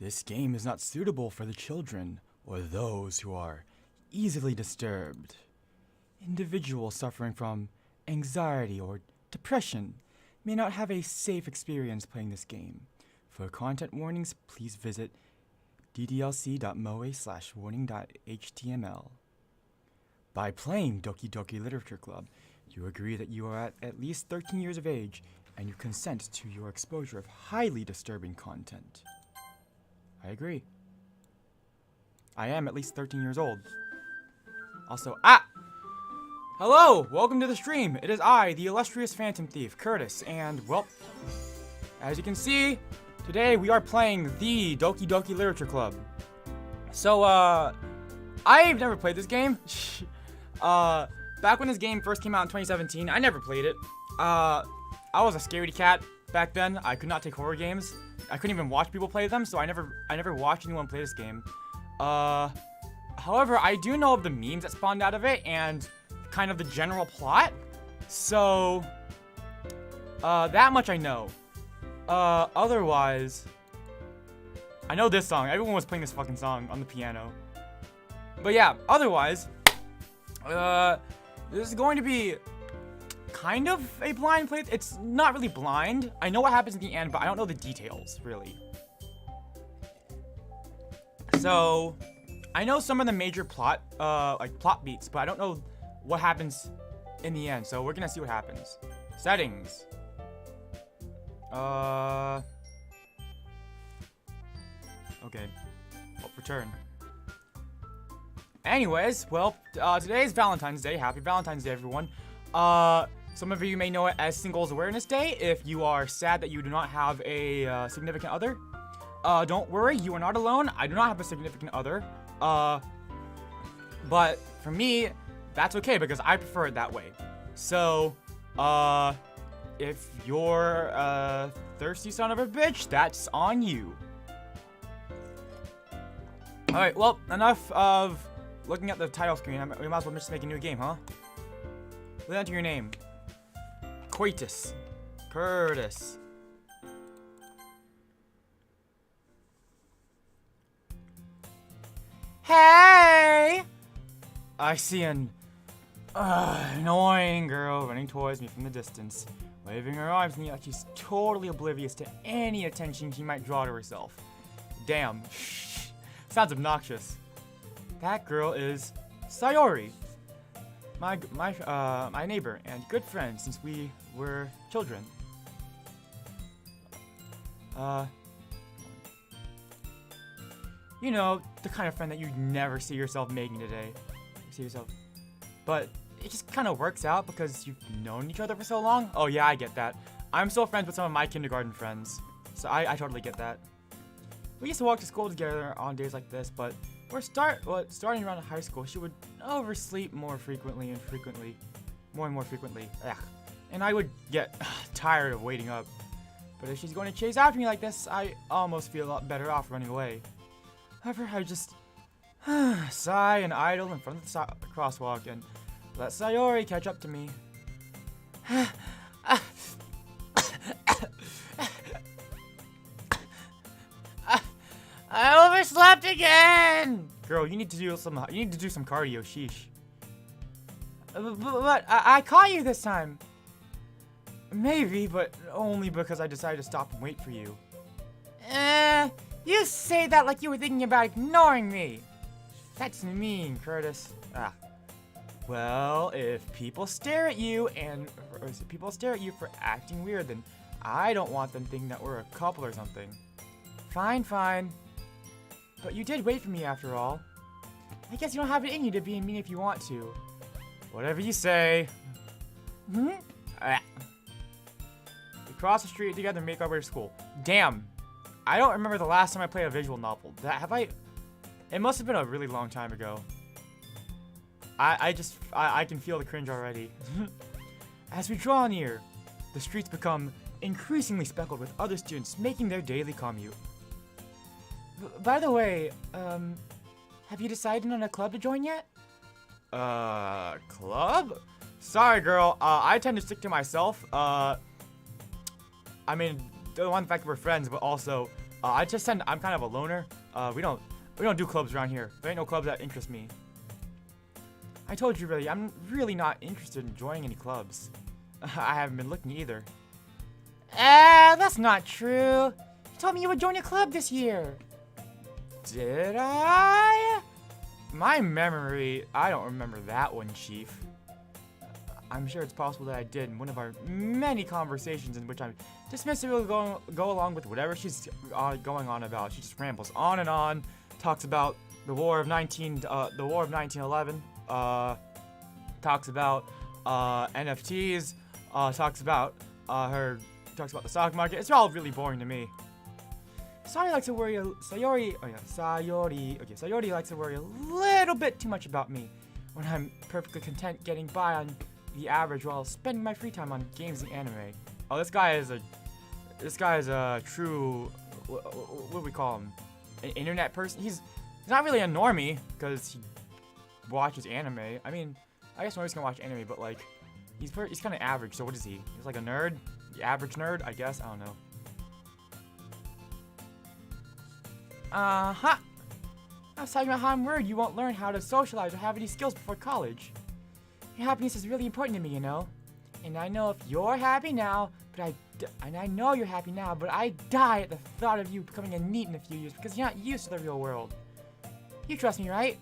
This game is not suitable for the children or those who are easily disturbed. Individuals suffering from anxiety or depression may not have a safe experience playing this game. For content warnings, please visit ddlc.moe/warning.html. By playing Doki Doki Literature Club, you agree that you are at least 13 years of age and you consent to your exposure of highly disturbing content. I agree. I am at least 13 years old. Also, hello! Welcome to the stream. It is I, the illustrious Phantom Thief, Curtis, and, well, as you can see, today we are playing the Doki Doki Literature Club. So, I've never played this game. Back when this game first came out in 2017, I never played it. I was a scaredy cat back then. I could not take horror games. I couldn't even watch people play them, so I never watched anyone play this game. However, I do know of the memes that spawned out of it and kind of the general plot. So, that much I know. Otherwise, I know this song. Everyone was playing this fucking song on the piano. But yeah, otherwise, this is going to be kind of a blind play. It's not really blind. I know what happens in the end, but I don't know the details, really. So, I know some of the major plot beats, but I don't know what happens in the end. So we're gonna see what happens. Settings. Okay. Well, return. Anyways, well, today is Valentine's Day. Happy Valentine's Day, everyone. Some of you may know it as Singles Awareness Day. If you are sad that you do not have a significant other, don't worry, you are not alone. I do not have a significant other. But for me, that's okay because I prefer it that way. So, if you're a thirsty son of a bitch, that's on you. Alright, well, enough of looking at the title screen. We might as well just make a new game, huh? Let's enter your name. Coitus. Curtis. Hey! I see an annoying girl running towards me from the distance, waving her arms at me like she's totally oblivious to any attention she might draw to herself. Damn. Sounds obnoxious. That girl is Sayori, my neighbor and good friend since we were children. You know, the kind of friend that you never see yourself making today. But it just kind of works out because you've known each other for so long. Oh yeah, I get that. I'm still friends with some of my kindergarten friends, so I totally get that. We used to walk to school together on days like this, but starting around high school, she would oversleep more and more frequently. Ugh. And I would get tired of waiting up. But if she's going to chase after me like this, I almost feel a lot better off running away. However, I just sigh and idle in front of the crosswalk and let Sayori catch up to me. I overslept again! Girl, you need to do some cardio, sheesh. But I caught you this time. Maybe, but only because I decided to stop and wait for you. You say that like you were thinking about ignoring me. That's mean, Curtis. Well, if people stare at you for acting weird, then I don't want them thinking that we're a couple or something. Fine. But you did wait for me after all. I guess you don't have it in you to be mean if you want to. Whatever you say. We cross the street together and make our way to school. Damn. I don't remember the last time I played a visual novel. It must have been a really long time ago. I can feel the cringe already. As we draw near, the streets become increasingly speckled with other students making their daily commute. By the way, have you decided on a club to join yet? Club? Sorry, girl. I tend to stick to myself. I mean, the one fact we're friends, but also, I'm kind of a loner. We don't do clubs around here. There ain't no clubs that interest me. I told you, really, I'm really not interested in joining any clubs. I haven't been looking either. That's not true. You told me you would join a club this year. Did I? My memory, I don't remember that one, Chief. I'm sure it's possible that I did in one of our many conversations in which I'm dismissively go along with whatever she's going on about. She just rambles on and on, talks about the War of 1911, talks about NFTs, talks about the stock market. It's all really boring to me. Sayori likes to worry a little bit too much about me when I'm perfectly content getting by on the average while spending my free time on games and anime. Oh, this guy is a true, what do we call him? An internet person? He's not really a normie because he watches anime. I mean, I guess normies can watch anime, but like, he's kind of average. So what is he? He's like a nerd? The average nerd, I guess. I don't know. I was talking about how I'm worried you won't learn how to socialize or have any skills before college. Your happiness is really important to me, you know? And I know if you're happy now, I know you're happy now, but I die at the thought of you becoming a NEET in a few years because you're not used to the real world. You trust me, right?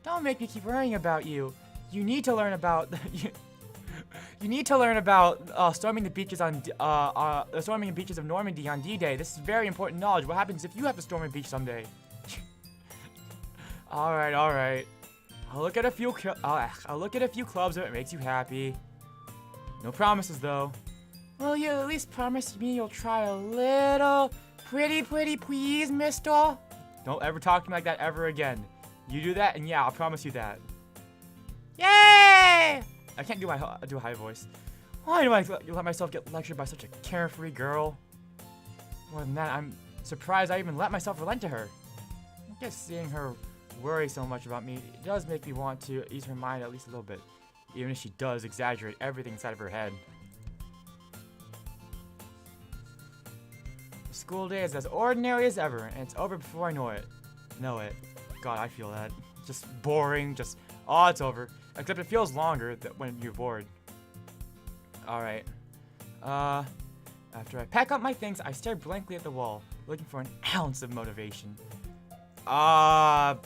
Don't make me keep worrying about you. You need to learn about storming the beaches of Normandy on D-Day. This is very important knowledge. What happens if you have to storm a beach someday? All right. I'll look at a few clubs if it makes you happy. No promises though. Will you at least promise me you'll try a little? Pretty please, mister? Don't ever talk to me like that ever again. You do that, and yeah, I'll promise you that. Yay! I can't do a high voice. Why do I let myself get lectured by such a carefree girl? More than that, I'm surprised I even let myself relent to her. I guess seeing her worry so much about me, it does make me want to ease her mind at least a little bit, even if she does exaggerate everything inside of her head. The school day is as ordinary as ever, and it's over before I know it. God, I feel that. Just boring, it's over. Except it feels longer when you're bored. Alright. After I pack up my things, I stare blankly at the wall, looking for an ounce of motivation. And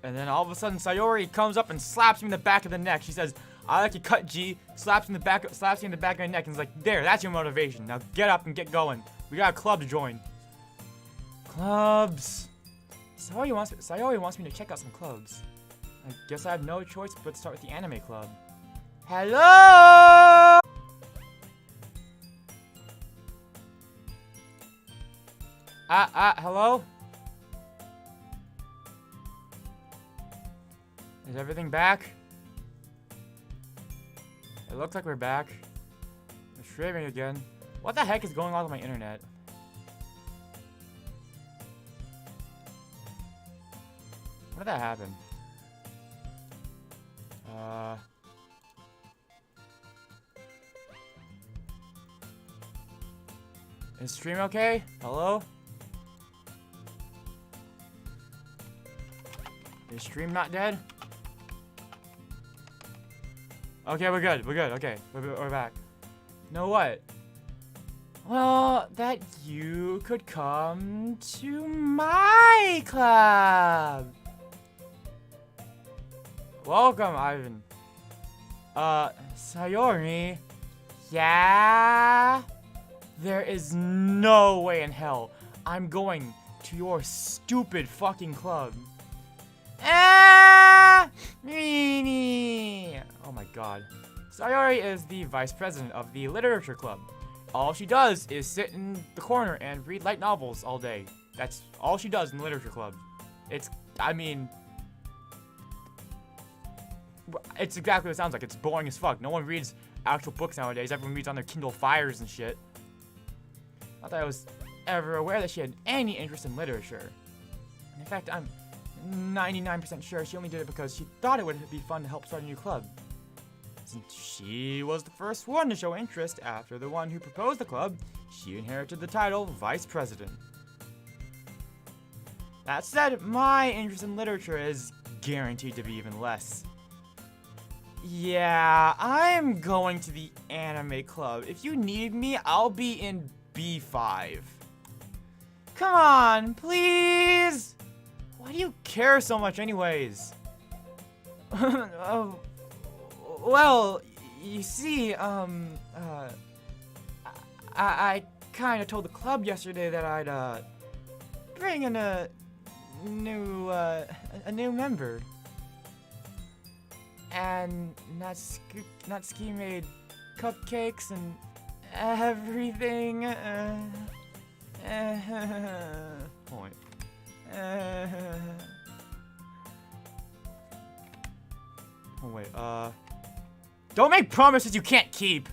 then all of a sudden, Sayori comes up and slaps me in the back of the neck. She says, "I like to cut, G." Slaps me in the back of my neck, and is like, "There, that's your motivation. Now get up and get going. We got a club to join." Clubs. Sayori wants me to check out some clubs. I guess I have no choice but to start with the anime club. Hello. Hello? Is everything back? It looks like we're back. We're streaming again. What the heck is going on with my internet? When did that happen? Is stream okay? Hello? Is stream not dead? Okay, we're good. Okay, we're back. Know what? Well, that you could come to my club. Welcome, Ivan. Sayori. Yeah? There is no way in hell I'm going to your stupid fucking club. Oh my god. Sayori is the vice president of the literature club. All she does is sit in the corner and read light novels all day. That's all she does in the literature club. It's exactly what it sounds like. It's boring as fuck. No one reads actual books nowadays. Everyone reads on their Kindle Fires and shit. Not that I was ever aware that she had any interest in literature. In fact, I'm 99% sure she only did it because she thought it would be fun to help start a new club. Since she was the first one to show interest after the one who proposed the club, she inherited the title Vice President. That said, my interest in literature is guaranteed to be even less. Yeah, I'm going to the anime club. If you need me, I'll be in B5. Come on, please! Why do you care so much anyways? Well, you see, I kinda told the club yesterday that I'd, bring in a new member. And Natsuki made cupcakes and everything. Point. Oh wait, don't make promises you can't keep!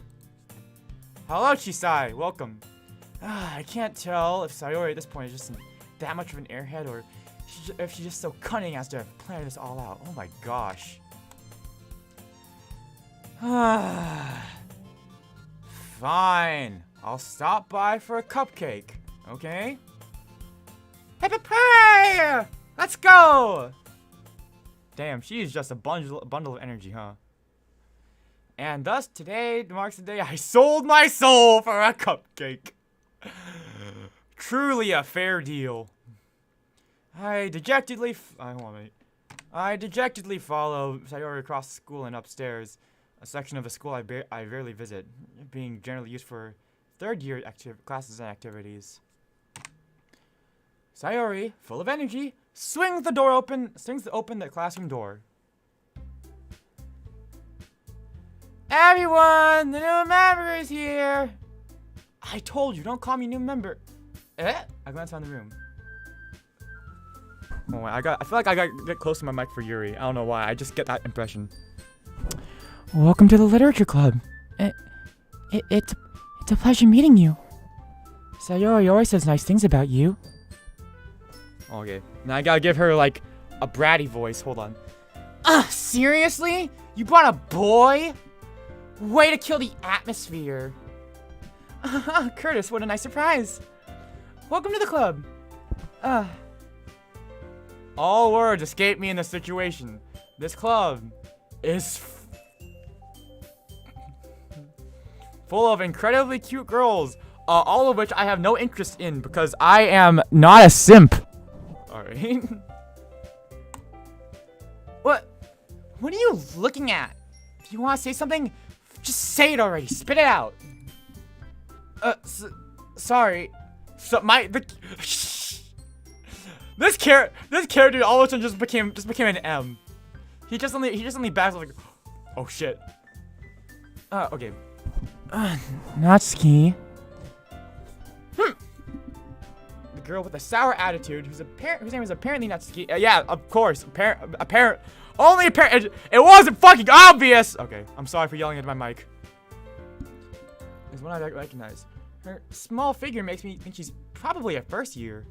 Hello, Chisai, welcome. I can't tell if Sayori at this point is just that much of an airhead or if she's just so cunning as to have planned this all out. Oh my gosh. Fine, I'll stop by for a cupcake, okay? Hey, let's go! Damn, she's just a bundle of energy, huh? And thus, today marks the day I sold my soul for a cupcake. Truly a fair deal. I dejectedly follow Sayori across the school and upstairs, a section of the school I rarely visit, being generally used for third-year classes and activities. Sayori, full of energy, swings open the classroom door. Everyone, the new member is here. I told you, don't call me new member. I glance around the room. Oh wait, I feel like I gotta get close to my mic for Yuri. I don't know why. I just get that impression. Welcome to the literature club. It's a pleasure meeting you. Sayori always says nice things about you. Okay, now I gotta give her like a bratty voice. Hold on. Seriously? You brought a boy? Way to kill the atmosphere. Curtis, what a nice surprise. Welcome to the club. All words escape me in this situation. This club is full of incredibly cute girls, all of which I have no interest in because I am not a simp. Alright. What are you looking at? If you want to say something, just say it already. Spit it out. Sorry. This character all of a sudden just became an M. He just only backs like, oh shit. Okay. Natsuki. The girl with a sour attitude, whose name is apparently Natsuki. Yeah, of course. Only apparent. It wasn't fucking obvious. Okay, I'm sorry for yelling into my mic. There's one I recognize. Her small figure makes me think she's probably a first year.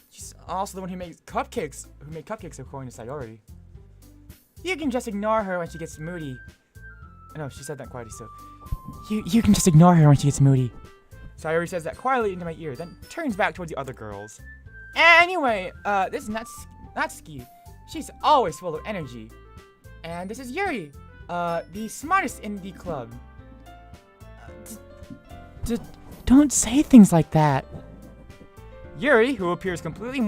She's also the one who made cupcakes according to Sayori. You can just ignore her when she gets moody. No, she said that quietly, so you can just ignore her when she gets moody. Sayori says that quietly into my ear, then turns back towards the other girls. Anyway, this is Natsuki. She's always full of energy. And this is Yuri, the smartest in the club. Don't say things like that. Yuri, who appears comparatively,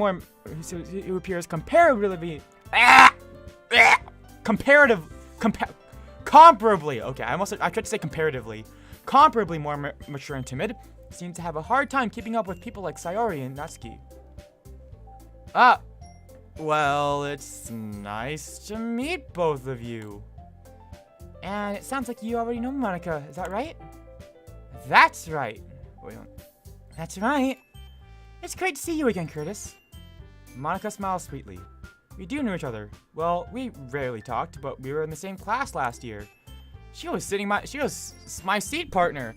comparably, okay, I tried to say comparatively, comparably more mature and timid, seems to have a hard time keeping up with people like Sayori and Natsuki. Well, it's nice to meet both of you. And it sounds like you already know Monica, is that right? That's right. Wait, that's right. It's great to see you again, Curtis. Monica smiles sweetly. We do know each other. Well, we rarely talked, but we were in the same class last year. She was my seat partner.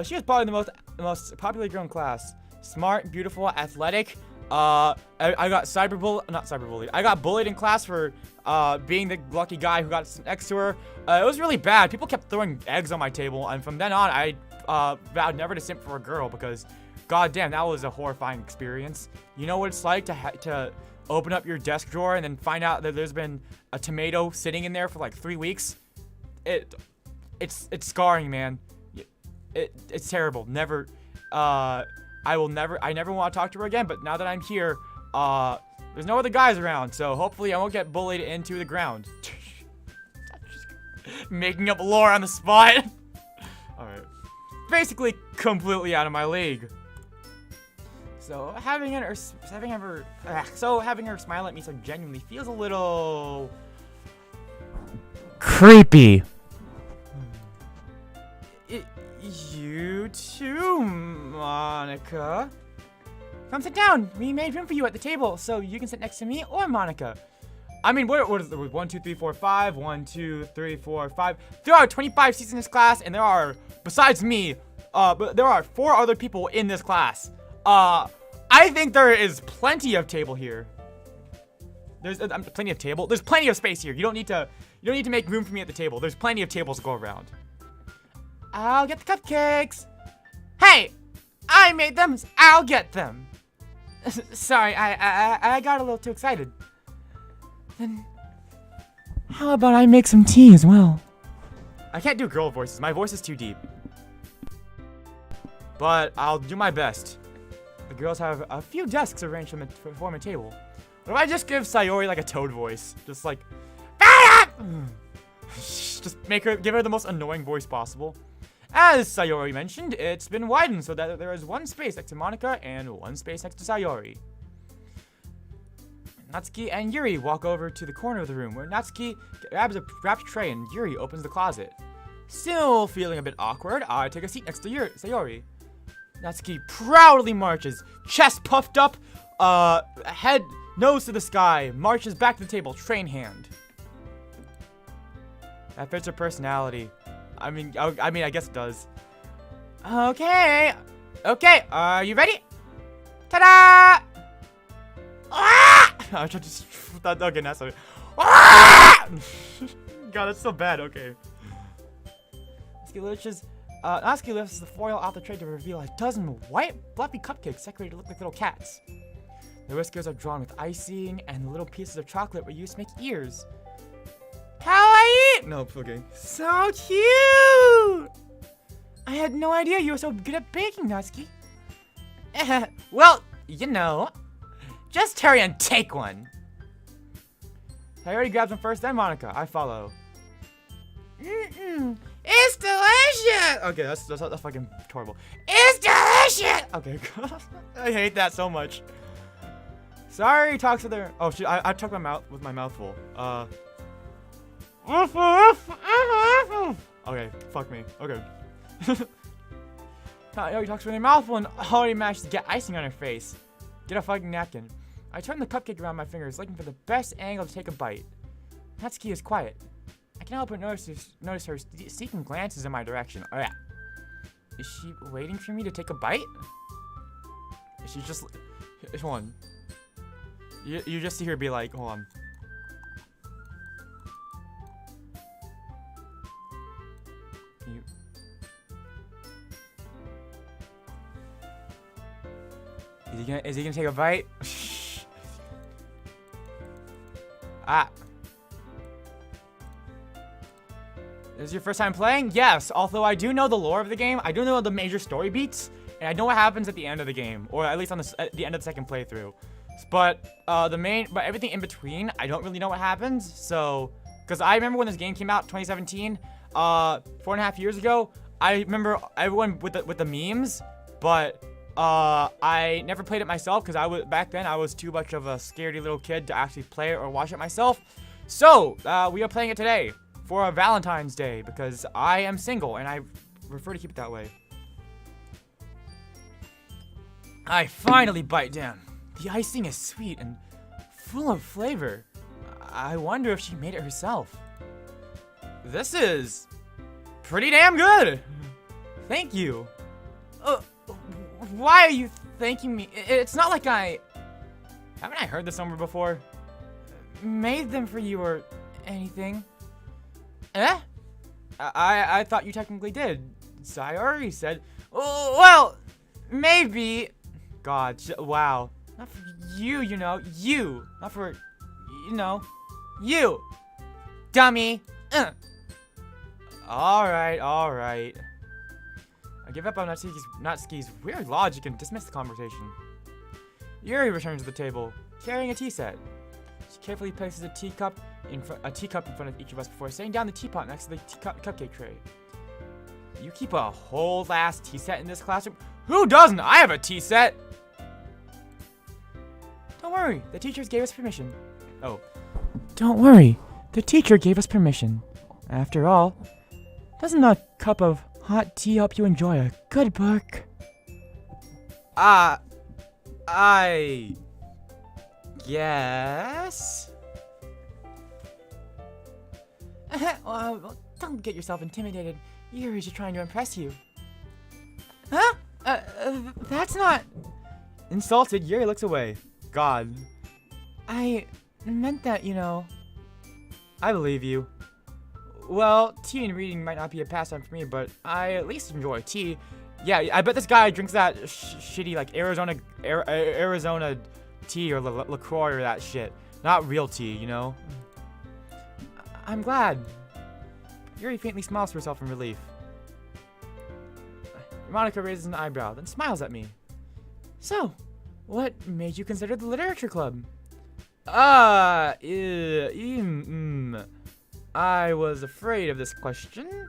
She was probably the most popular girl in class. Smart, beautiful, athletic, I got not cyberbullied. I got bullied in class for being the lucky guy who got next to her. It was really bad. People kept throwing eggs on my table, and from then on, I vowed never to simp for a girl because, goddamn, that was a horrifying experience. You know what it's like to open up your desk drawer and then find out that there's been a tomato sitting in there for like 3 weeks? It's scarring, man. It's terrible. Never. I never want to talk to her again, but now that I'm here, there's no other guys around, so hopefully I won't get bullied into the ground. Making up lore on the spot. Alright. Basically, completely out of my league. So, having her smile at me so genuinely feels a little creepy. You too, Monica. Come sit down. We made room for you at the table, so you can sit next to me or Monica. I mean, what is there? 1, 2, 3, 4, 5. 1, 2, 3, 4, 5. There are 25 seats in this class, and there are, besides me, but there are 4 other people in this class. I think there is plenty of table here. There's plenty of table. There's plenty of space here. You don't need to make room for me at the table. There's plenty of tables to go around. I'll get the cupcakes. Hey, I made them. So I'll get them. Sorry, I got a little too excited. Then, how about I make some tea as well? I can't do girl voices. My voice is too deep. But I'll do my best. The girls have a few desks arranged to form a table. What if I just give Sayori like a toad voice? Just like, just give her the most annoying voice possible. As Sayori mentioned, it's been widened so that there is 1 space next to Monica and 1 space next to Sayori. Natsuki and Yuri walk over to the corner of the room where Natsuki grabs a wrapped tray and Yuri opens the closet. Still feeling a bit awkward, I take a seat next to Sayori. Natsuki proudly marches, chest puffed up, head, nose to the sky, marches back to the table, tray in hand. That fits her personality. I mean, I guess it does. Okay, are you ready? Ta-da! Ah! Okay, not so. Ah! God, that's so bad. Okay. Natsuki lifts the foil off the tray to reveal a dozen white, fluffy cupcakes decorated to look like little cats. The whiskers are drawn with icing, and the little pieces of chocolate were used to make ears. Kawaii! No, okay. So cute! I had no idea you were so good at baking, Natsuki. Well, you know. Just hurry and take one. Sayori grabs one first, then Monica. I follow. It's delicious! Okay, that's fucking horrible. It's delicious! Okay, I hate that so much. Sorry, talks with her. Oh, shit, I talk with my mouth full. Okay, fuck me. Okay. Sayori talks with her mouth full and already managed to get icing on her face. Get a fucking napkin. I turn the cupcake around my fingers, looking for the best angle to take a bite. Natsuki is quiet. I can't help but notice her seeking glances in my direction. Oh yeah. Is she waiting for me to take a bite? Is she just... Hold on. You just see her be like, hold on. Is he gonna take a bite? Ah. This is your first time playing? Yes, although I do know the lore of the game. I do know the major story beats, and I know what happens at the end of the game, or at least on at the end of the second playthrough. But but everything in between, I don't really know what happens. So, because I remember when this game came out, 2017, 4.5 years ago. I remember everyone with the memes, but I never played it myself because back then I was too much of a scaredy little kid to actually play it or watch it myself. So we are playing it today for a Valentine's Day because I am single and I prefer to keep it that way. I finally bite down. The icing is sweet and full of flavor. I wonder if she made it herself. This is pretty damn good. Thank you. Why are you thanking me? It's not like I Haven't I heard this somewhere before? Made them for you or anything. Eh? I thought you technically did. Sayori said, oh, well, maybe. God, wow. Not for you, you know. You. Not for, you know, you. Dummy. Alright. I give up on Natsuki's weird logic and dismiss the conversation. Yuri returns to the table, carrying a tea set. She carefully places a teacup in front of each of us before setting down the teapot next to the cupcake tray. You keep a whole ass tea set in this classroom? Who doesn't? I have a tea set! Don't worry, the teachers gave us permission. Oh. Don't worry, the teacher gave us permission. After all, doesn't a cup of hot tea help you enjoy a good book? I guess. Well, don't get yourself intimidated. Yuri's just trying to impress you. Huh? That's not... Insulted, Yuri looks away. God. I meant that, you know. I believe you. Well, tea and reading might not be a pastime for me, but I at least enjoy tea. Yeah, I bet this guy drinks that shitty, like, Arizona tea or LaCroix or that shit. Not real tea, you know? I'm glad. Yuri faintly smiles to herself in relief. Monica raises an eyebrow, then smiles at me. So, what made you consider the literature club? I was afraid of this question.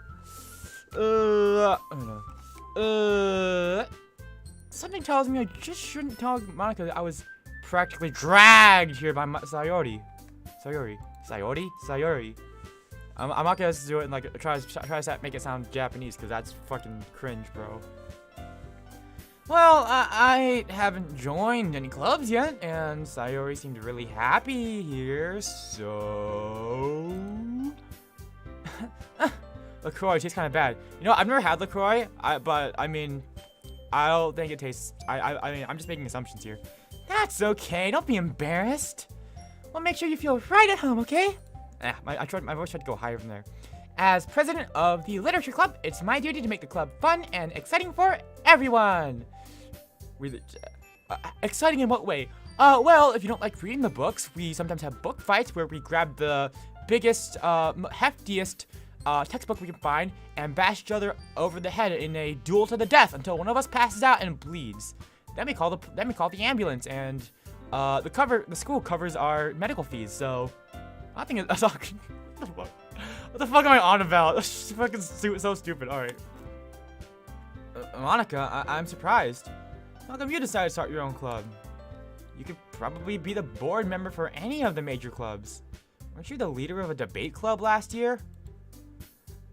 Something tells me I just shouldn't tell Monica that I was practically dragged here by Sayori. I'm not gonna do it and like try to make it sound Japanese because that's fucking cringe, bro. Well, I haven't joined any clubs yet, and Sayori seemed really happy here, so... LaCroix tastes kind of bad. You know, I've never had LaCroix, but I mean, I don't think it tastes... I mean, I'm just making assumptions here. That's okay, don't be embarrassed. We'll make sure you feel right at home, okay? My voice tried to go higher from there. As president of the literature club, it's my duty to make the club fun and exciting for everyone. Exciting in what way? Well, if you don't like reading the books, we sometimes have book fights where we grab the biggest, heftiest textbook we can find and bash each other over the head in a duel to the death until one of us passes out and bleeds. Then we call the ambulance, and the school covers our medical fees. So I think that's all. What the fuck am I on about? That's fucking so stupid. All right, Monica, I'm surprised. How come you decided to start your own club? You could probably be the board member for any of the major clubs. Weren't you the leader of a debate club last year?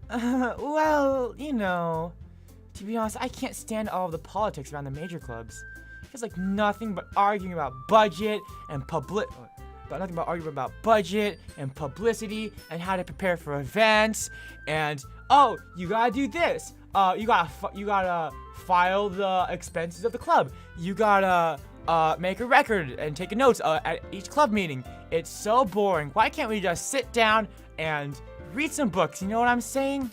Well, you know, to be honest, I can't stand all of the politics around the major clubs. It's like nothing but arguing about budget and publicity and how to prepare for events and oh, you gotta do this. You gotta file the expenses of the club. You gotta make a record and take notes at each club meeting. It's so boring. Why can't we just sit down and read some books? You know what I'm saying?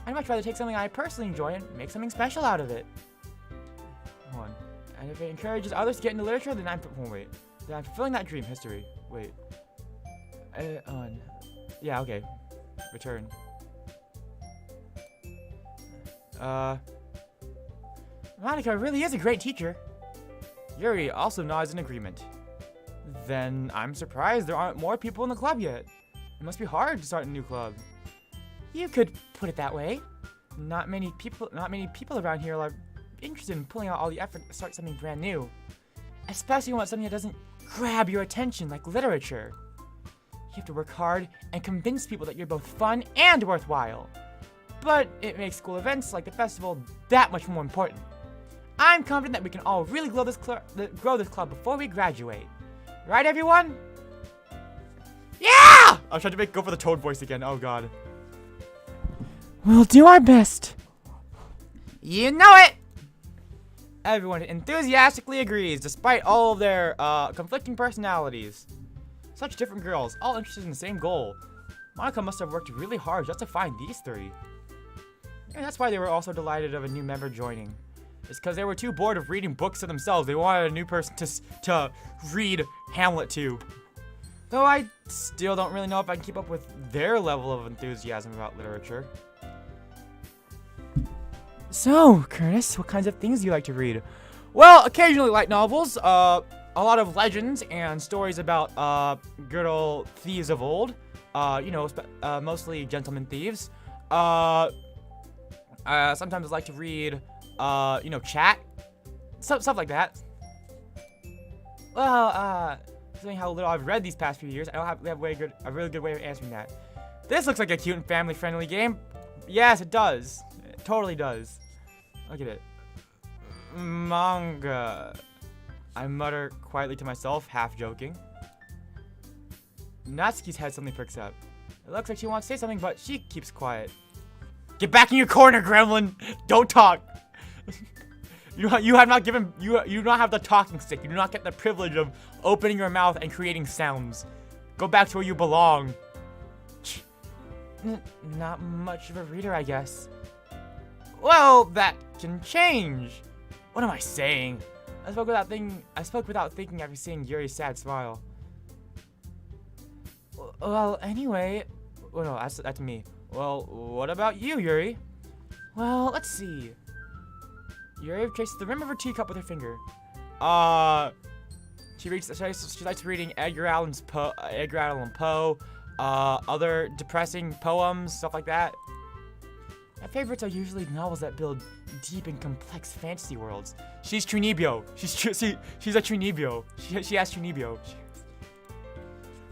I'd much rather take something I personally enjoy and make something special out of it. Hold on. And if it encourages others to get into literature, then I'm fulfilling that dream. History. Wait. On. Yeah. Okay. Return. Monica really is a great teacher. Yuri also nods in agreement. Then I'm surprised there aren't more people in the club yet. It must be hard to start a new club. You could put it that way. Not many people around here are interested in pulling out all the effort to start something brand new. Especially when it's something that doesn't grab your attention like literature. You have to work hard and convince people that you're both fun and worthwhile. But it makes school events like the festival that much more important. I'm confident that we can all really grow this club before we graduate. Right, everyone? Yeah! I was trying to go for the Toad voice again. Oh, God. We'll do our best. You know it! Everyone enthusiastically agrees, despite all of their conflicting personalities. Such different girls, all interested in the same goal. Monica must have worked really hard just to find these three. And that's why they were also delighted of a new member joining. It's because they were too bored of reading books to themselves. They wanted a new person to read Hamlet to. Though I still don't really know if I can keep up with their level of enthusiasm about literature. So, Curtis, what kinds of things do you like to read? Well, occasionally light novels, a lot of legends and stories about good old thieves of old. Mostly gentlemen thieves. Sometimes I like to read, chat. Stuff like that. Well, considering how little I've read these past few years, I don't have a really good way of answering that. This looks like a cute and family-friendly game. Yes, it does. It totally does. Look at it. Manga. I mutter quietly to myself, half joking. Natsuki's head suddenly perks up. It looks like she wants to say something, but she keeps quiet. Get back in your corner, gremlin! Don't talk! You do not have the talking stick. You do not get the privilege of opening your mouth and creating sounds. Go back to where you belong. Not much of a reader, I guess. Well, that can change. What am I saying? I spoke without thinking after seeing Yuri's sad smile. Well, anyway... Oh, no, that's me. Well, what about you, Yuri? Well, let's see. Yuri traces the rim of her teacup with her finger. She likes reading Edgar Allan Poe, other depressing poems, stuff like that. My favorites are usually novels that build deep and complex fantasy worlds. She's Trinibio. She's a Trinibio. She has Trinibio.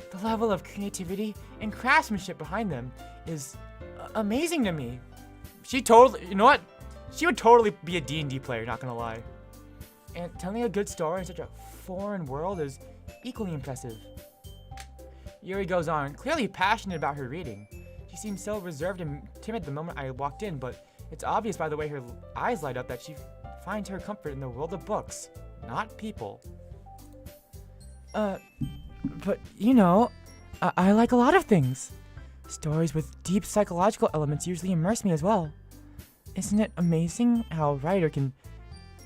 The level of creativity and craftsmanship behind them is amazing to me. You know what? She would totally be a D&D player, not gonna lie. And telling a good story in such a foreign world is equally impressive. Yuri goes on, clearly passionate about her reading. She seemed so reserved and timid the moment I walked in, but it's obvious by the way her eyes light up that she finds her comfort in the world of books, not people. But you know, I like a lot of things. Stories with deep psychological elements usually immerse me as well. Isn't it amazing how a writer can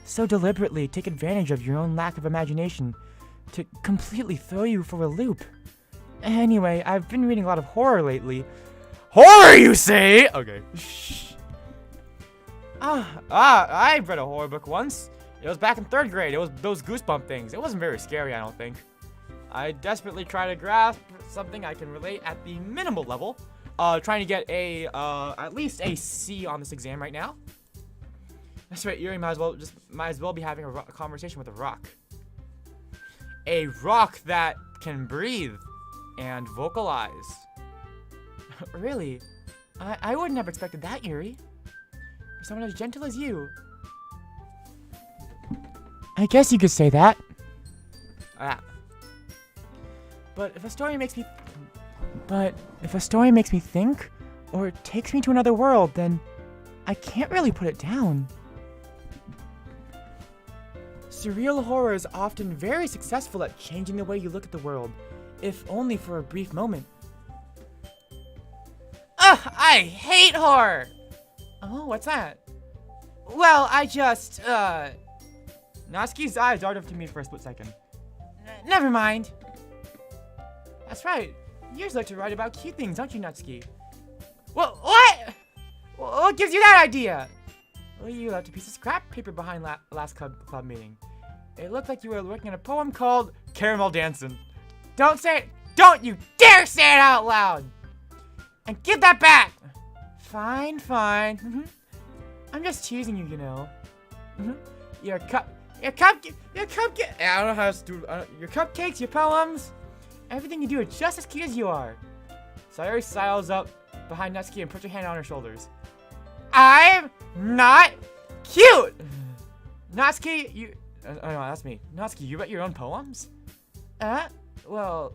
so deliberately take advantage of your own lack of imagination to completely throw you for a loop? Anyway, I've been reading a lot of horror lately. Horror, you say? Okay. Shh. I've read a horror book once. It was back in 3rd grade. It was those goosebump things. It wasn't very scary, I don't think. I desperately try to grasp something I can relate at the minimal level. Trying to get at least a C on this exam right now. That's right, Yuri might as well be having a conversation with a rock. A rock that can breathe and vocalize. Really? I wouldn't have expected that, Yuri. For someone as gentle as you. I guess you could say that. But if a story makes me think, or takes me to another world, then I can't really put it down. Surreal horror is often very successful at changing the way you look at the world, if only for a brief moment. Ugh, I hate horror! Oh, what's that? Well, Natsuki's eyes darted up to me for a split second. Never mind. That's right. You just like to write about cute things, don't you, Natsuki? Well, what? What gives you that idea? Well, you left a piece of scrap paper behind last club meeting. It looked like you were working on a poem called Caramel Dancin'. Don't say it! Don't you dare say it out loud! And give that back! Fine. I'm just teasing you, you know. Your cupcakes, your poems, everything you do is just as cute as you are. Sayori sidles up behind Natsuki and puts her hand on her shoulders. I'm not cute! Natsuki, you... oh no, that's me. Natsuki, you write your own poems? Well,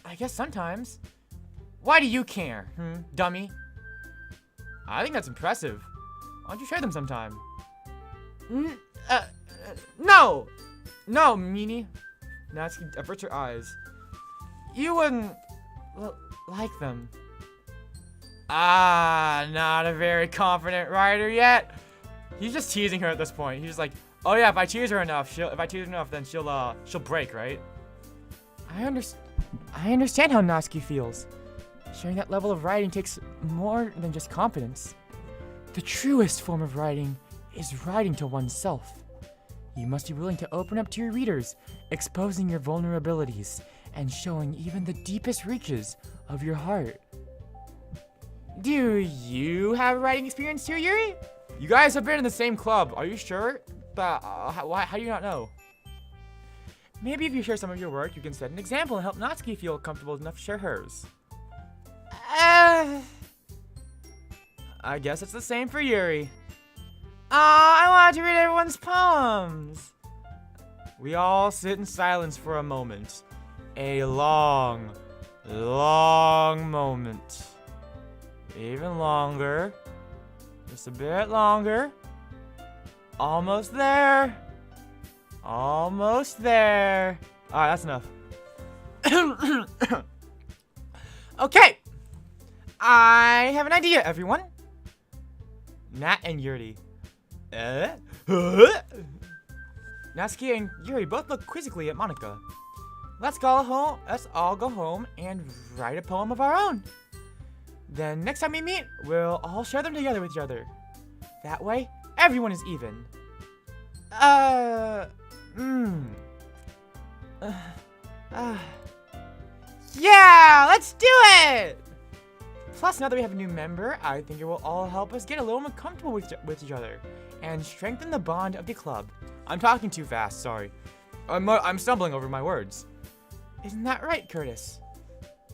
I guess sometimes. Why do you care, dummy? I think that's impressive. Why don't you share them sometime? No! No, meanie. Natsuki averts her eyes. You wouldn't like them. Ah, not a very confident writer yet. He's just teasing her at this point. He's just like, oh yeah, if I tease her enough, then she'll break, right? I understand how Natsuki feels. Sharing that level of writing takes more than just confidence. The truest form of writing is writing to oneself. You must be willing to open up to your readers, exposing your vulnerabilities, and showing even the deepest reaches of your heart. Do you have writing experience too, Yuri? You guys have been in the same club, are you sure? But how do you not know? Maybe if you share some of your work, you can set an example and help Natsuki feel comfortable enough to share hers. I guess it's the same for Yuri. I wanted to read everyone's poems. We all sit in silence for a moment. A long, long moment. Even longer. Just a bit longer. Almost there. Almost there. Alright, that's enough. Okay. I have an idea, everyone. Nat and Yuri. Natsuki and Yuri both look quizzically at Monika. Let's all go home and write a poem of our own. Then next time we meet, we'll all share them together with each other. That way, everyone is even. Yeah, let's do it! Plus, now that we have a new member, I think it will all help us get a little more comfortable with each other and strengthen the bond of the club. I'm talking too fast, sorry. I'm stumbling over my words. Isn't that right, Curtis?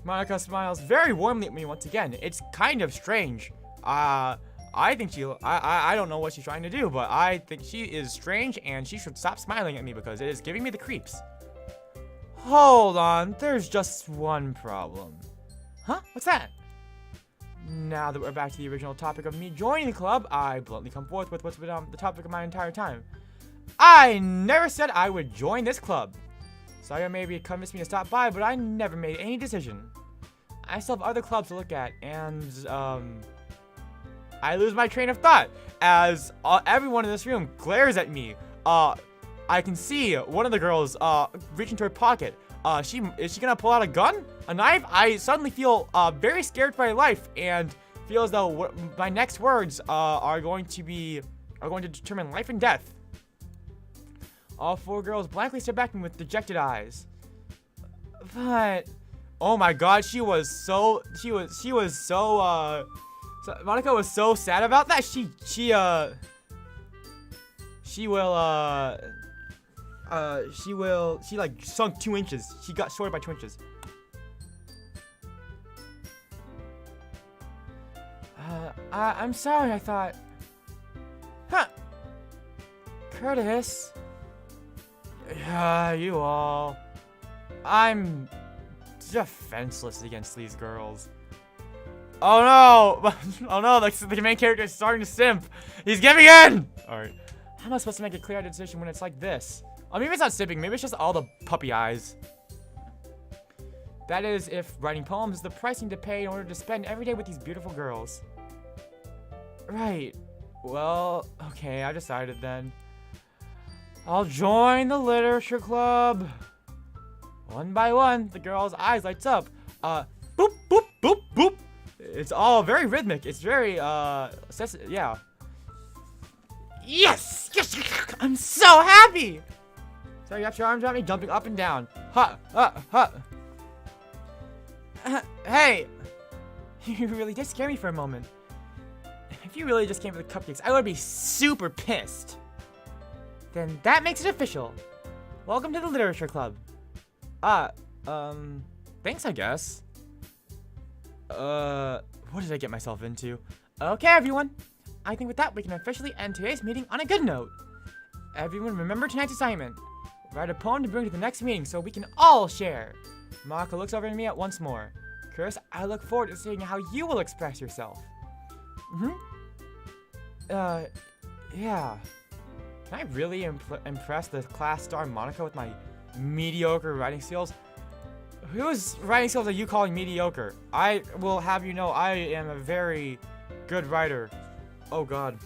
Monika smiles very warmly at me once again. It's kind of strange. I don't know what she's trying to do, but I think she is strange and she should stop smiling at me because it is giving me the creeps. Hold on, there's just one problem. Huh? What's that? Now that we're back to the original topic of me joining the club, I bluntly come forth with what's been the topic of my entire time. I never said I would join this club. Saya maybe convinced me to stop by, but I never made any decision. I still have other clubs to look at, and, I lose my train of thought as everyone in this room glares at me. I can see one of the girls, reach into her pocket. Is she gonna pull out a gun? A knife? I suddenly feel, very scared for my life and feel as though my next words, are going to determine life and death. All four girls blankly stare back at me with dejected eyes. But, oh my god, Monika was so sad about that. She like sunk 2 inches. She got shorter by 2 inches. I'm sorry, I thought. Huh. Curtis. Yeah, you all. I'm defenseless against these girls. Oh no! Oh no, the main character is starting to simp. He's giving in! Alright. How am I supposed to make a clear decision when it's like this? Oh, maybe it's not simping, maybe it's just all the puppy eyes. That is, if writing poems is the pricing to pay in order to spend every day with these beautiful girls. Right. Well, okay, I decided then. I'll join the literature club. One by one, the girl's eyes lights up. Boop, boop, boop, boop. It's all very rhythmic. It's very, yeah. Yes! Yes! I'm so happy! So you have your arms around me, jumping up and down. Hey! You really did scare me for a moment. If you really just came for the cupcakes, I would be super pissed. Then that makes it official. Welcome to the literature club. Thanks, I guess. What did I get myself into? Okay, everyone. I think with that, we can officially end today's meeting on a good note. Everyone, remember tonight's assignment. Write a poem to bring to the next meeting so we can all share. Monika looks over at me once more. Curtis, I look forward to seeing how you will express yourself. Yeah. Can I really impress the class star Monica with my mediocre writing skills? Whose writing skills are you calling mediocre? I will have you know I am a very good writer. Oh god.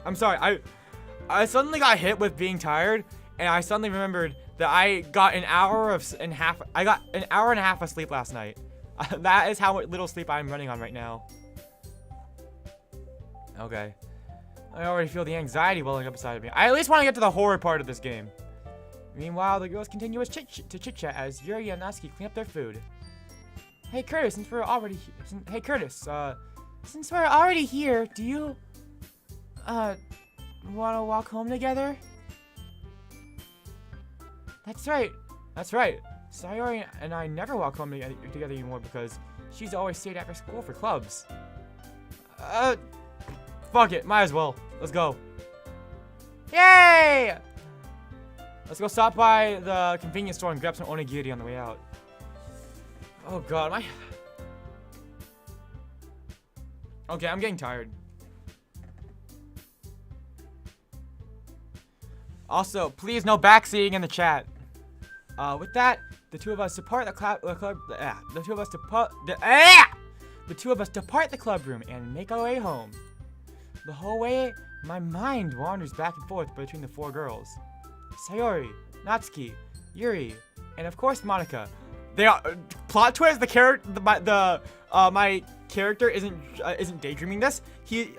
I'm sorry, I suddenly got hit with being tired, and I suddenly remembered that I got an hour and a half of sleep last night. That is how little sleep I'm running on right now. Okay. I already feel the anxiety welling up inside of me. I at least want to get to the horror part of this game. Meanwhile, the girls continue to chit-chat as Yuri and Natsuki clean up their food. Hey Curtis, since we're already here, do you want to walk home together? That's right. Sayori and I never walk home together anymore because she's always stayed after school for clubs. Fuck it, might as well. Let's go. Yay! Let's go stop by the convenience store and grab some onigiri on the way out. Oh god, Okay, I'm getting tired. Also, please no backseating in the chat. With that, the two of us depart the club room and make our way home. The whole way, my mind wanders back and forth between the four girls. Sayori, Natsuki, Yuri, and of course Monica. They are plot twist. My character isn't daydreaming this. He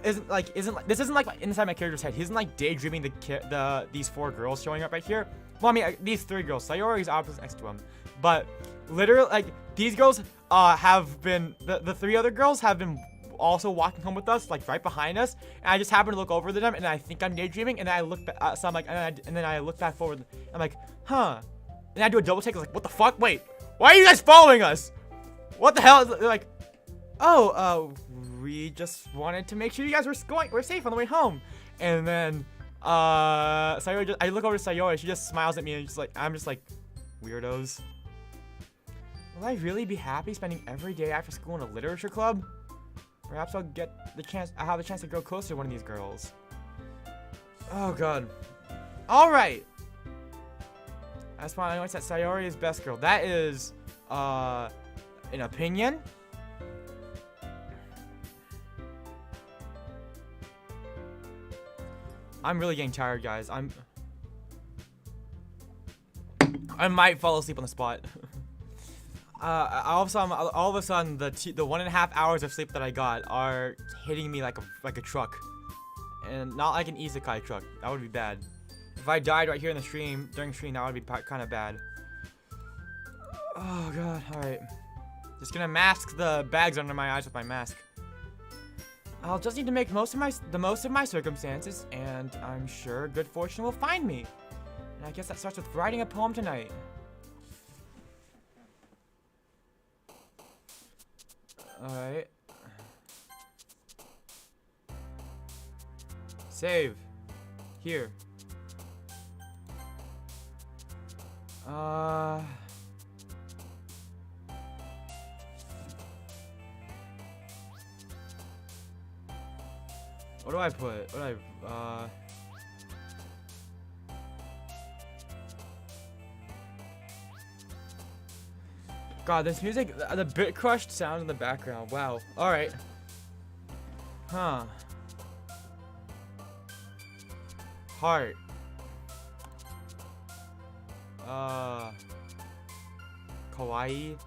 isn't like inside my character's head. He isn't like daydreaming these four girls showing up right here. Well, I mean these three girls. Sayori is opposite next to him, but literally like these girls have been the three other girls have been also walking home with us, like right behind us, and I just happen to look over to them, and I think I'm daydreaming, and then I look back, so I'm like, and then I look back forward, I'm like, huh, and I do a double take, I was like, what the fuck, wait, why are you guys following us? What the hell? They're like, oh, we just wanted to make sure you guys we're safe on the way home, and then, Sayori I look over to Sayori, she just smiles at me, and I'm just like, weirdos. Will I really be happy spending every day after school in a literature club? Perhaps I'll have the chance to grow closer to one of these girls. Oh god. Alright. That's why I know it's that Sayori is best girl. That is, an opinion. I'm really getting tired, guys. I might fall asleep on the spot. All of a sudden, the 1.5 hours of sleep that I got are hitting me like a truck, and not like an isekai truck. That would be bad. If I died right here in the stream during the stream, that would be kind of bad. Oh god. All right. Just gonna mask the bags under my eyes with my mask. I'll just need to make the most of my circumstances, and I'm sure good fortune will find me. And I guess that starts with writing a poem tonight. Alright. Save. Here. What do I put? God, this music, the bit crushed sound in the background. Wow. Alright. Huh. Heart. Kawaii.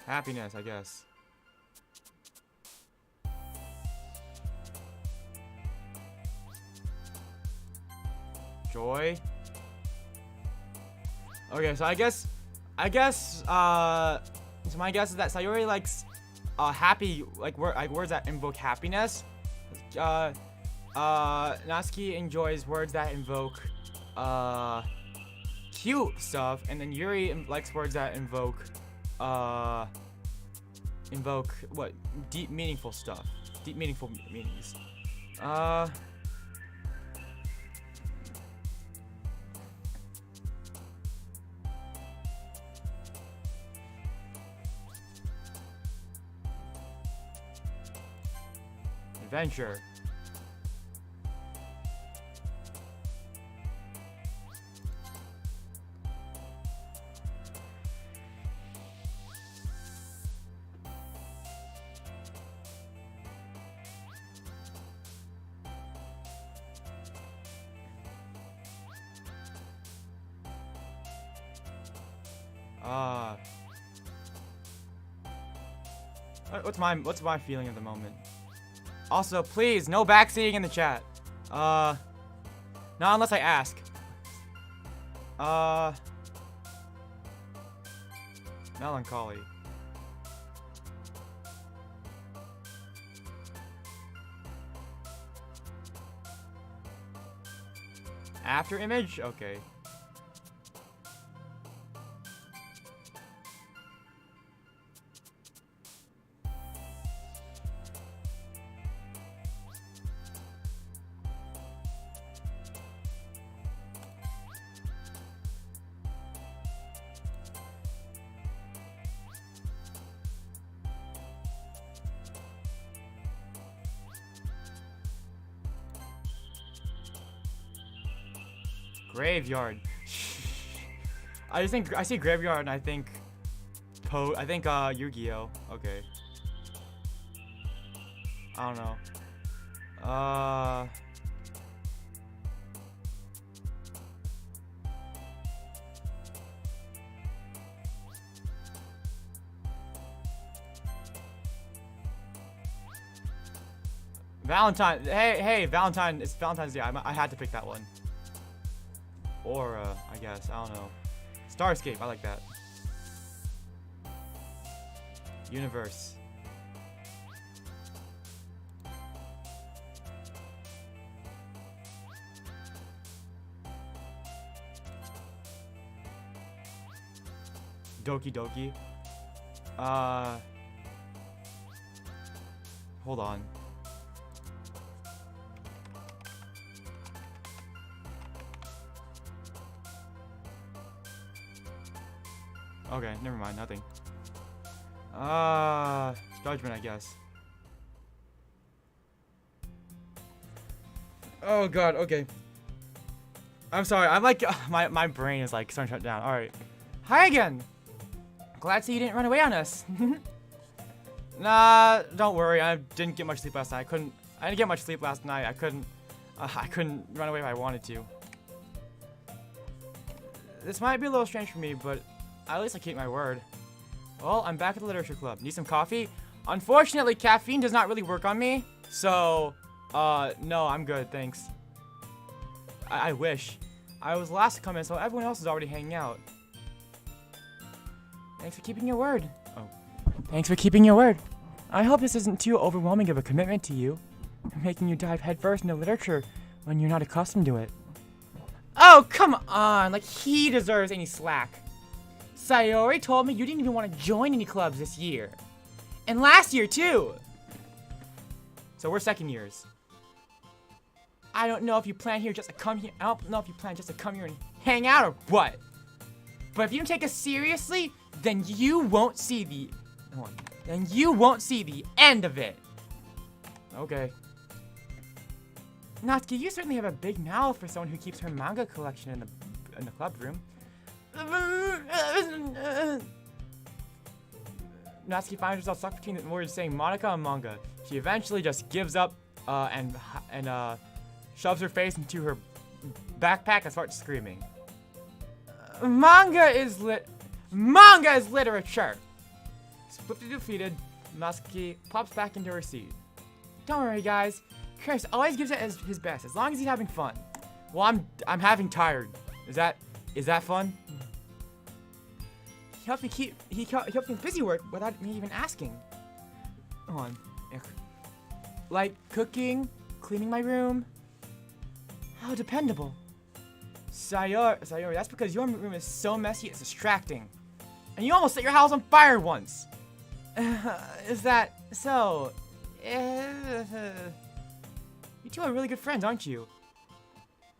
Happiness, I guess. Joy. Okay, so I guess, so my guess is that Sayori likes, happy, like words that invoke happiness. Natsuki enjoys words that invoke, cute stuff, and then Yuri likes words that invoke what? Deep, meaningful stuff. Deep, meaningful meanings. Adventure. What's my feeling at the moment? Also, please, no backseating in the chat. Not unless I ask. Melancholy. After image? Okay. Graveyard. I see graveyard and I think Yu-Gi-Oh. Okay. I don't know. Valentine. Hey, Valentine. It's Valentine's Day. I had to pick that one. Aura, I guess. I don't know. Starscape. I like that. Universe. Doki Doki. Hold on. Okay, never mind, nothing. Judgment, I guess. Oh god, okay. I'm sorry, I'm like, my brain is like starting to shut down. Alright. Hi again! Glad to see you didn't run away on us. Nah, don't worry, I didn't get much sleep last night. I didn't get much sleep last night. I couldn't run away if I wanted to. This might be a little strange for me, but at least I keep my word. Well, I'm back at the literature club. Need some coffee? Unfortunately, caffeine does not really work on me. So, no, I'm good, thanks. I wish. I was last to come in, so everyone else is already hanging out. Thanks for keeping your word. Oh. Thanks for keeping your word. I hope this isn't too overwhelming of a commitment to you, making you dive headfirst into literature when you're not accustomed to it. Oh, come on! Like, he deserves any slack. Sayori told me you didn't even want to join any clubs this year. And last year, too! So we're second years. I don't know if you plan here just to come here. I don't know if you plan just to come here and hang out or what. But if you don't take us seriously, then you won't see the... Hold on. Then you won't see the end of it. Okay. Natsuki, you certainly have a big mouth for someone who keeps her manga collection in the club room. Natsuki finds herself stuck between the words saying Monica and manga. She eventually just gives up and shoves her face into her backpack and starts screaming. Manga is literature. Swiftly defeated, Natsuki pops back into her seat. Don't worry, guys. Chris always gives it his best, as long as he's having fun. Well, I'm having tired. Is that fun? He helps me busy work without me even asking. Hold on. Like cooking, cleaning my room. How dependable. Sayori, that's because your room is so messy it's distracting. And you almost set your house on fire once. Is that so? You two are really good friends, aren't you?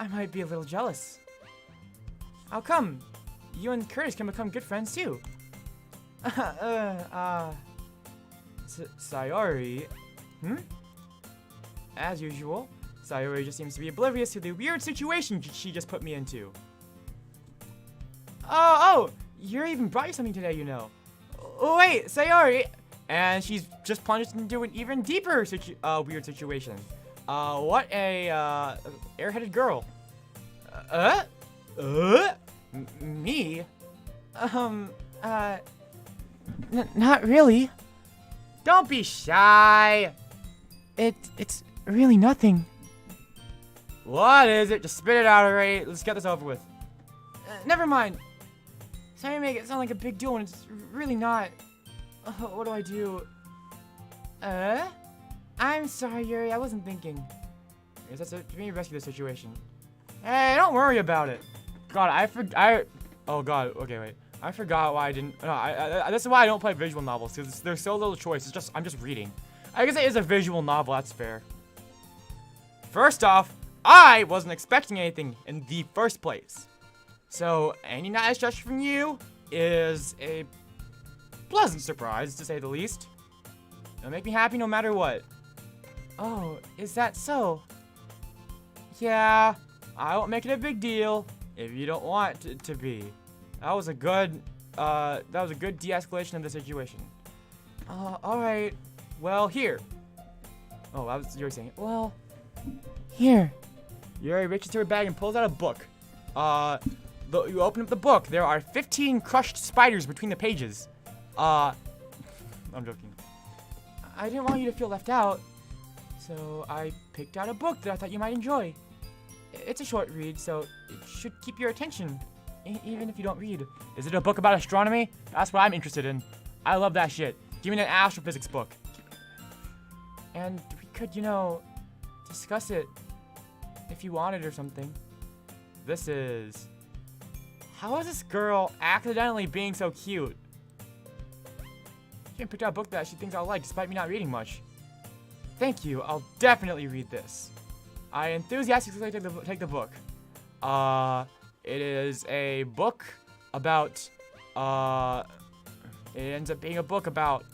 I might be a little jealous. How come? You and Curtis can become good friends too. Sayori. as usual, Sayori just seems to be oblivious to the weird situation she just put me into. Oh, Yuri even brought you something today, you know. Oh, wait, Sayori! And she's just plunged into an even deeper weird situation. What a, airheaded girl. Me? Not really. Don't be shy. It's really nothing. What is it? Just spit it out already. Let's get this over with. Never mind. Sorry to make it sound like a big deal when it's really not. What do I do? I'm sorry, Yuri. I wasn't thinking. I guess that's it. We need to rescue the situation. Hey, don't worry about it. God, oh God. Okay, wait. I forgot why I didn't. No, this is why I don't play visual novels, because there's so little choice. I'm just reading. I guess it is a visual novel. That's fair. First off, I wasn't expecting anything in the first place. So any nice gesture from you is a pleasant surprise, to say the least. It'll make me happy no matter what. Oh, is that so? Yeah, I won't make it a big deal if you don't want it to be. That was a good de-escalation of the situation. Alright. Well, here. Oh, that was Yuri saying it. Well, here. Yuri reaches into her bag and pulls out a book. You open up the book. There are 15 crushed spiders between the pages. I'm joking. I didn't want you to feel left out, so I picked out a book that I thought you might enjoy. It's a short read, so it should keep your attention, even if you don't read. Is it a book about astronomy? That's what I'm interested in. I love that shit. Give me an astrophysics book. And we could, discuss it if you wanted or something. This is... How is this girl accidentally being so cute? She picked out a book that she thinks I'll like, despite me not reading much. Thank you. I'll definitely read this. I enthusiastically take the book. It is a book about, it ends up being a book about,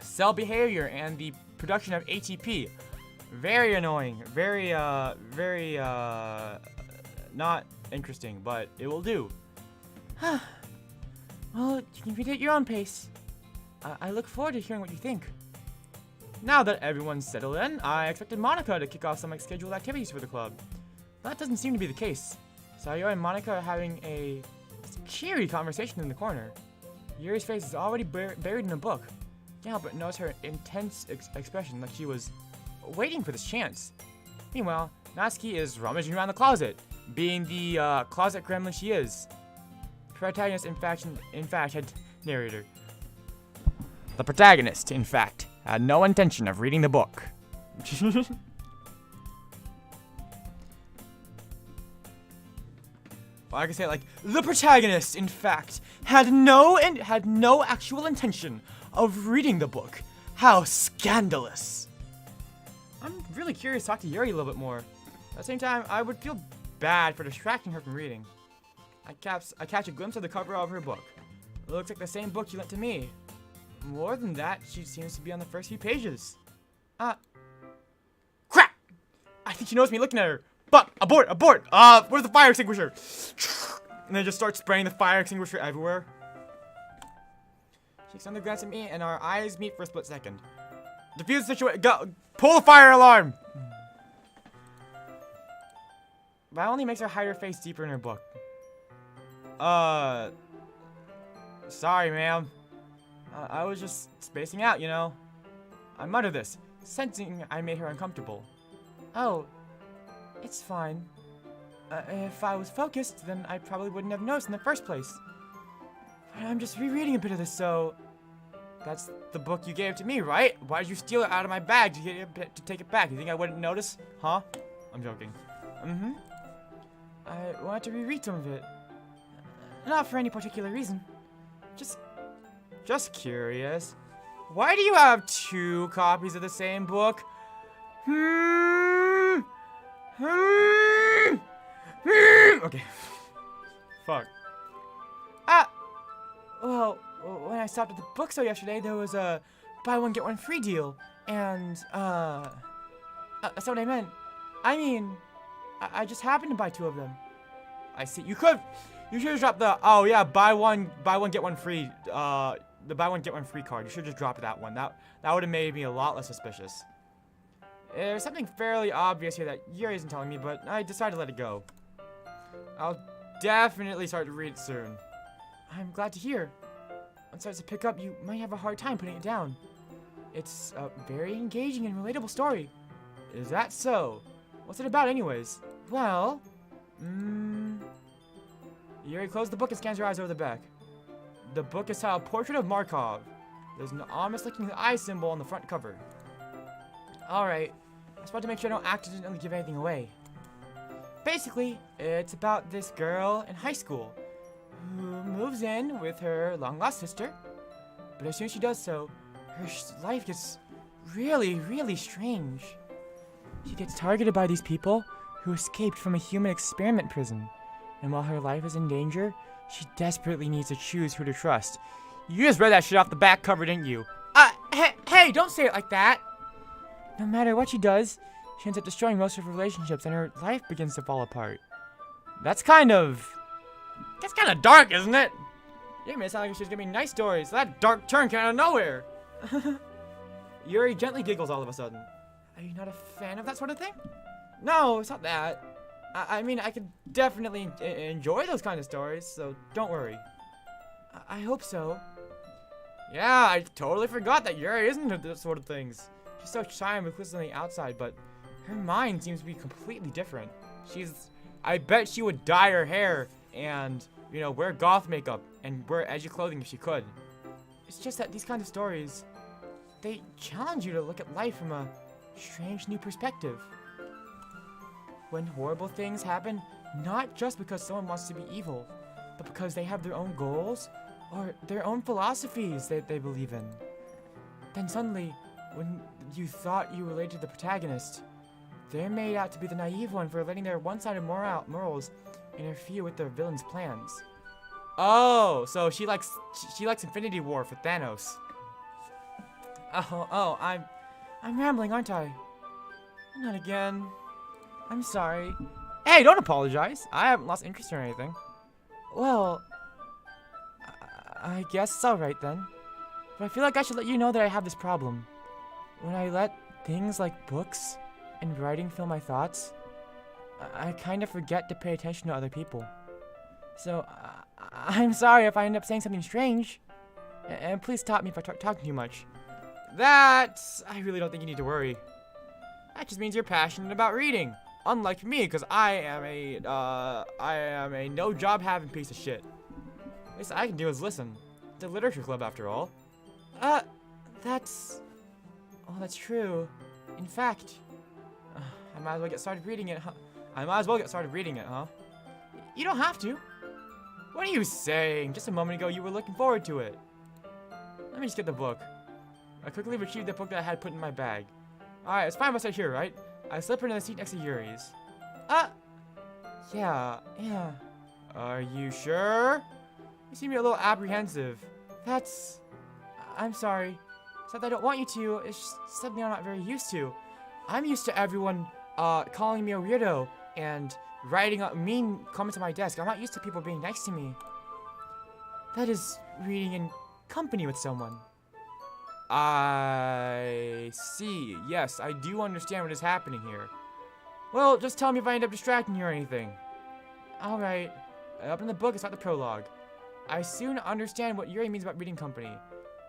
cell behavior and the production of ATP. Very annoying. Very, not interesting, but it will do. Well, you can read it at your own pace. I look forward to hearing what you think. Now that everyone's settled in, I expected Monica to kick off some scheduled activities for the club. That doesn't seem to be the case. Sayori and Monica are having a cheery conversation in the corner. Yuri's face is already buried in a book. Can't help but notice her intense expression, like she was waiting for this chance. Meanwhile, Natsuki is rummaging around the closet, being the closet gremlin she is. The protagonist, in fact, had narrator. The protagonist, in fact, had no intention of reading the book. Well, I can say it like, the protagonist, in fact, had no actual intention of reading the book. How scandalous. I'm really curious to talk to Yuri a little bit more. At the same time, I would feel bad for distracting her from reading. I catch a glimpse of the cover of her book. It looks like the same book she lent to me. More than that, she seems to be on the first few pages. Crap! I think she knows me looking at her. But, abort! Where's the fire extinguisher? And then just start spraying the fire extinguisher everywhere. She extends a glance at me, and our eyes meet for a split second. Defuse the situation. Go! Pull the fire alarm! That only makes her hide her face deeper in her book. Sorry, ma'am. I was just spacing out, I mutter this, sensing I made her uncomfortable. Oh, it's fine. If I was focused, then I probably wouldn't have noticed in the first place. But I'm just rereading a bit of this, so... That's the book you gave to me, right? Why did you steal it out of my bag to take it back? You think I wouldn't notice? Huh? I'm joking. Mm-hmm. I wanted to reread some of it. Not for any particular reason. Just curious. Why do you have 2 copies of the same book? Okay. Fuck. Well, when I stopped at the bookstore yesterday, there was a buy one get one free deal. And, that's not what I meant. I mean, I just happened to buy 2 of them. I see. You should have dropped the, oh yeah, buy one, get one free, the buy one, get one free card. You should just drop that one. That would have made me a lot less suspicious. There's something fairly obvious here that Yuri isn't telling me, but I decided to let it go. I'll definitely start to read it soon. I'm glad to hear. Once it starts to pick up, you might have a hard time putting it down. It's a very engaging and relatable story. Is that so? What's it about anyways? Well, Yuri closed the book and scans her eyes over the back. The book is titled Portrait of Markov. There's an ominous looking eye symbol on the front cover. Alright, I was about to make sure I don't accidentally give anything away. Basically, it's about this girl in high school who moves in with her long-lost sister, but as soon as she does so, her life gets really strange. She gets targeted by these people who escaped from a human experiment prison, and while her life is in danger, she desperately needs to choose who to trust. You just read that shit off the back cover, didn't you? Hey, don't say it like that! No matter what she does, she ends up destroying most of her relationships and her life begins to fall apart. That's kind of dark, isn't it? You made it sound like she was giving me nice stories, so that dark turn came out of nowhere. Yuri gently giggles all of a sudden. Are you not a fan of that sort of thing? No, it's not that. I mean, I could definitely enjoy those kind of stories, so don't worry. I hope so. Yeah, I totally forgot that Yuri isn't into those sort of things. She's so shy and reclusive on the outside, but her mind seems to be completely different. I bet she would dye her hair and, wear goth makeup and wear edgy clothing if she could. It's just that these kinds of stories, they challenge you to look at life from a strange new perspective. When horrible things happen, not just because someone wants to be evil, but because they have their own goals or their own philosophies that they believe in. Then suddenly, when you thought you related to the protagonist, they're made out to be the naive one for letting their one-sided morals interfere with their villain's plans. Oh, so she likes Infinity War for Thanos. Oh, I'm rambling, aren't I? Not again. I'm sorry. Hey, don't apologize. I haven't lost interest or anything. Well, I guess it's alright then. But I feel like I should let you know that I have this problem. When I let things like books and writing fill my thoughts, I kind of forget to pay attention to other people. So, I'm sorry if I end up saying something strange. And please stop me if I talk too much. I really don't think you need to worry. That just means you're passionate about reading. Unlike me, because I am a no job having piece of shit. At least I can do is listen. It's a literature club after all. That's true. In fact, I might as well get started reading it, huh? You don't have to. What are you saying? Just a moment ago, you were looking forward to it. Let me just get the book. I quickly retrieved the book that I had put in my bag. Alright, it's fine if I stay here, right? I slip her into the seat next to Yuri's. Yeah. Are you sure? You seem to be a little apprehensive. I'm sorry. It's not that I don't want you to, it's just something I'm not very used to. I'm used to everyone, calling me a weirdo and writing mean comments on my desk. I'm not used to people being nice to me. That is reading in company with someone. I see. Yes, I do understand what is happening here. Well, just tell me if I end up distracting you or anything. Alright. Up in the book, it's not the prologue. I soon understand what Yuri means about reading company.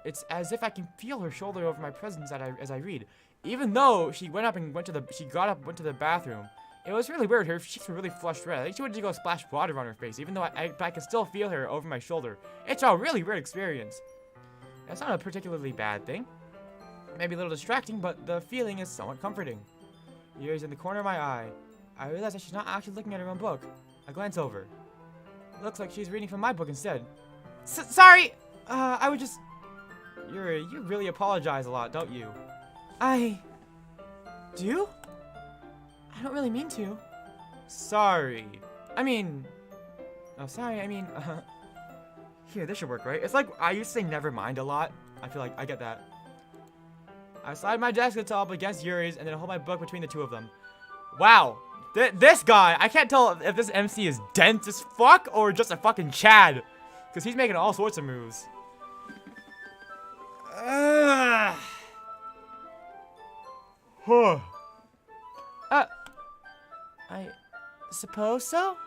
It's as if I can feel her shoulder over my presence as I read. Even though she got up and went to the bathroom. It was really weird. Her cheeks were really flushed red. I think she wanted to go splash water on her face, even though I could still feel her over my shoulder. It's a really weird experience. That's not a particularly bad thing. Maybe a little distracting, but the feeling is somewhat comforting. Yuri's in the corner of my eye. I realize that she's not actually looking at her own book. I glance over. Looks like she's reading from my book instead. Sorry! I would just... Yuri, you really apologize a lot, don't you? I... do? I don't really mean to. Sorry. Here, this should work, right? It's like, I used to say never mind a lot. I feel like I get that. I slide my desk up against Yuri's and then hold my book between the two of them. Wow. This guy, I can't tell if this MC is dense as fuck or just a fucking Chad. Because he's making all sorts of moves. Huh. I suppose so?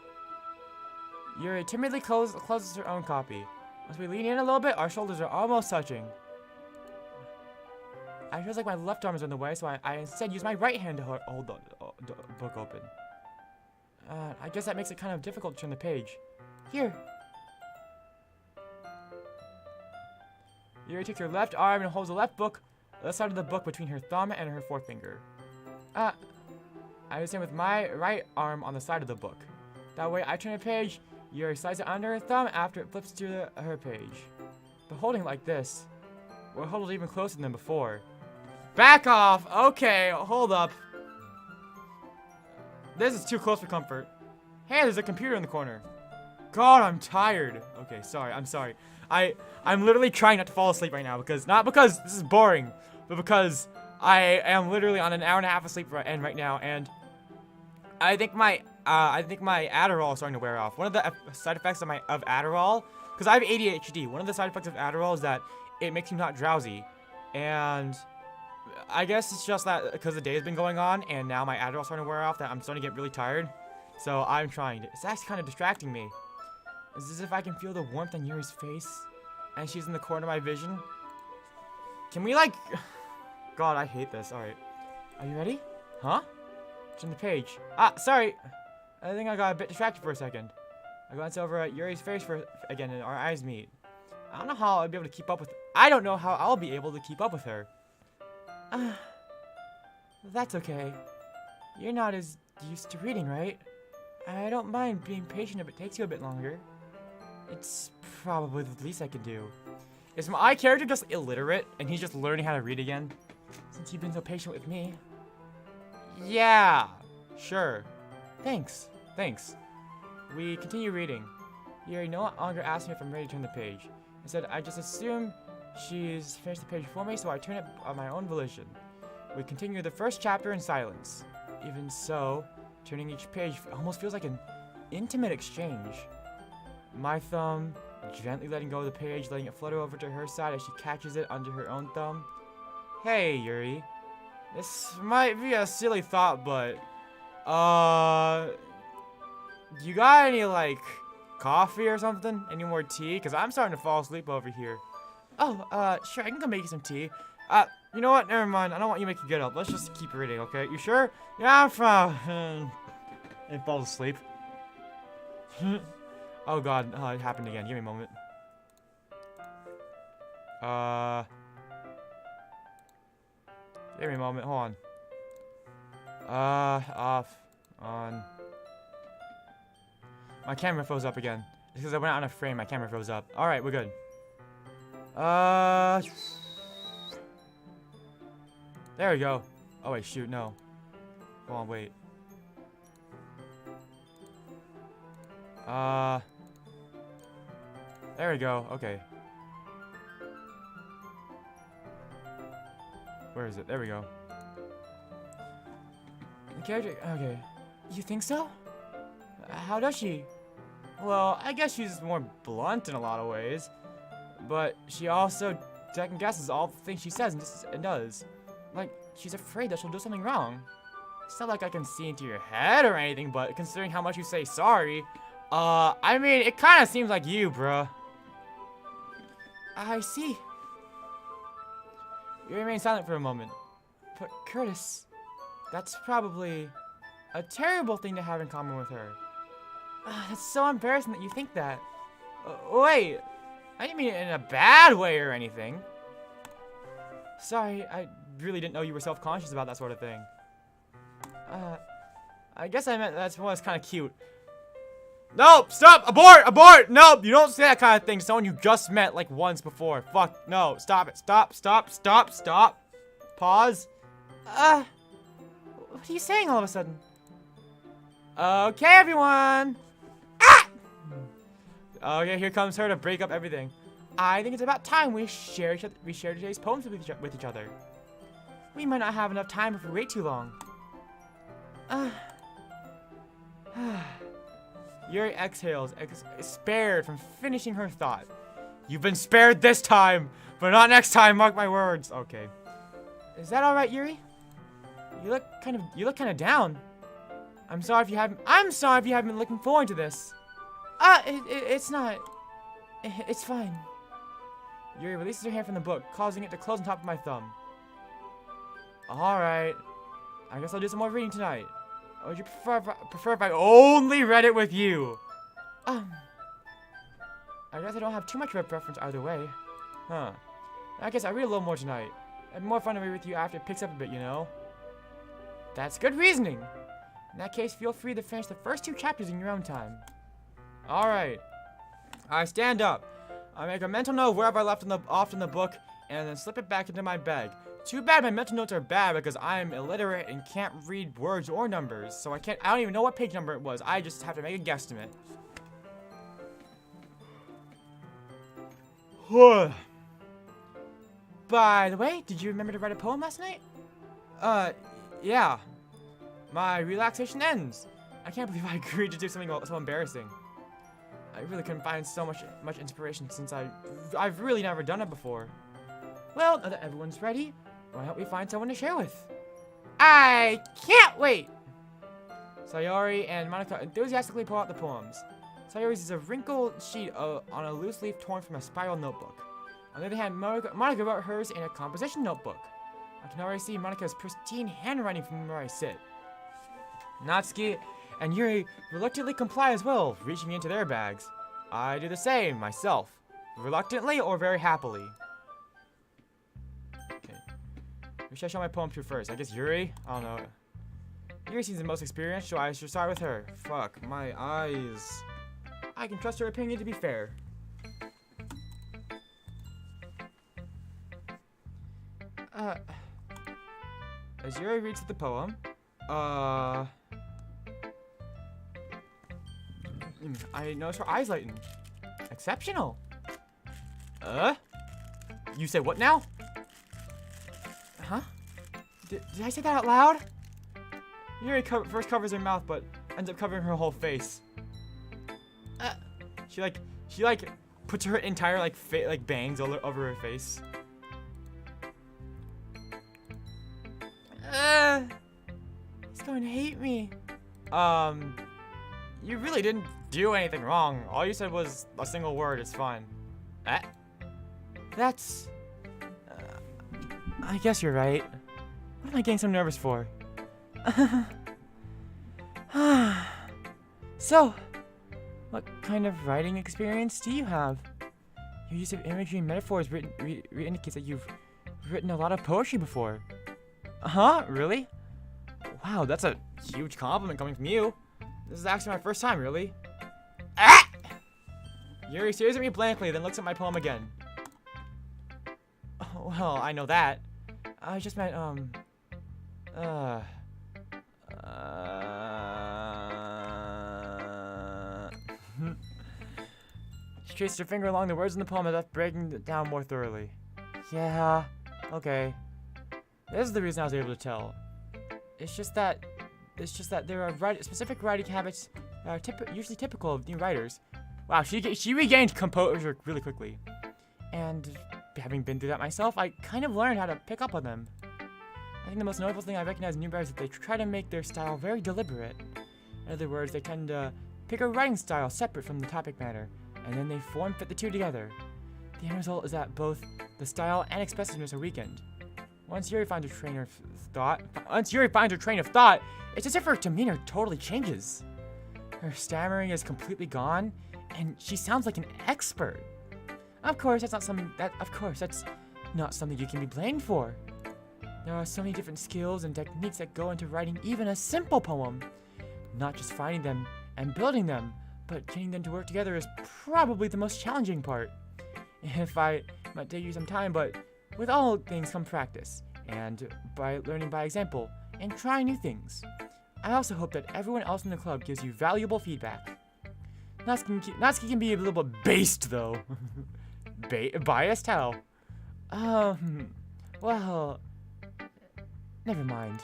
Yuri timidly closes her own copy. As we lean in a little bit, our shoulders are almost touching. I feel like my left arm is in the way, so I instead use my right hand to hold the book open. I guess that makes it kind of difficult to turn the page. Here. Yuri takes her left arm and holds the left side of the book between her thumb and her forefinger. I do the same with my right arm on the side of the book. That way, I turn a page, Yuri slides it under her thumb after it flips to her page. But holding it like this, we're huddled even closer than before. Back off! Okay, hold up. This is too close for comfort. Hey, there's a computer in the corner. God, I'm tired. Okay, sorry, I'm sorry. I'm literally trying not to fall asleep right now not because this is boring, but because I am literally on an hour and a half of sleep right now, and I think my Adderall is starting to wear off. One of the side effects of Adderall, because I have ADHD, one of the side effects of Adderall is that it makes me not drowsy, and I guess it's just that because the day has been going on, and now my Adderall is starting to wear off, that I'm starting to get really tired. So I'm trying to. It's actually kind of distracting me. It's as if I can feel the warmth on Yuri's face, and she's in the corner of my vision. Can we like? God, I hate this. All right, are you ready? Huh? Turn the page. Sorry. I think I got a bit distracted for a second. I glance over at Yuri's face again, and our eyes meet. I don't know how I'll be able to keep up with. I don't know how I'll be able to keep up with her. That's okay. You're not as used to reading, right? I don't mind being patient if it takes you a bit longer. It's probably the least I can do. Is my character just illiterate, and he's just learning how to read again? Since you've been so patient with me. Yeah, sure. Thanks. We continue reading. Yuri no longer asks me if I'm ready to turn the page. Instead, I just assume she's finished the page for me, so I turn it on my own volition. We continue the first chapter in silence. Even so, turning each page almost feels like an intimate exchange. My thumb gently letting go of the page, letting it flutter over to her side as she catches it under her own thumb. Hey, Yuri. This might be a silly thought, but, you got any, like, coffee or something? Any more tea? Because I'm starting to fall asleep over here. Oh, sure, I can go make you some tea. You know what? Never mind. I don't want you to make you get up. Let's just keep reading, okay? You sure? Yeah, I'm fine. And falls asleep. Oh, God. It happened again. Give me a moment. Give me a moment. Hold on. Off. On. My camera froze up again. It's because I went out on a frame. My camera froze up. Alright, we're good. There we go. Oh, wait, shoot, no. Hold on, wait. There we go. Okay. Where is it? There we go. The character... Okay. You think so? How does she? Well, I guess she's more blunt in a lot of ways. But she also second guesses all the things she says and does. Like, she's afraid that she'll do something wrong. It's not like I can see into your head or anything, but considering how much you say sorry, I mean, it kind of seems like you, bruh. I see. You remain silent for a moment. But Curtis, that's probably a terrible thing to have in common with her. That's so embarrassing that you think that. Wait, I didn't mean it in a bad way or anything. Sorry, I really didn't know you were self-conscious about that sort of thing. I guess I meant that's kind of cute. Nope, stop, abort, nope, you don't say that kind of thing to someone you just met like once before. Fuck, no, stop it, stop. Pause. What are you saying all of a sudden? Okay, everyone. Okay, here comes her to break up everything. I think it's about time we share today's poems with each other. We might not have enough time if we wait too long. Yuri exhales, spared from finishing her thought. You've been spared this time, but not next time, mark my words. Okay. Is that alright, Yuri? You look kind of down. I'm sorry if you haven't been looking forward to this. It's not. It's fine. Yuri releases her hand from the book, causing it to close on top of my thumb. Alright. I guess I'll do some more reading tonight. Or would you prefer if I only read it with you? I guess I don't have too much of a preference either way. Huh. I guess I'll read a little more tonight. It'd be more fun to read with you after it picks up a bit, you know? That's good reasoning. In that case, feel free to finish the first 2 chapters in your own time. Alright. I stand up. I make a mental note wherever I left off in the book, and then slip it back into my bag. Too bad my mental notes are bad because I'm illiterate and can't read words or numbers, so I don't even know what page number it was. I just have to make a guesstimate. By the way, did you remember to write a poem last night? Yeah. My relaxation ends. I can't believe I agreed to do something so embarrassing. I really couldn't find so much inspiration since I've really never done it before. Well, now that everyone's ready, why don't we find someone to share with? I can't wait! Sayori and Monica enthusiastically pull out the poems. Sayori's is a wrinkled sheet on a loose leaf torn from a spiral notebook. On the other hand, Monica wrote hers in a composition notebook. I can already see Monica's pristine handwriting from where I sit. Natsuki and Yuri reluctantly comply as well, reaching into their bags. I do the same, myself. Reluctantly or very happily. Okay. Who should I show my poem to first? I guess Yuri? I don't know. Yuri seems the most experienced, so I should start with her. Fuck, my eyes. I can trust her opinion to be fair. As Yuri reads the poem, I notice her eyes lighten. Exceptional. You say what now? Huh? Did I say that out loud? Yuri first covers her mouth, but ends up covering her whole face. She puts her entire bangs all over her face. He's going to hate me. You really didn't do anything wrong. All you said was a single word. It's fine. That's... I guess you're right. What am I getting so nervous for? So, what kind of writing experience do you have? Your use of imagery and metaphors indicates that you've written a lot of poetry before. Huh? Really? Wow, that's a huge compliment coming from you. This is actually my first time, really. Ah! Yuri stares at me blankly, then looks at my poem again. Oh, well, I know that. I just meant, She traced her finger along the words in the poem as if breaking it down more thoroughly. Yeah, okay. This is the reason I was able to tell. It's just that there are specific writing habits that are usually typical of new writers. Wow, she regained composure really quickly. And having been through that myself, I kind of learned how to pick up on them. I think the most notable thing I recognize in new writers is that they try to make their style very deliberate. In other words, they tend to pick a writing style separate from the topic matter, and then they fit the two together. The end result is that both the style and expressiveness are weakened. Once Yuri finds her train of thought, it's as if her demeanor totally changes. Her stammering is completely gone, and she sounds like an expert. Of course, that's not something you can be blamed for. There are so many different skills and techniques that go into writing even a simple poem. Not just finding them and building them, but getting them to work together is probably the most challenging part. It might take you some time, but with all things come practice, and by learning by example, and trying new things. I also hope that everyone else in the club gives you valuable feedback. Natsuki can be a little bit based, though. Biased? How? Well... Never mind.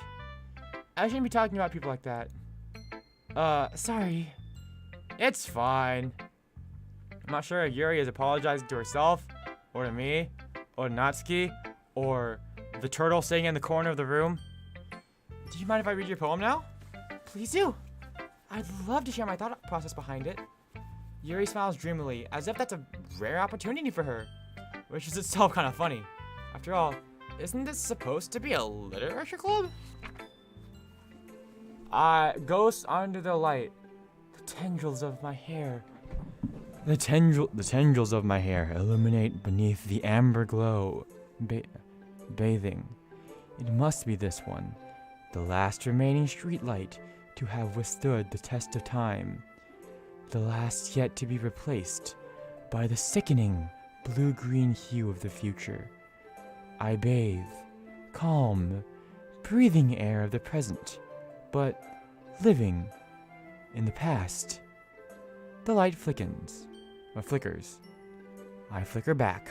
I shouldn't be talking about people like that. Sorry. It's fine. I'm not sure if Yuri is apologizing to herself, or to me, or to Natsuki, or the turtle sitting in the corner of the room. Do you mind if I read your poem now? Please do. I'd love to share my thought process behind it. Yuri smiles dreamily, as if that's a rare opportunity for her, which is itself kind of funny. After all, isn't this supposed to be a literature club? Ghosts under the light. The tendrils of my hair. The tendrils of my hair illuminate beneath the amber glow, bathing. It must be this one, the last remaining streetlight to have withstood the test of time, the last yet to be replaced by the sickening blue-green hue of the future. I bathe, calm, breathing air of the present, but living in the past. The light flickers. I flicker back.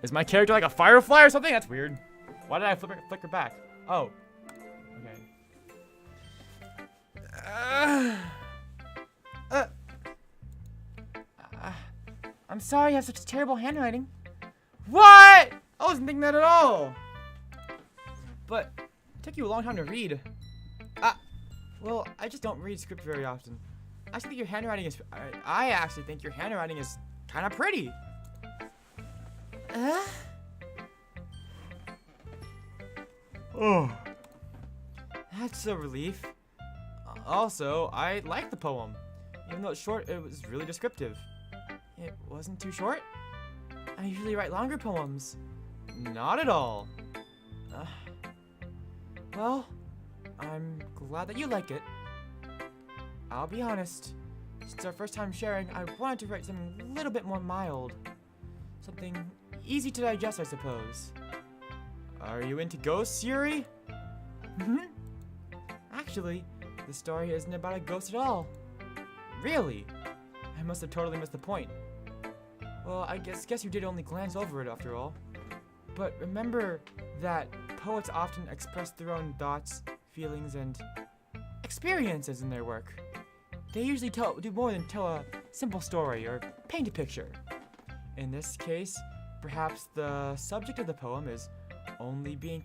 Is my character like a firefly or something? That's weird. Why did I flicker back? Oh. Okay. I'm sorry you have such terrible handwriting. What? I wasn't thinking that at all. But it took you a long time to read. Well, I just don't read script very often. I actually think your handwriting is. I actually think your handwriting is kind of pretty. Oh, that's a relief. Also, I like the poem. Even though it's short, it was really descriptive. It wasn't too short. I usually write longer poems. Not at all. Well, I'm glad that you like it. I'll be honest. Since our first time sharing, I wanted to write something a little bit more mild. Something easy to digest, I suppose. Are you into ghosts, Yuri? Actually, the story isn't about a ghost at all. Really? I must have totally missed the point. Well, I guess you did only glance over it after all. But remember that poets often express their own thoughts, feelings, and experiences in their work. They usually do more than tell a simple story or paint a picture. In this case, perhaps the subject of the poem is only being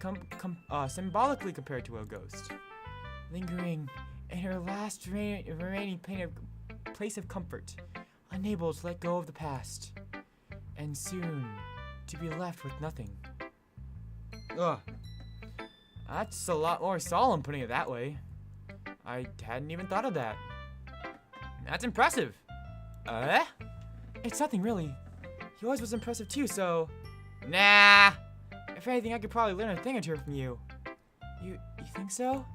symbolically compared to a ghost, lingering in her last remaining place of comfort, unable to let go of the past, and soon to be left with nothing. Ugh. That's a lot more solemn putting it that way. I hadn't even thought of that. That's impressive. It's nothing really. Yours was impressive too, so... Nah! If anything, I could probably learn a thing or two from you. You think so?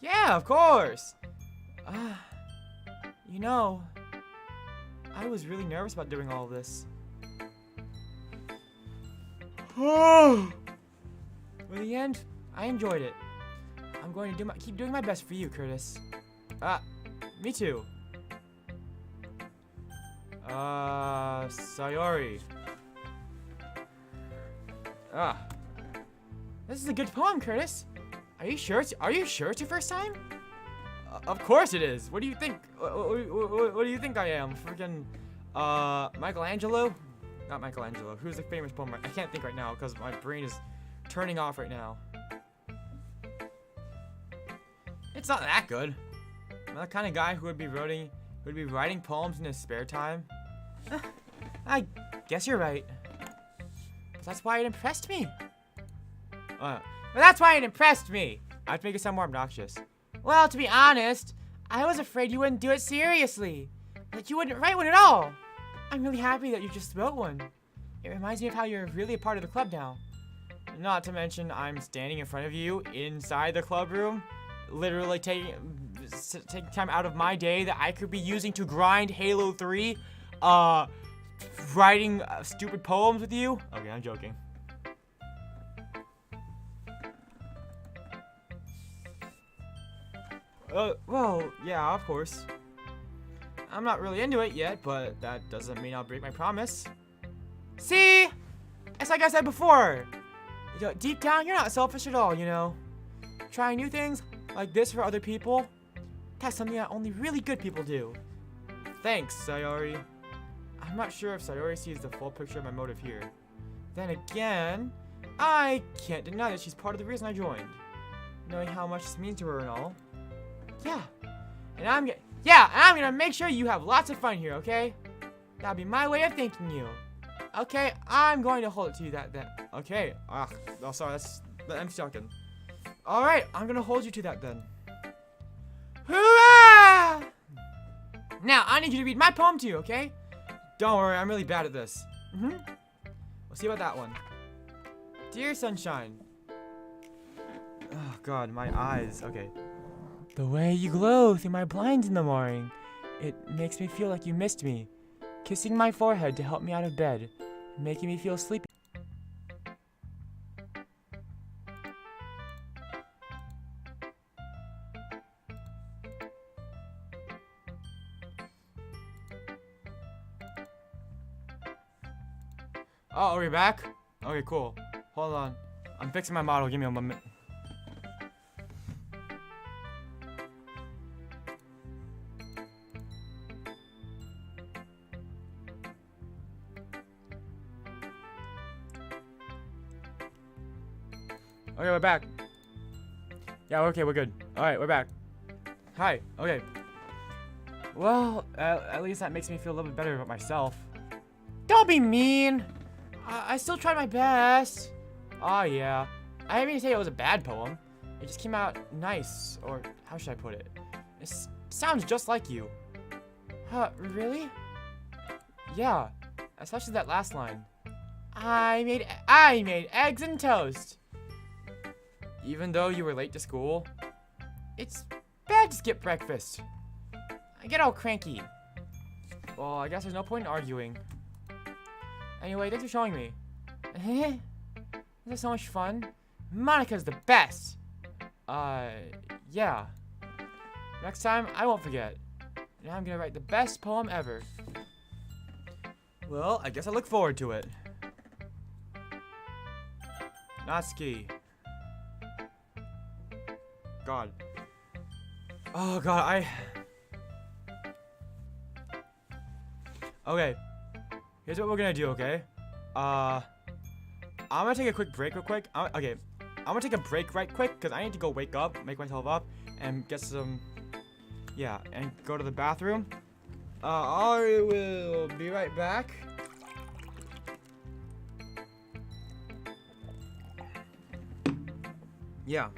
Yeah, of course! You know... I was really nervous about doing all of this. In the end, I enjoyed it. I'm going to keep doing my best for you, Curtis. Me too. Sayori. This is a good poem, Curtis. Are you sure it's your first time? Of course it is. What do you think? What do you think I am? Freaking, Michelangelo? Not Michelangelo. Who's the famous poem? I can't think right now because my brain is turning off right now. It's not that good. I'm the kind of guy who would be writing poems in his spare time. I guess you're right. But that's why it impressed me. I have to make it sound more obnoxious. Well, to be honest, I was afraid you wouldn't do it seriously. Like you wouldn't write one at all. I'm really happy that you just wrote one. It reminds me of how you're really a part of the club now. Not to mention, I'm standing in front of you inside the club room, literally taking time out of my day that I could be using to grind Halo 3, writing stupid poems with you. Okay, I'm joking. Well, yeah, of course. I'm not really into it yet, but that doesn't mean I'll break my promise. See? It's like I said before. Deep down, you're not selfish at all, you know. trying new things like this for other people, that's something that only really good people do. Thanks, Sayori. I'm not sure if Sayori sees the full picture of my motive here. Then again, I can't deny that she's part of the reason I joined. Knowing how much this means to her and all. Yeah. And I'm gonna make sure you have lots of fun here, okay? That'll be my way of thanking you. Okay, I'm going to hold it to you that then. Okay. Oh, sorry, I'm joking. Alright, I'm gonna hold you to that then. Hurrah! Now, I need you to read my poem to you, okay? Don't worry, I'm really bad at this. We'll see about that one. Dear Sunshine. Oh god, my eyes. Okay. The way you glow through my blinds in the morning. It makes me feel like you missed me. Kissing my forehead to help me out of bed. Making me feel sleepy. Oh, are we back? Okay, cool. Hold on. I'm fixing my model. Give me a moment. Okay, we're back. Yeah, okay, we're good. Alright, we're back. Hi, okay. Well, at least that makes me feel a little bit better about myself. Don't be mean! I still tried my best. Oh, yeah. I didn't mean to say it was a bad poem. It just came out nice, or how should I put it? It sounds just like you. Huh, really? Yeah, especially that last line. I made eggs and toast. Even though you were late to school, it's bad to skip breakfast. I get all cranky. Well, I guess there's no point in arguing. Anyway, thanks for showing me. This is so much fun. Monica's the best. Yeah. Next time, I won't forget. And I'm gonna write the best poem ever. Well, I guess I look forward to it. Natsuki. God. Oh, God, Okay. Here's what we're gonna do, okay? I'm gonna take a quick break real quick. Okay. I'm gonna take a break right quick, because I need to go wake up, make myself up, and get some... Yeah, and go to the bathroom. I will be right back. Yeah.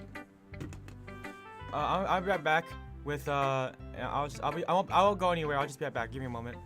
I'll be right back with, I won't go anywhere. I'll just be right back. Give me a moment.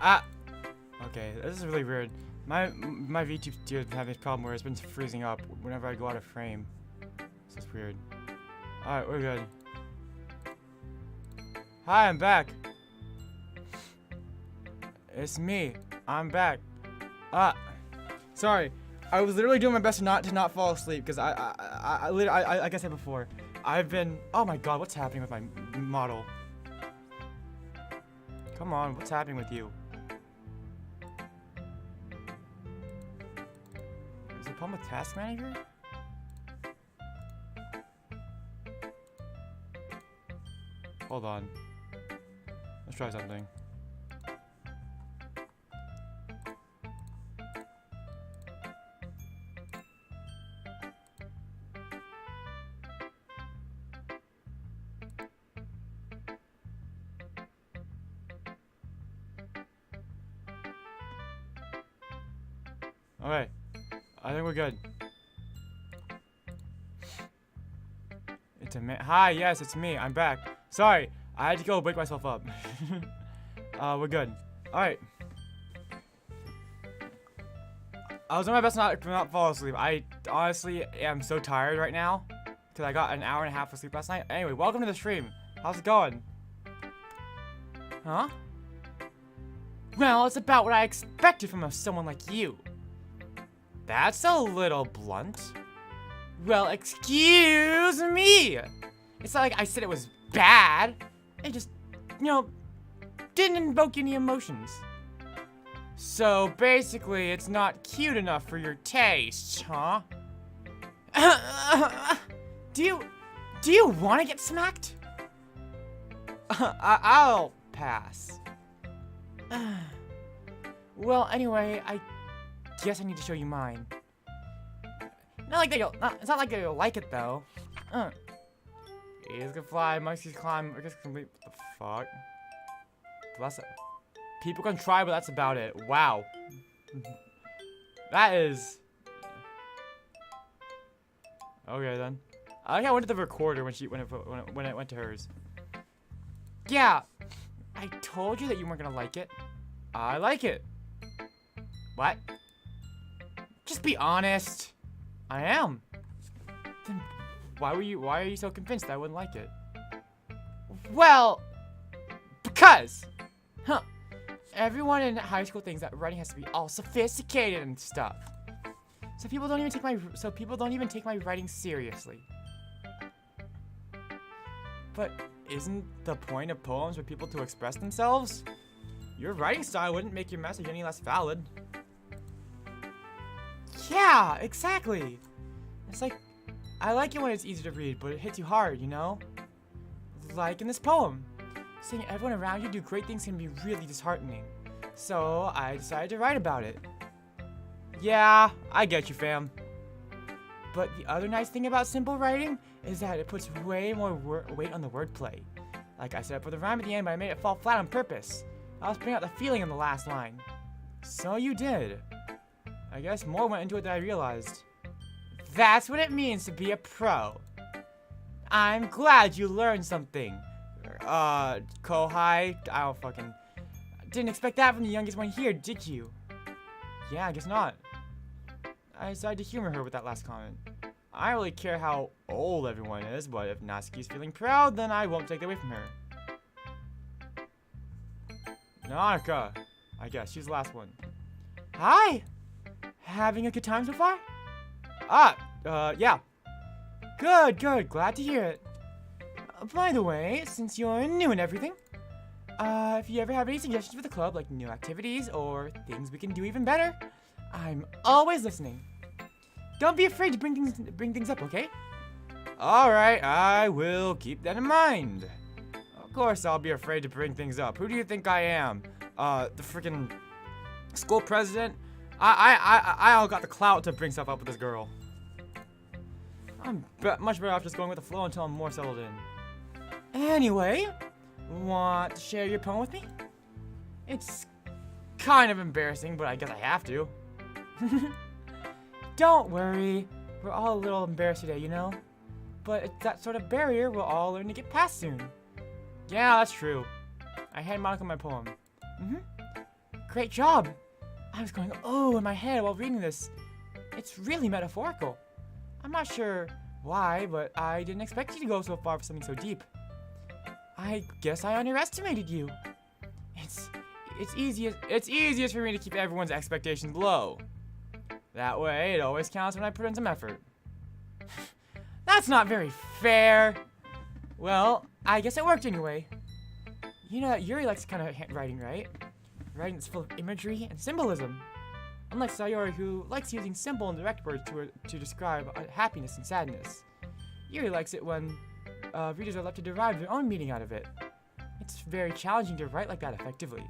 Ah! Okay, this is really weird. My VTube has been having this problem where it's been freezing up whenever I go out of frame. This is weird. Alright, we're good. Hi, I'm back. It's me. I'm back. Sorry. I was literally doing my best to not fall asleep because I like I said before, I've been. Oh my God, what's happening with my model? Come on, what's happening with you? Is it a problem with Task Manager? Hold on. Let's try something. Okay, I think we're good. It's a man. Hi, yes, it's me. I'm back. Sorry, I had to go wake myself up. We're good. All right. I was doing my best to not fall asleep. I honestly am so tired right now because I got an hour and a half of sleep last night. Anyway, welcome to the stream. How's it going? Huh? Well, it's about what I expected from someone like you. That's a little blunt. Well, excuse me. It's not like I said it was bad. It just, you know, didn't invoke any emotions. So basically, it's not cute enough for your taste, huh? Do you want to get smacked? I'll pass. Well, anyway, I guess I need to show you mine. Not like it's not like you'll like it though. Bees can fly, monkeys climb. I guess can leap. What the fuck? Bless it. People can try, but that's about it. Wow. That is. Okay then. I think I went to the recorder when it went to hers. Yeah, I told you that you weren't gonna like it. I like it. What? Just be honest. I am. Then why are you so convinced I wouldn't like it? Well, because. Huh. Everyone in high school thinks that writing has to be all sophisticated and stuff. So people don't even take my writing seriously. But isn't the point of poems for people to express themselves? Your writing style wouldn't make your message any less valid. Yeah, exactly. It's like, I like it when it's easy to read, but it hits you hard, you know? Like in this poem. Seeing everyone around you do great things can be really disheartening. So I decided to write about it. Yeah, I get you, fam. But the other nice thing about simple writing is that it puts way more weight on the wordplay. Like I said for the rhyme at the end, but I made it fall flat on purpose. I was putting out the feeling in the last line. So you did. I guess more went into it than I realized. That's what it means to be a pro. I'm glad you learned something. Kohai, didn't expect that from the youngest one here, did you? Yeah, I guess not. I decided to humor her with that last comment. I don't really care how old everyone is, but if Natsuki's feeling proud, then I won't take it away from her. Nanaka, I guess, she's the last one. Hi! Having a good time so far? Yeah. Good, glad to hear it. By the way, since you're new and everything, if you ever have any suggestions for the club, like new activities or things we can do even better, I'm always listening. Don't be afraid to bring things up, okay? Alright, I will keep that in mind. Of course I'll be afraid to bring things up. Who do you think I am? The freaking school president? I all got the clout to bring stuff up with this girl. I'm much better off just going with the flow until I'm more settled in. Anyway, want to share your poem with me? It's kind of embarrassing, but I guess I have to. Don't worry, we're all a little embarrassed today, you know? But it's that sort of barrier we'll all learn to get past soon. Yeah, that's true. I hand Monica my poem. Great job! I was going, oh, in my head while reading this. It's really metaphorical. I'm not sure why, but I didn't expect you to go so far for something so deep. I guess I underestimated you. It's easiest for me to keep everyone's expectations low. That way, it always counts when I put in some effort. That's not very fair. Well, I guess it worked anyway. You know that Yuri likes kind of writing, right? Writing that's full of imagery and symbolism. Unlike Sayori, who likes using simple and direct words to describe happiness and sadness. Yuri likes it when readers are left to derive their own meaning out of it. It's very challenging to write like that effectively.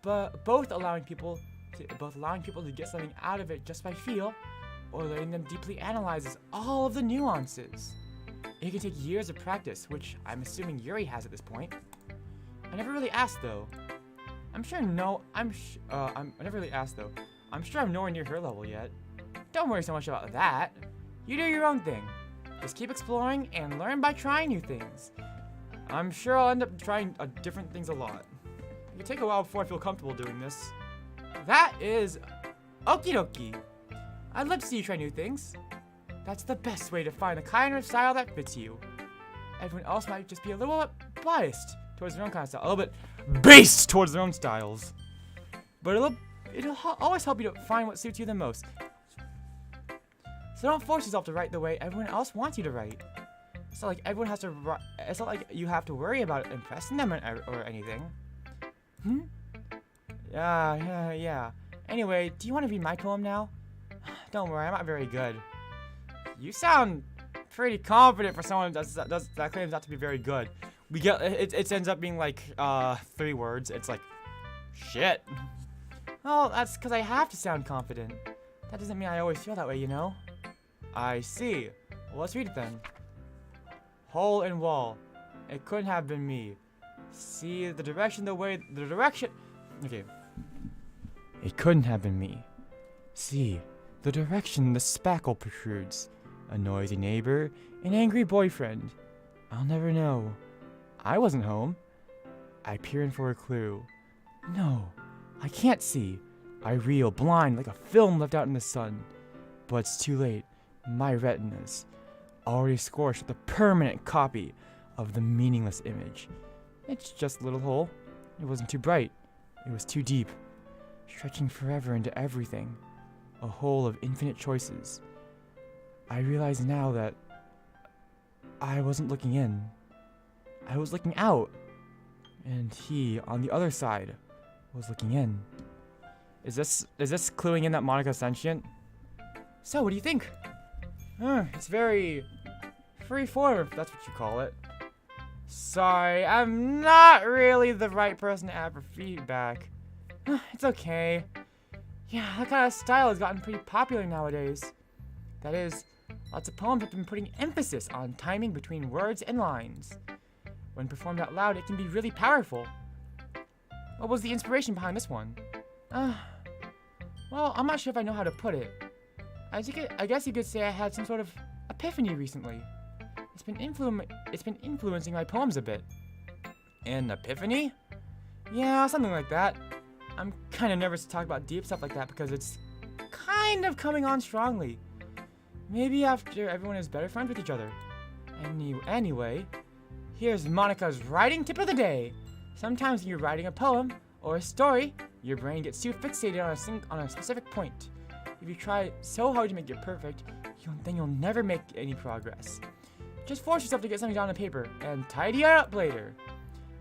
But both allowing people to get something out of it just by feel, or letting them deeply analyze all of the nuances. It can take years of practice, which I'm assuming Yuri has at this point. I never really asked though. I'm sure I'm nowhere near her level yet. Don't worry so much about that. You do your own thing. Just keep exploring and learn by trying new things. I'm sure I'll end up trying different things a lot. It can take a while before I feel comfortable doing this. That is okie dokie. I'd love to see you try new things. That's the best way to find the kind of style that fits you. Everyone else might just be a little bit biased towards their own kind of style, a little bit based towards their own styles. But it'll always help you to find what suits you the most. So don't force yourself to write the way everyone else wants you to write. It's not like everyone has to. It's not like you have to worry about impressing them or anything. Yeah. Anyway, do you want to read my poem now? Don't worry, I'm not very good. You sound pretty confident for someone that claims not to be very good. It ends up being like 3 words. It's like, shit. Well, that's because I have to sound confident. That doesn't mean I always feel that way, you know? I see. Well, let's read it then. Hole in wall. It couldn't have been me. See the direction. Okay. It couldn't have been me. See the direction the spackle protrudes. A noisy neighbor, an angry boyfriend. I'll never know. I wasn't home. I peer in for a clue. No, I can't see. I reel blind like a film left out in the sun. But it's too late. My retinas already scorched with a permanent copy of the meaningless image. It's just a little hole. It wasn't too bright. It was too deep, stretching forever into everything. A hole of infinite choices. I realize now that I wasn't looking in. I was looking out. And he, on the other side, was looking in. Is this cluing in that Monika's sentient? So, what do you think? It's very free-form, if that's what you call it. Sorry, I'm not really the right person to ask for feedback. It's okay. Yeah, that kind of style has gotten pretty popular nowadays. That is, lots of poems have been putting emphasis on timing between words and lines. When performed out loud, it can be really powerful. What was the inspiration behind this one? Well, I'm not sure if I know how to put it. I guess you could say I had some sort of epiphany recently. It's been influencing my poems a bit. An epiphany? Yeah, something like that. I'm kind of nervous to talk about deep stuff like that because it's kind of coming on strongly. Maybe after everyone is better friends with each other. Anyway, here's Monika's writing tip of the day. Sometimes when you're writing a poem or a story, your brain gets too fixated on a specific point. If you try so hard to make it perfect, then you'll never make any progress. Just force yourself to get something down on paper and tidy it up later.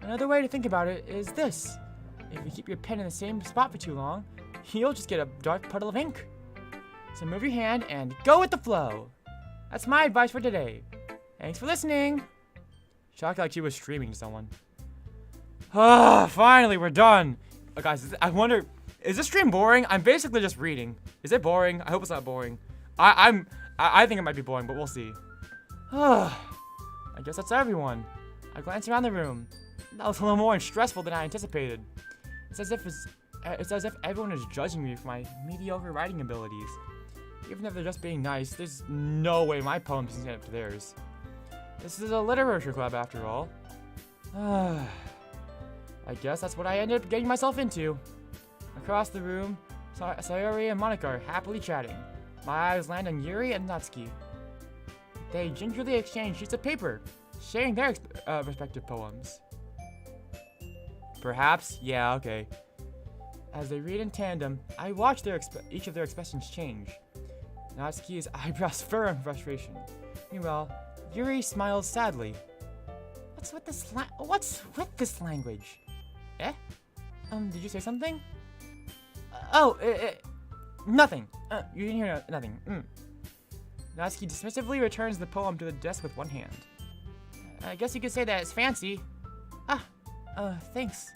Another way to think about it is this. If you keep your pen in the same spot for too long, you'll just get a dark puddle of ink. So move your hand and go with the flow. That's my advice for today. Thanks for listening. Shocked like she was streaming to someone. Finally, we're done. Guys, I wonder, is this stream boring? I'm basically just reading. Is it boring? I hope it's not boring. I think it might be boring, but we'll see. I guess that's everyone. I glanced around the room. That was a little more stressful than I anticipated. It's as if everyone is judging me for my mediocre writing abilities. Even if they're just being nice, there's no way my poems can stand up to theirs. This is a literature club after all. I guess that's what I ended up getting myself into. Across the room, Sayori and Monika are happily chatting. My eyes land on Yuri and Natsuki. They gingerly exchange sheets of paper, sharing their respective poems. Perhaps? Yeah, okay. As they read in tandem, I watch each of their expressions change. Natsuki's eyebrows furrow in frustration. Meanwhile, Yuri smiles sadly. What's with this language? Eh? Did you say something? Nothing. You didn't hear nothing. Natsuki dismissively returns the poem to the desk with one hand. I guess you could say that it's fancy. Thanks.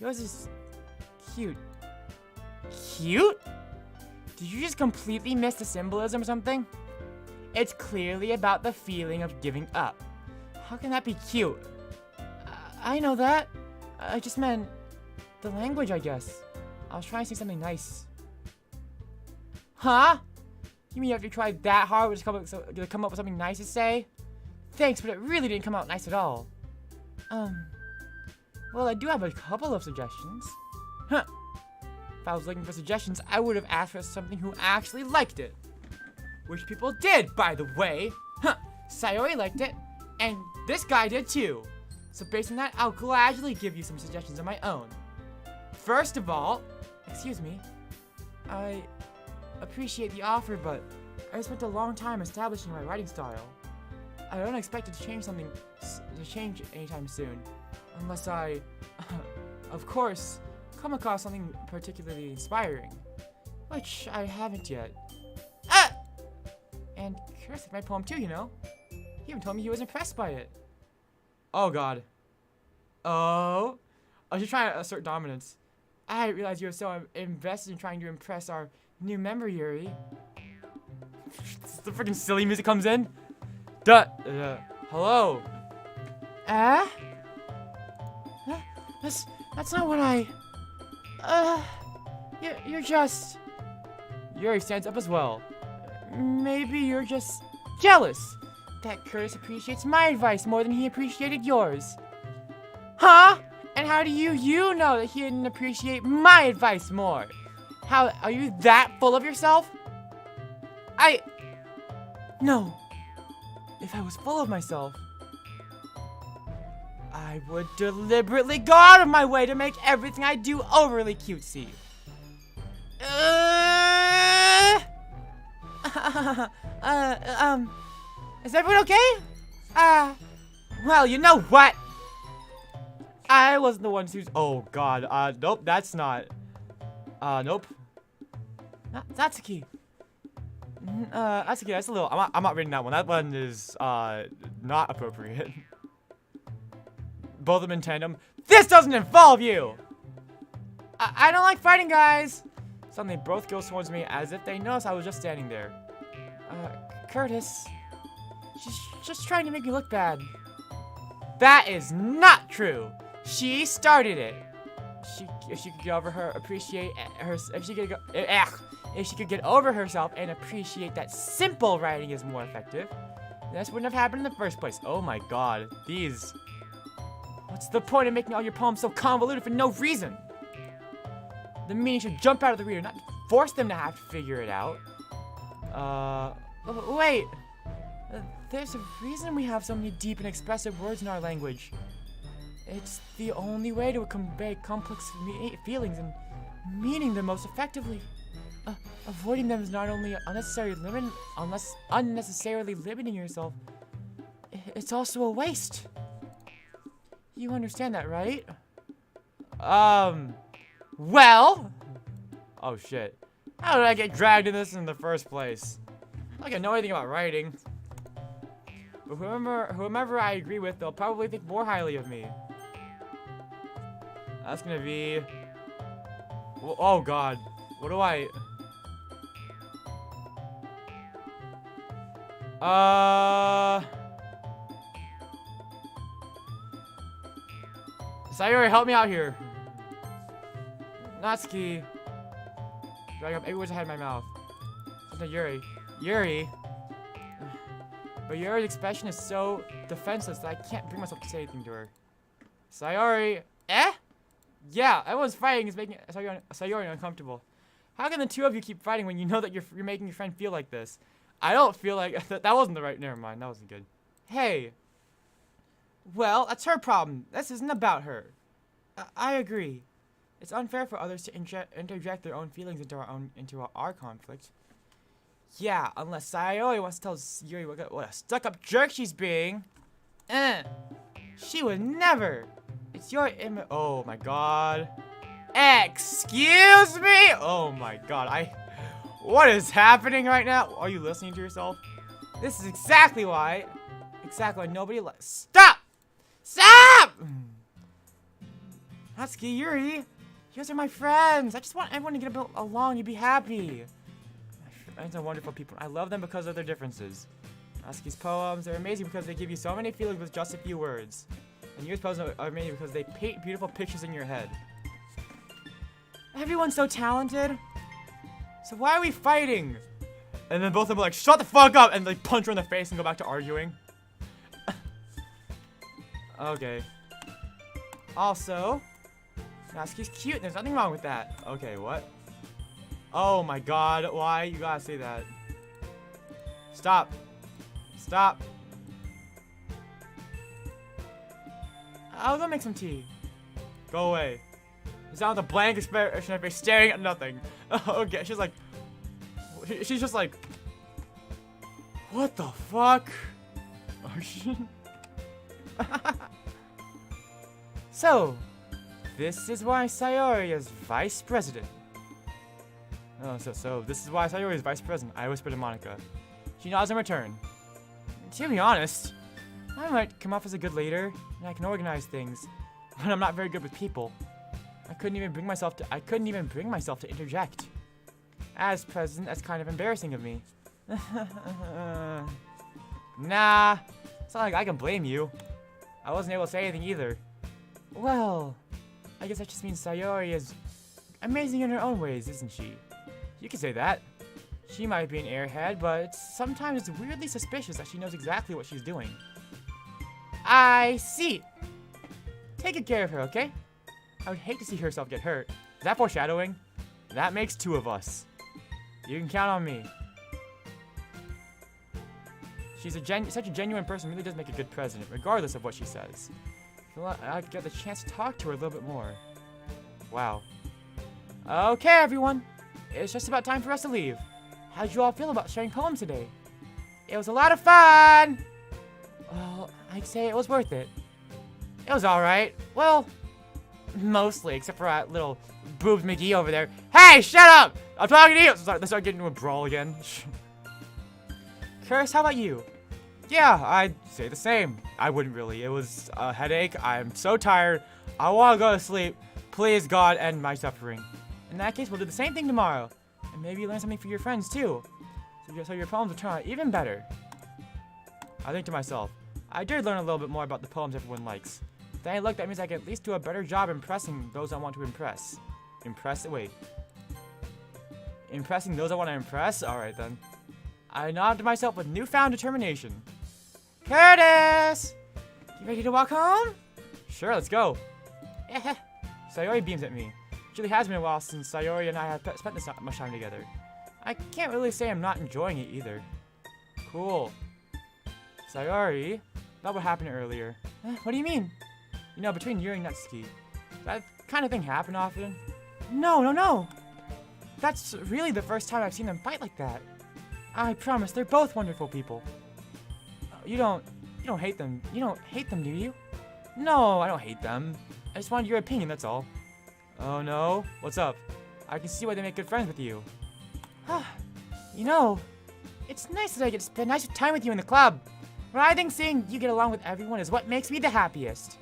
Yours is cute. Cute? Did you just completely miss the symbolism or something? It's clearly about the feeling of giving up. How can that be cute? I know that. I just meant the language, I guess. I was trying to say something nice. Huh? You mean you have to try that hard to come up with something nice to say? Thanks, but it really didn't come out nice at all. Well, I do have a couple of suggestions. Huh. If I was looking for suggestions, I would have asked for something who actually liked it. Which people did, by the way. Huh. Sayori liked it, and this guy did too. So based on that, I'll gladly give you some suggestions of my own. First of all, excuse me, I appreciate the offer, but I spent a long time establishing my writing style. I don't expect it to change anytime soon, unless I, of course, come across something particularly inspiring, which I haven't yet. And Terrace liked my poem too, you know. He even told me he was impressed by it. Oh God. Oh. I was just trying to assert dominance. I didn't realize you were so invested in trying to impress our new member, Yuri. The freaking silly music comes in. Hello. That's not what I... You're just... Yuri stands up as well. Maybe you're just jealous that Curtis appreciates my advice more than he appreciated yours. Huh? And how do you know that he didn't appreciate my advice more? How, are you that full of yourself? No. If I was full of myself, I would deliberately go out of my way to make everything I do overly cutesy. Is everyone okay? Well, you know what? I wasn't the one who's... Oh, God. Nope, that's not... Nope. Natsuki. Natsuki, that's a little... I'm not reading that one. That one is, not appropriate. Both of them in tandem. This doesn't involve you! I don't like fighting, guys! Suddenly, both girls towards me as if they noticed I was just standing there. Curtis. She's just trying to make me look bad. That is not true! She started it. If she could get over her, appreciate her, if she could get over herself and appreciate that simple writing is more effective, this wouldn't have happened in the first place. Oh my God, these. What's the point of making all your poems so convoluted for no reason? The meaning should jump out of the reader, not force them to have to figure it out. Wait. There's a reason we have so many deep and expressive words in our language. It's the only way to convey complex feelings and meaning them most effectively. Avoiding them is not only unnecessarily limiting yourself, it's also a waste. You understand that, right? Well? Oh shit. How did I get dragged in this in the first place? Like I know anything about writing. But whomever I agree with, they'll probably think more highly of me. That's gonna be... Oh God. What do I... Sayori, help me out here. Natsuki. Drawing up every word's ahead of my mouth. No, Yuri. But Yuri's expression is so defenseless that I can't bring myself to say anything to her. Sayori. Yeah, everyone's fighting is making Sayori uncomfortable. How can the two of you keep fighting when you know that you're making your friend feel like this? I don't feel like that wasn't the right. Never mind, that wasn't good. Hey. Well, that's her problem. This isn't about her. I agree. It's unfair for others to interject their own feelings into our conflict. Yeah, unless Sayori wants to tell Yuri what a stuck-up jerk she's being. She would never. It's your oh my god. Excuse me? Oh my god, what is happening right now? Are you listening to yourself? This is exactly why nobody stop! Stop! Natsuki, Yuri, you guys are my friends. I just want everyone to get along. You'd be happy. My friends are wonderful people. I love them because of their differences. Natsuki's poems are amazing because they give you so many feelings with just a few words. And Yuri's poems are amazing because they paint beautiful pictures in your head. Everyone's so talented. So why are we fighting? And then both of them are like, shut the fuck up! And they punch her in the face and go back to arguing. Okay. Also, Natsuki's cute and there's nothing wrong with that. Okay, what? Oh my god, why you gotta say that? Stop. Stop. I'll go make some tea. Go away. He's down with a blank expression of face staring at nothing. Okay, she's just like, what the fuck? So, this is why Sayori is vice president. Oh, so this is why Sayori is vice president. I whispered to Monica. She nods in return. To be honest, I might come off as a good leader, and I can organize things, but I'm not very good with people. I couldn't even bring myself to interject. As president, that's kind of embarrassing of me. Nah, it's not like I can blame you. I wasn't able to say anything either. Well, I guess that just means Sayori is amazing in her own ways, isn't she? You can say that. She might be an airhead, but sometimes it's weirdly suspicious that she knows exactly what she's doing. I see. Take good care of her, okay? I would hate to see herself get hurt. Is that foreshadowing? That makes two of us. You can count on me. She's such a genuine person, really does make a good president, regardless of what she says. I get the chance to talk to her a little bit more. Wow. Okay, everyone. It's just about time for us to leave. How did you all feel about sharing poems today? It was a lot of fun! Well, I'd say it was worth it. It was alright. Well, mostly, except for that little boobs McGee over there. Hey, shut up! I'm talking to you! Let's start getting into a brawl again. Terrace, how about you? Yeah, I'd say the same. I wouldn't really. It was a headache. I'm so tired. I want to go to sleep. Please, God, end my suffering. In that case, we'll do the same thing tomorrow. And maybe learn something for your friends, too. So your poems will turn out even better. I think to myself, I did learn a little bit more about the poems everyone likes. Then that means I can at least do a better job impressing those I want to impress. Impressing those I want to impress? Alright then. I nodded to myself with newfound determination. Curtis! You ready to walk home? Sure, let's go. Sayori beams at me. It really has been a while since Sayori and I have spent this much time together. I can't really say I'm not enjoying it either. Cool. Sayori, about what happened earlier. What do you mean? You know, between Yuri and Natsuki. That kind of thing happen often? No. That's really the first time I've seen them fight like that. I promise, they're both wonderful people. You don't hate them. You don't hate them, do you? No, I don't hate them. I just wanted your opinion, that's all. Oh no? What's up? I can see why they make good friends with you. You know, it's nice that I get to spend nice time with you in the club. But I think seeing you get along with everyone is what makes me the happiest.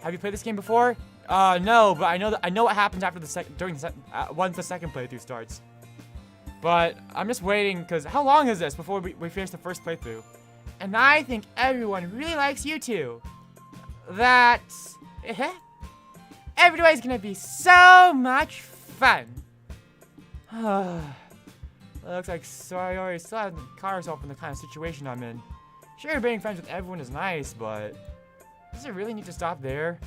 Have you played this game before? No, but I know what happens after once the second playthrough starts. But I'm just waiting, because how long is this before we finish the first playthrough? And I think everyone really likes you too. That's... Everybody's gonna be so much fun. Looks like Sayori still hasn't caught herself in the kind of situation I'm in. Sure, being friends with everyone is nice, but... Does it really need to stop there?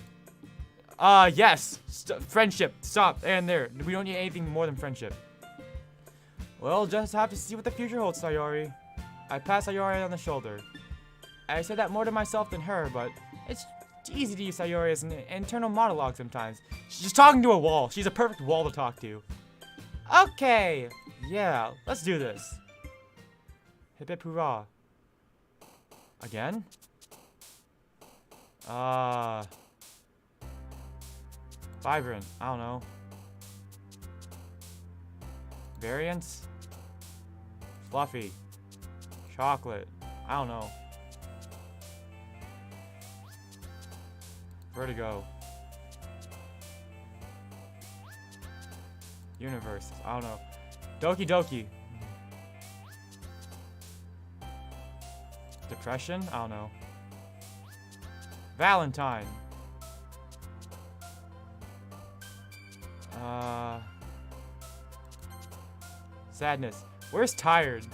Yes. Friendship. Stop. And there. We don't need anything more than friendship. Well, just have to see what the future holds, Sayori. I pat Sayori on the shoulder. I say that more to myself than her, but it's easy to use Sayori as an internal monologue sometimes. She's just talking to a wall. She's a perfect wall to talk to. Okay. Yeah, let's do this. Hip hip hurrah. Again? Vibrant. I don't know. Variants? Fluffy. Chocolate. I don't know. Vertigo. Universe. I don't know. Doki Doki. Depression? I don't know. Valentine. Sadness. Where's tired?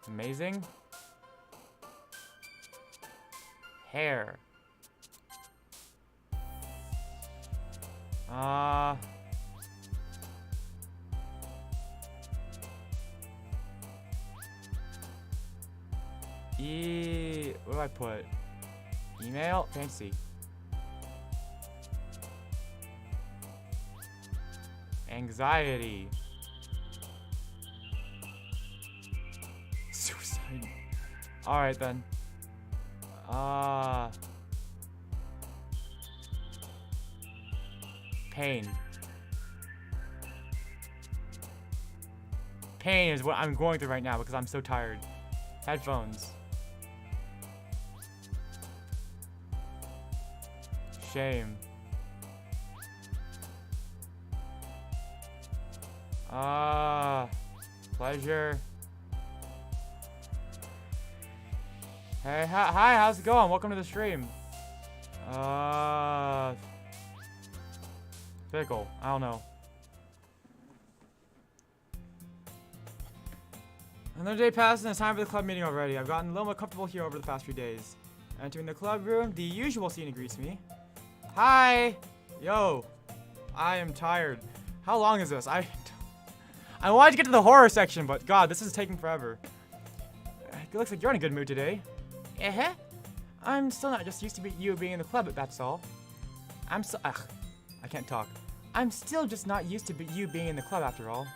Amazing. Hair. What do I put? Email? Fancy. Anxiety. Suicide. Alright then. Pain. Pain is what I'm going through right now because I'm so tired. Headphones. Shame. Pleasure. Hey, hi, how's it going? Welcome to the stream. Fickle. I don't know. Another day passes and it's time for the club meeting already. I've gotten a little more comfortable here over the past few days. Entering the club room, the usual scene greets me. Hi! Yo. I am tired. How long is this? I wanted to get to the horror section, but God, this is taking forever. It looks like you're in a good mood today. Uh-huh. I'm still not just used to you being in the club, that's all. I can't talk. I'm still just not used to you being in the club after all.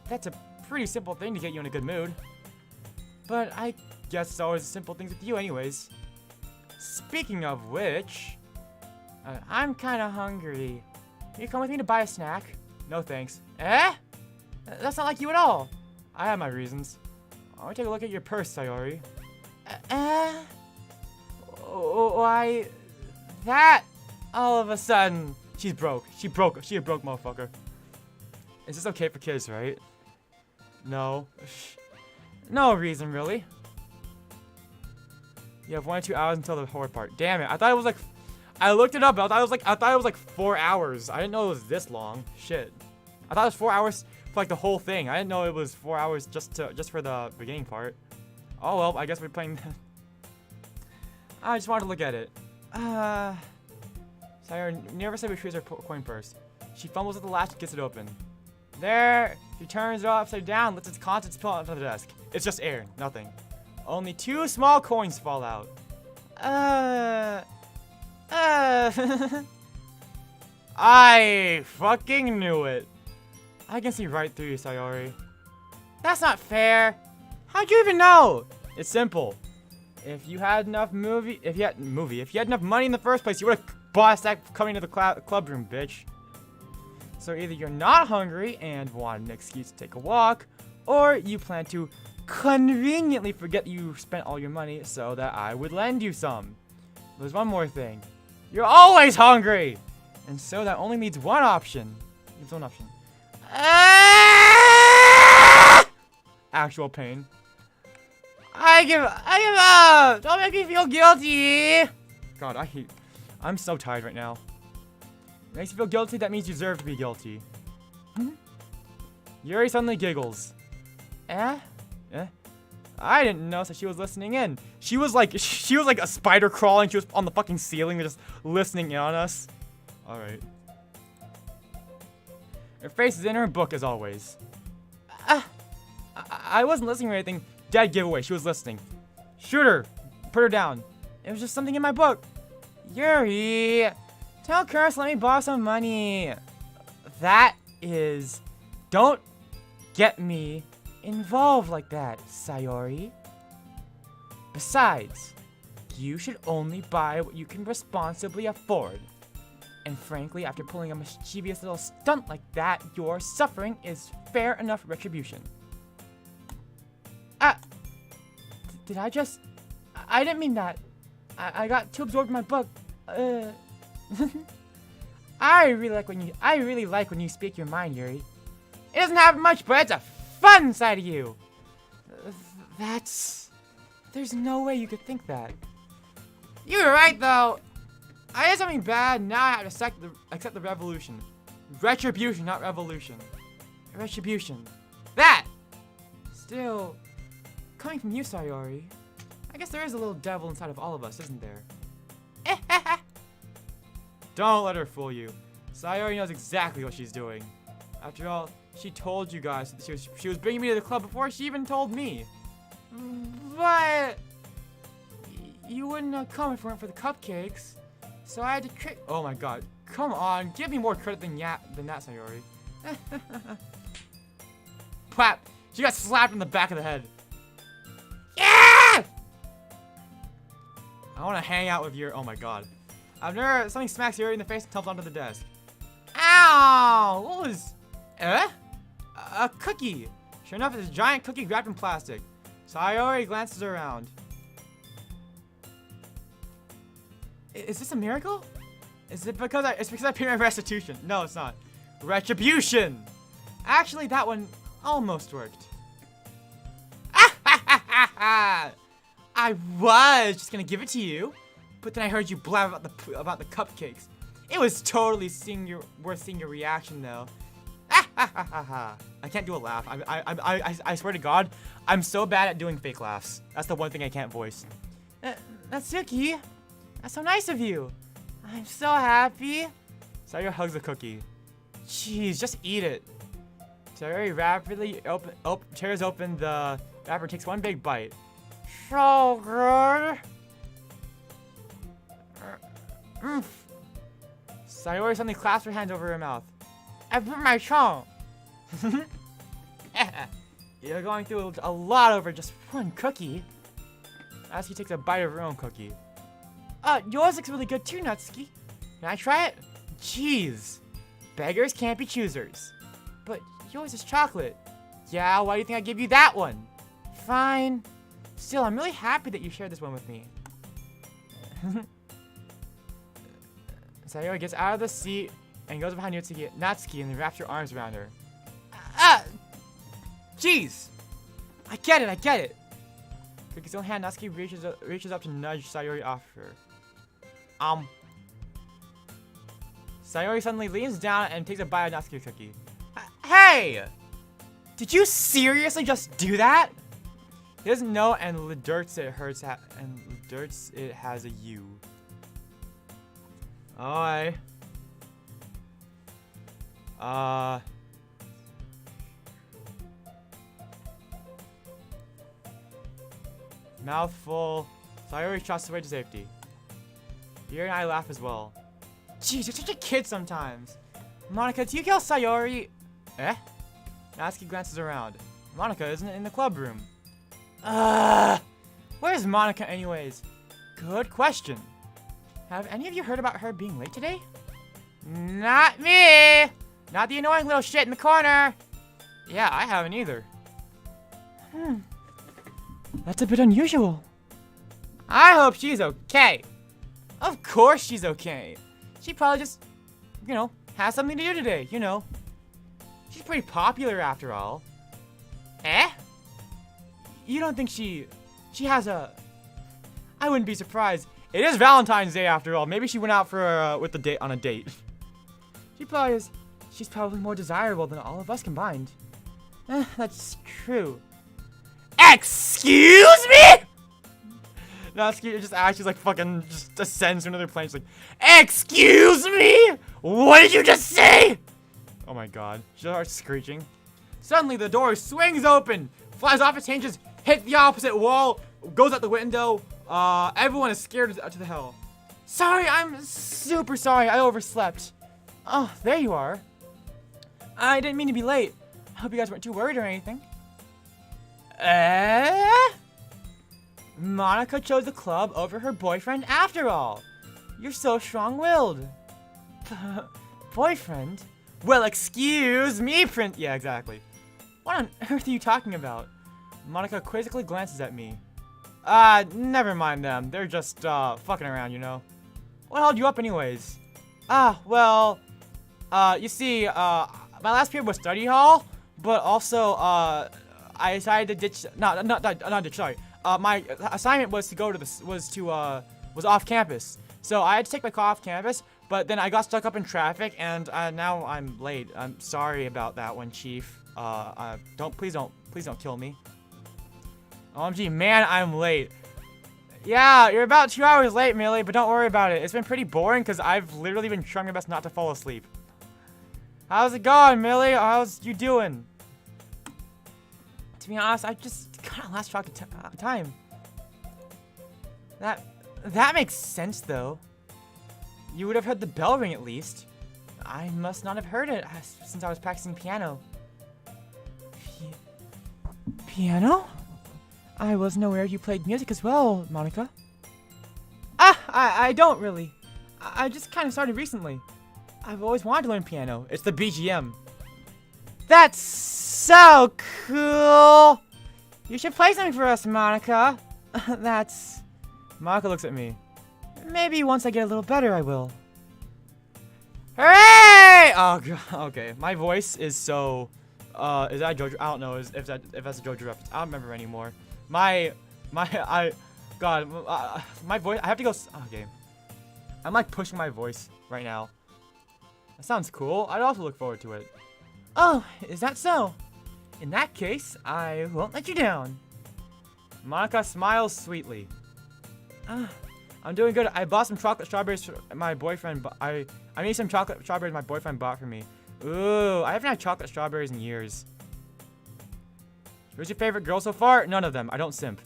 That's a pretty simple thing to get you in a good mood. But I guess it's always the simple things with you anyways. Speaking of which, I'm kinda hungry. Can you come with me to buy a snack? No thanks. Eh? That's not like you at all. I have my reasons. I want to take a look at your purse, Sayori. Why? That? All of a sudden. She's broke. She a broke motherfucker. Is this okay for kids, right? No. No reason, really. You have 1 or 2 hours until the horror part. Damn it. I thought it was like... I looked it up, but I thought it was like 4 hours. I didn't know it was this long. Shit. I thought it was 4 hours for like the whole thing. I didn't know it was 4 hours just for the beginning part. Oh well, I guess we're playing. I just wanted to look at it. Sayori never said retrieves her coin purse. She fumbles at the latch and gets it open. There, she turns it upside down, lets its contents spill onto the desk. It's just air, nothing. Only 2 small coins fall out. I fucking knew it. I can see right through you, Sayori. That's not fair. How'd you even know? It's simple. If you had enough if you had enough money in the first place, you would have bought a stack coming to the club room, bitch. So either you're not hungry and want an excuse to take a walk, or you plan to conveniently forget you spent all your money so that I would lend you some. There's one more thing. You're always hungry! And so that only leaves one option. Leaves one option. Actual pain. I give up! Don't make me feel guilty! God, I'm so tired right now. It makes you feel guilty, that means you deserve to be guilty. Yuri suddenly giggles. Eh? Eh? I didn't notice that she was listening in. She was like a spider crawling. She was on the fucking ceiling, just listening in on us. All right. Her face is in her book as always. I wasn't listening or anything. Dead giveaway. She was listening. Shoot her. Put her down. It was just something in my book. Yuri, tell Terrace let me borrow some money. That is, don't get me involved like that, Sayori. Besides, you should only buy what you can responsibly afford. And frankly, after pulling a mischievous little stunt like that, your suffering is fair enough retribution. Did I just... I didn't mean that. I got too absorbed in my book. I really like when you speak your mind, Yuri. It doesn't have much, but it's a fun side of you. There's no way you could think that. You were right, though. I did something bad, now I have to accept the revolution. Retribution, not revolution. Retribution. That! Still, coming from you, Sayori, I guess there is a little devil inside of all of us, isn't there? Don't let her fool you. Sayori knows exactly what she's doing. After all, she told you guys that she was bringing me to the club before she even told me. But you wouldn't have come if it weren't for the cupcakes. So I had to trick. Oh my god. Come on. Give me more credit than that, Sayori. Plap. She got slapped in the back of the head. Yeah! I want to hang out with your. Oh my god. I've never. Something smacks Yuri in the face and tumbles onto the desk. Ow! What was. A cookie. Sure enough, it's a giant cookie wrapped in plastic. Sayori glances around. Is this a miracle? Is it because it's because I paid my restitution? No, it's not. Retribution! Actually, that one almost worked. I was just gonna give it to you, but then I heard you blab about the cupcakes. It was totally worth seeing your reaction, though. I can't do a laugh. I swear to God, I'm so bad at doing fake laughs. That's the one thing I can't voice. Natsuki, that's so nice of you. I'm so happy. Sayori hugs the cookie. Jeez, just eat it. Sayori rapidly tears open the wrapper and takes one big bite. So good. Sayori suddenly clasps her hands over her mouth. I put my tongue. You're going through a lot over just one cookie. Natsuki takes a bite of her own cookie. Yours looks really good too, Natsuki. Can I try it? Jeez. Beggars can't be choosers. But yours is chocolate. Yeah, why do you think I give you that one? Fine. Still, I'm really happy that you shared this one with me. Sayori gets out of the seat and goes behind Natsuki and then wraps her arms around her. Jeez! I get it! Cookie's own hand, Natsuki reaches up to nudge Sayori off her. Sayori suddenly leans down and takes a bite of Natsuki's cookie. Hey! Did you seriously just do that? He doesn't know, and Lidurts it has a U. Alright. Mouthful. Sayori trots away to safety. Yuri and I laugh as well. Jeez, you're such a kid sometimes. Monica, do you kill Sayori? Natsuki glances around. Monica isn't in the club room. Where's Monica anyways? Good question. Have any of you heard about her being late today? Not me! Not the annoying little shit in the corner! Yeah, I haven't either. That's a bit unusual. I hope she's okay. Of course she's okay. She probably just, has something to do today, She's pretty popular after all. You don't think she has a... I wouldn't be surprised. It is Valentine's Day after all. Maybe she went out for on a date. She's probably more desirable than all of us combined. That's true. Excuse me? Natsuki just actually like fucking just descends to another plane. She's like, excuse me? What did you just say? Oh my god. She starts screeching. Suddenly the door swings open, flies off its hinges, hits the opposite wall, goes out the window. Everyone is scared to the hell. Sorry, I'm super sorry. I overslept. Oh, there you are. I didn't mean to be late. I hope you guys weren't too worried or anything. Monica chose the club over her boyfriend after all. You're so strong-willed. Boyfriend? Well, excuse me, Prince. Yeah, exactly. What on earth are you talking about? Monica quizzically glances at me. Never mind them. They're just, fucking around, you know. What held you up anyways? Well, you see, my last period was study hall, but also, I decided to ditch, not ditch, sorry. My assignment was to go to was off campus. So I had to take my car off campus, but then I got stuck up in traffic, and now I'm late. I'm sorry about that one, Chief. Please don't kill me. OMG, man, I'm late. Yeah, you're about 2 hours late, Millie, but don't worry about it. It's been pretty boring because I've literally been trying my best not to fall asleep. How's it going, Millie? How's you doing? To be honest, I just kind of lost track of time. That makes sense, though. You would have heard the bell ring at least. I must not have heard it since I was practicing piano. Piano? I wasn't aware you played music as well, Monica. I don't really. I just kind of started recently. I've always wanted to learn piano. It's the BGM. That's so cool! You should play something for us, Monica. Monica looks at me. Maybe once I get a little better, I will. Hooray! Oh, God. Okay. My voice is so... is that JoJo? I don't know if that's a JoJo reference. I don't remember anymore. My voice... I have to go... Okay. I'm, like, pushing my voice right now. That sounds cool. I'd also look forward to it. Oh, is that so? In that case, I won't let you down. Monica smiles sweetly. I'm doing good. I bought some chocolate strawberries for my boyfriend, but I made some chocolate strawberries my boyfriend bought for me. Ooh, I haven't had chocolate strawberries in years. Who's your favorite girl so far? None of them. I don't simp.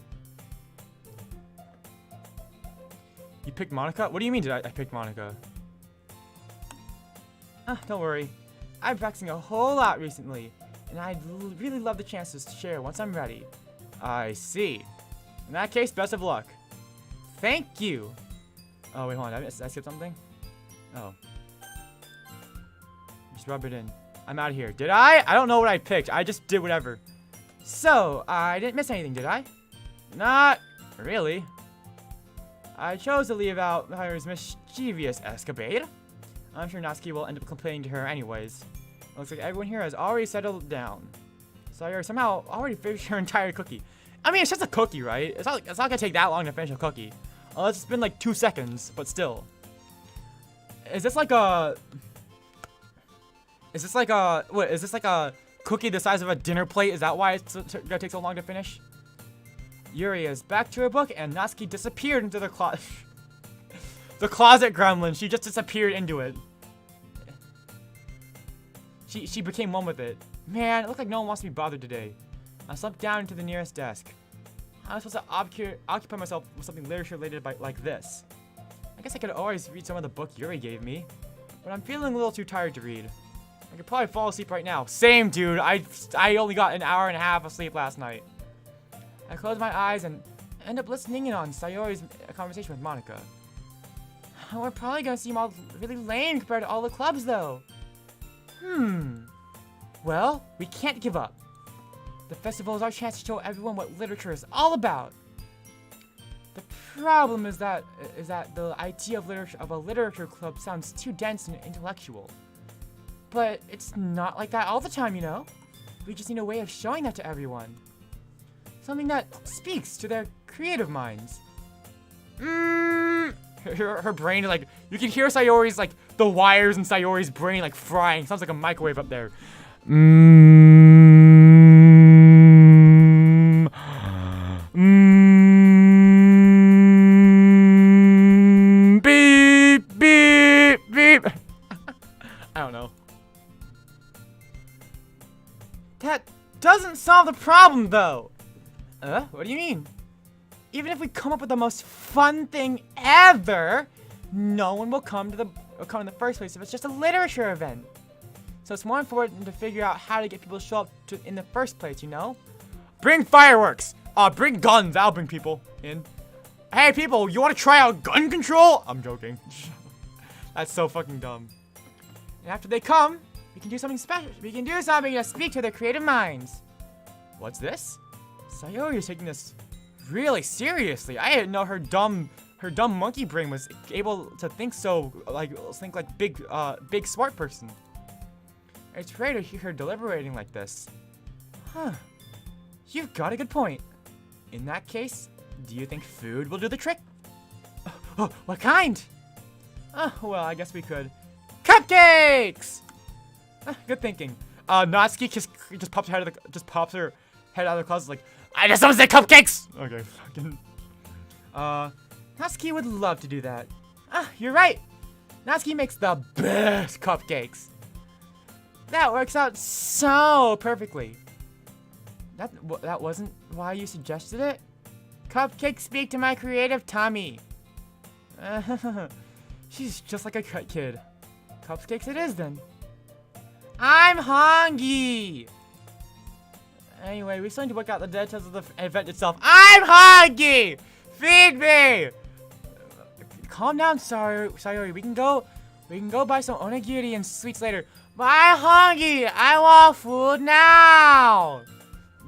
You picked Monica? What do you mean I picked Monica? Don't worry. I've been practicing a whole lot recently, and I'd really love the chance to share once I'm ready. I see. In that case, best of luck. Thank you. Oh, wait, hold on. Did I skip something? Oh. Just rub it in. I'm out of here. Did I? I don't know what I picked. I just did whatever. So, I didn't miss anything, did I? Not really. I chose to leave out her mischievous escapade. I'm sure Natsuki will end up complaining to her anyways. Looks like everyone here has already settled down. So you're somehow already finished her entire cookie. I mean, it's just a cookie, right? It's not gonna take that long to finish a cookie. Unless it's been like 2 seconds, but still. Is this like a cookie the size of a dinner plate? Is that why it's gonna take so long to finish? Yuri is back to her book, and Natsuki disappeared into the closet. The closet gremlin. She just disappeared into it. She became one with it. Man, it looked like no one wants to be bothered today. I slumped down into the nearest desk. How am I supposed to occupy myself with something literature related like this? I guess I could always read some of the book Yuri gave me, but I'm feeling a little too tired to read. I could probably fall asleep right now. Same, dude. I only got an hour and a half of sleep last night. I close my eyes and end up listening in on Sayori's conversation with Monica. We're probably gonna seem all really lame compared to all the clubs, though. Well, we can't give up. The festival is our chance to show everyone what literature is all about. The problem is that the idea of a literature club sounds too dense and intellectual. But it's not like that all the time, you know? We just need a way of showing that to everyone. Something that speaks to their creative minds. Her brain, like, you can hear Sayori's, like, the wires in Sayori's brain, like, frying. Sounds like a microwave up there. solve the problem, though. What do you mean? Even if we come up with the most fun thing ever, no one will come in the first place if it's just a literature event. So it's more important to figure out how to get people to show up in the first place, you know? Bring fireworks! Bring guns, I'll bring people in. Hey people, you wanna try out gun control? I'm joking. That's so fucking dumb. And after they come, we can do something special. We can do something to speak to their creative minds. What's this? Sayori is taking this really seriously. I didn't know her dumb monkey brain was able to think so, like big smart person. It's rare to hear her deliberating like this. Huh. You've got a good point. In that case, do you think food will do the trick? Oh, what kind? Well, I guess we could. Cupcakes! Good thinking. Natsuki just pops her head out of the closet like, I just want to say cupcakes! Okay, fucking. Natsuki would love to do that. You're right. Natsuki makes the best cupcakes. That works out so perfectly. That wasn't why you suggested it? Cupcakes speak to my creative tummy. She's just like a kid. Cupcakes it is then. I'm hungry! Anyway, we still need to work out the details of the event itself. I'm hungry! Feed me! Calm down, Sayori. We can go buy some onigiri and sweets later. But I'm hungry! I want food now!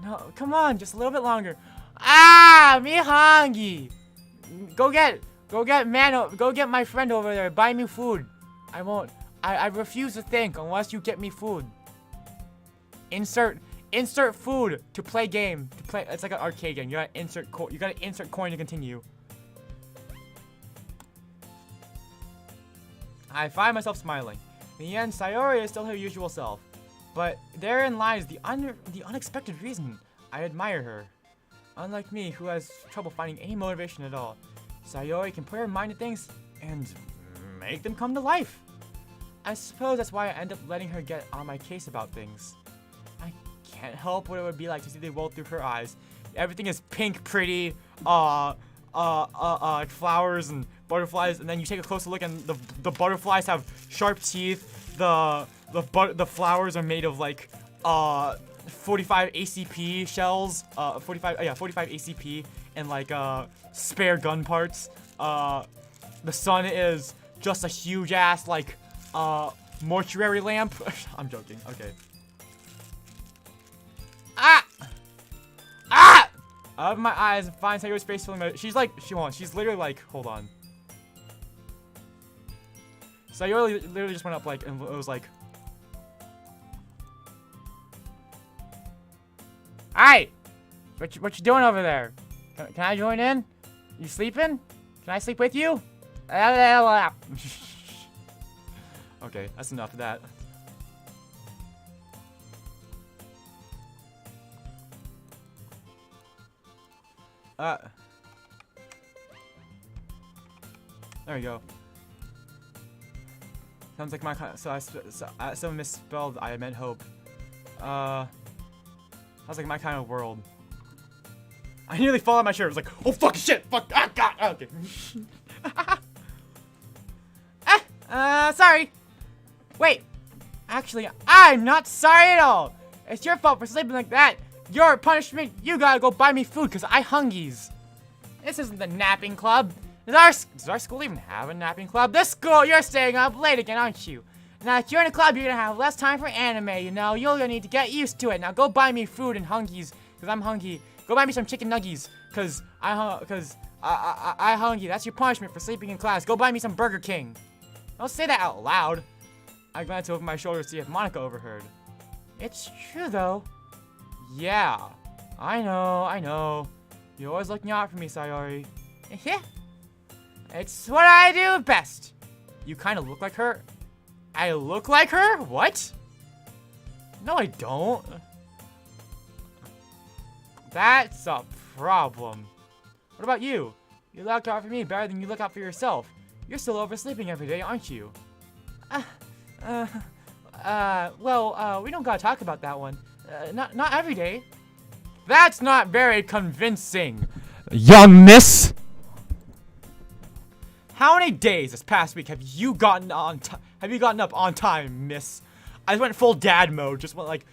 No, come on, just a little bit longer. Me hungry! Go get my friend over there. Buy me food. I won't. I refuse to think unless you get me food. Insert food to play game. It's like an arcade game. You gotta insert coin to continue. I find myself smiling. In the end, Sayori is still her usual self. But therein lies the unexpected reason I admire her. Unlike me, who has trouble finding any motivation at all, Sayori can put her mind to things and make them come to life. I suppose that's why I end up letting her get on my case about things. I can't help what it would be like to see the world through her eyes. Everything is pink, pretty, flowers and butterflies, and then you take a closer look and the butterflies have sharp teeth. The flowers are made of like 45 ACP shells, 45 ACP and like spare gun parts. The sun is just a huge ass like mortuary lamp. I'm joking. Okay. Out of my eyes and find Sayori's face filling my. She's literally like, hold on. Sayori literally just went up like, and it was like, "Hi, what you doing over there? Can I join in? You sleeping? Can I sleep with you?" Okay, that's enough of that. There we go. Sounds like my kind. So misspelled. I meant hope. Sounds like my kind of world. I nearly fall out my shirt. I was like, oh fuck shit, fuck, god. Okay. Sorry. Wait. Actually, I'm not sorry at all. It's your fault for sleeping like that. Your punishment, you gotta go buy me food because I hungies. This isn't the napping club. Does our school even have a napping club? This school, you're staying up late again, aren't you? Now, if you're in a club, you're gonna have less time for anime, you know? You're gonna need to get used to it. Now, go buy me food and hungies, because I'm hungry. Go buy me some chicken nuggies, because I hungry. That's your punishment for sleeping in class. Go buy me some Burger King. Don't say that out loud. I glanced over my shoulder to see if Monica overheard. It's true, though. Yeah, I know. You're always looking out for me, Sayori. It's what I do best. You kind of look like her. I look like her? What? No, I don't. That's a problem. What about you? You look out for me better than you look out for yourself. You're still oversleeping every day, aren't you? Well, we don't gotta talk about that one. Not every day. That's not very convincing, young miss. How many days this past week have you gotten up on time, miss? I went full dad mode, just went like,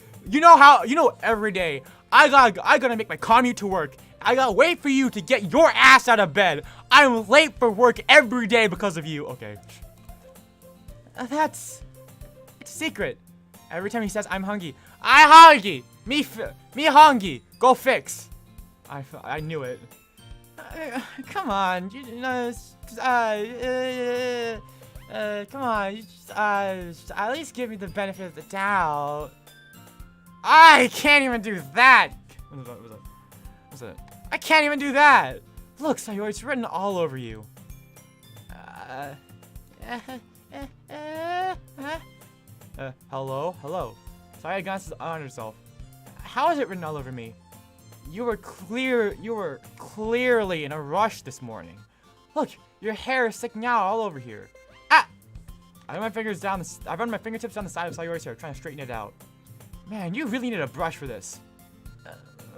every day I gotta make my commute to work. I gotta wait for you to get your ass out of bed. I'm late for work every day because of you. Okay. It's a secret. Every time he says I'm hungry, I hungry. Me hungry. Go fix. I knew it. Come on, come on, at least give me the benefit of the doubt. I can't even do that. What's that? I can't even do that. Look, Sayori, it's written all over you. Hello? Sorry, I glanced on herself. How is it written all over me? You were clearly in a rush this morning. Look, your hair is sticking out all over here. Ah! I run my fingertips down the side of Sayori's hair, trying to straighten it out. Man, you really need a brush for this.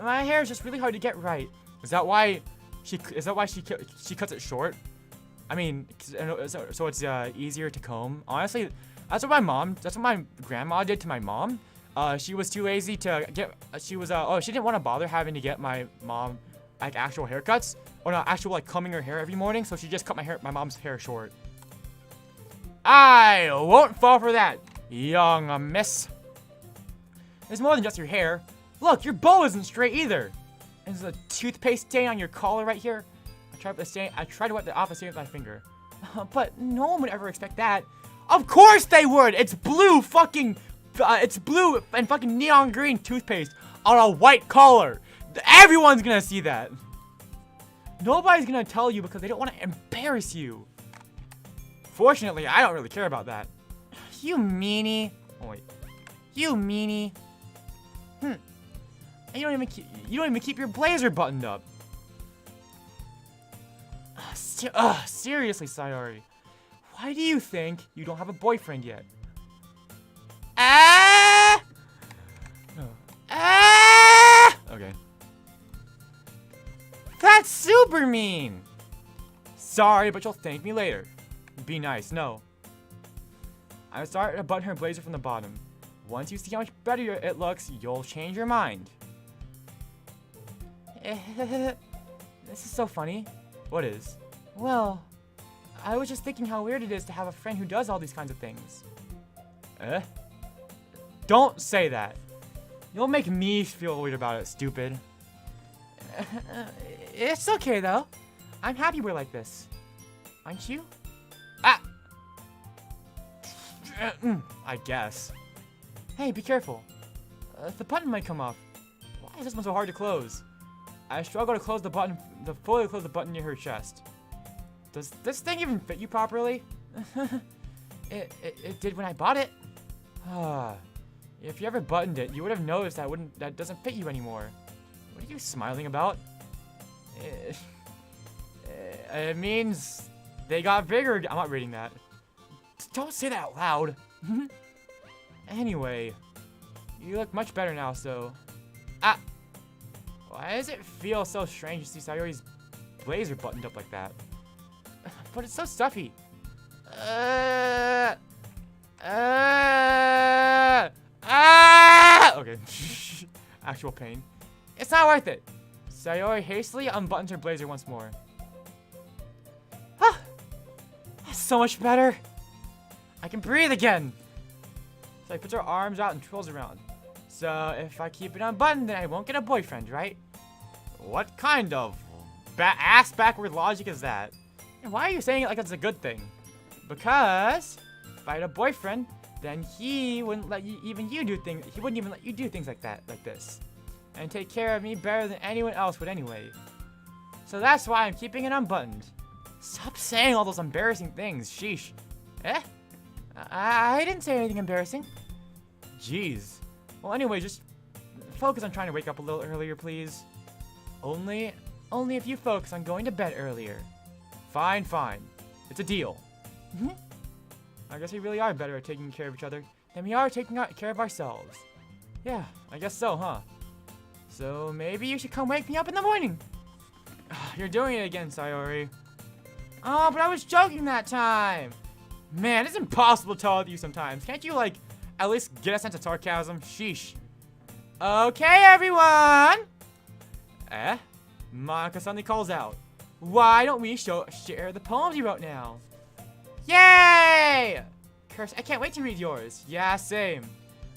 My hair is just really hard to get right. Is that why she cuts it short? I mean, so it's easier to comb. Honestly, that's what my grandma did to my mom. She was too lazy to get. She didn't want to bother having to get my mom like actual haircuts or not actual like combing her hair every morning. So she just cut my mom's hair short. I won't fall for that, young miss. There's more than just your hair. Look, your bow isn't straight either. And there's a toothpaste stain on your collar right here. I tried to wipe the off the stain with my finger. But no one would ever expect that. Of course they would! It's blue and fucking neon green toothpaste on a white collar. Everyone's gonna see that. Nobody's gonna tell you because they don't want to embarrass you. Fortunately, I don't really care about that. You meanie. Oh wait. You meanie. And you don't even keep your blazer buttoned up. Seriously, Sayori. Why do you think you don't have a boyfriend yet? Okay. That's super mean. Sorry, but you'll thank me later. Be nice. No. I'm starting to button her blazer from the bottom. Once you see how much better it looks, you'll change your mind. This is so funny. What is? Well, I was just thinking how weird it is to have a friend who does all these kinds of things. Don't say that. You'll make me feel weird about it, stupid. It's okay, though. I'm happy we're like this. Aren't you? I guess. Hey, be careful. The button might come off. Why is this one so hard to close? I struggle to fully close the button near her chest. Does this thing even fit you properly? It did when I bought it. If you ever buttoned it, you would have noticed that doesn't fit you anymore. What are you smiling about? It means they got bigger. I'm not reading that. Don't say that out loud. Anyway, you look much better now, so... Why does it feel so strange to see Sayori's blazer buttoned up like that? But it's so stuffy. Okay. Actual pain. It's not worth it. Sayori hastily unbuttons her blazer once more. That's so much better. I can breathe again. So he puts her arms out and twirls around. So if I keep it unbuttoned, then I won't get a boyfriend, right? What kind of ass backward logic is that? And why are you saying it like it's a good thing? Because if I had a boyfriend, then he wouldn't let you do things. He wouldn't even let you do things like this, and take care of me better than anyone else would anyway. So that's why I'm keeping it unbuttoned. Stop saying all those embarrassing things. Sheesh. I didn't say anything embarrassing. Jeez. Well, anyway, just focus on trying to wake up a little earlier, please. Only if you focus on going to bed earlier. Fine. It's a deal. I guess we really are better at taking care of each other than we are taking care of ourselves. Yeah, I guess so, huh? So maybe you should come wake me up in the morning. You're doing it again, Sayori. Oh, but I was joking that time. Man, it's impossible to tell with you sometimes. Can't you, like, at least get a sense of sarcasm? Sheesh. Okay, everyone. Monica suddenly calls out. Why don't we share the poems you wrote now? Yay! Curse, I can't wait to read yours. Yeah, same.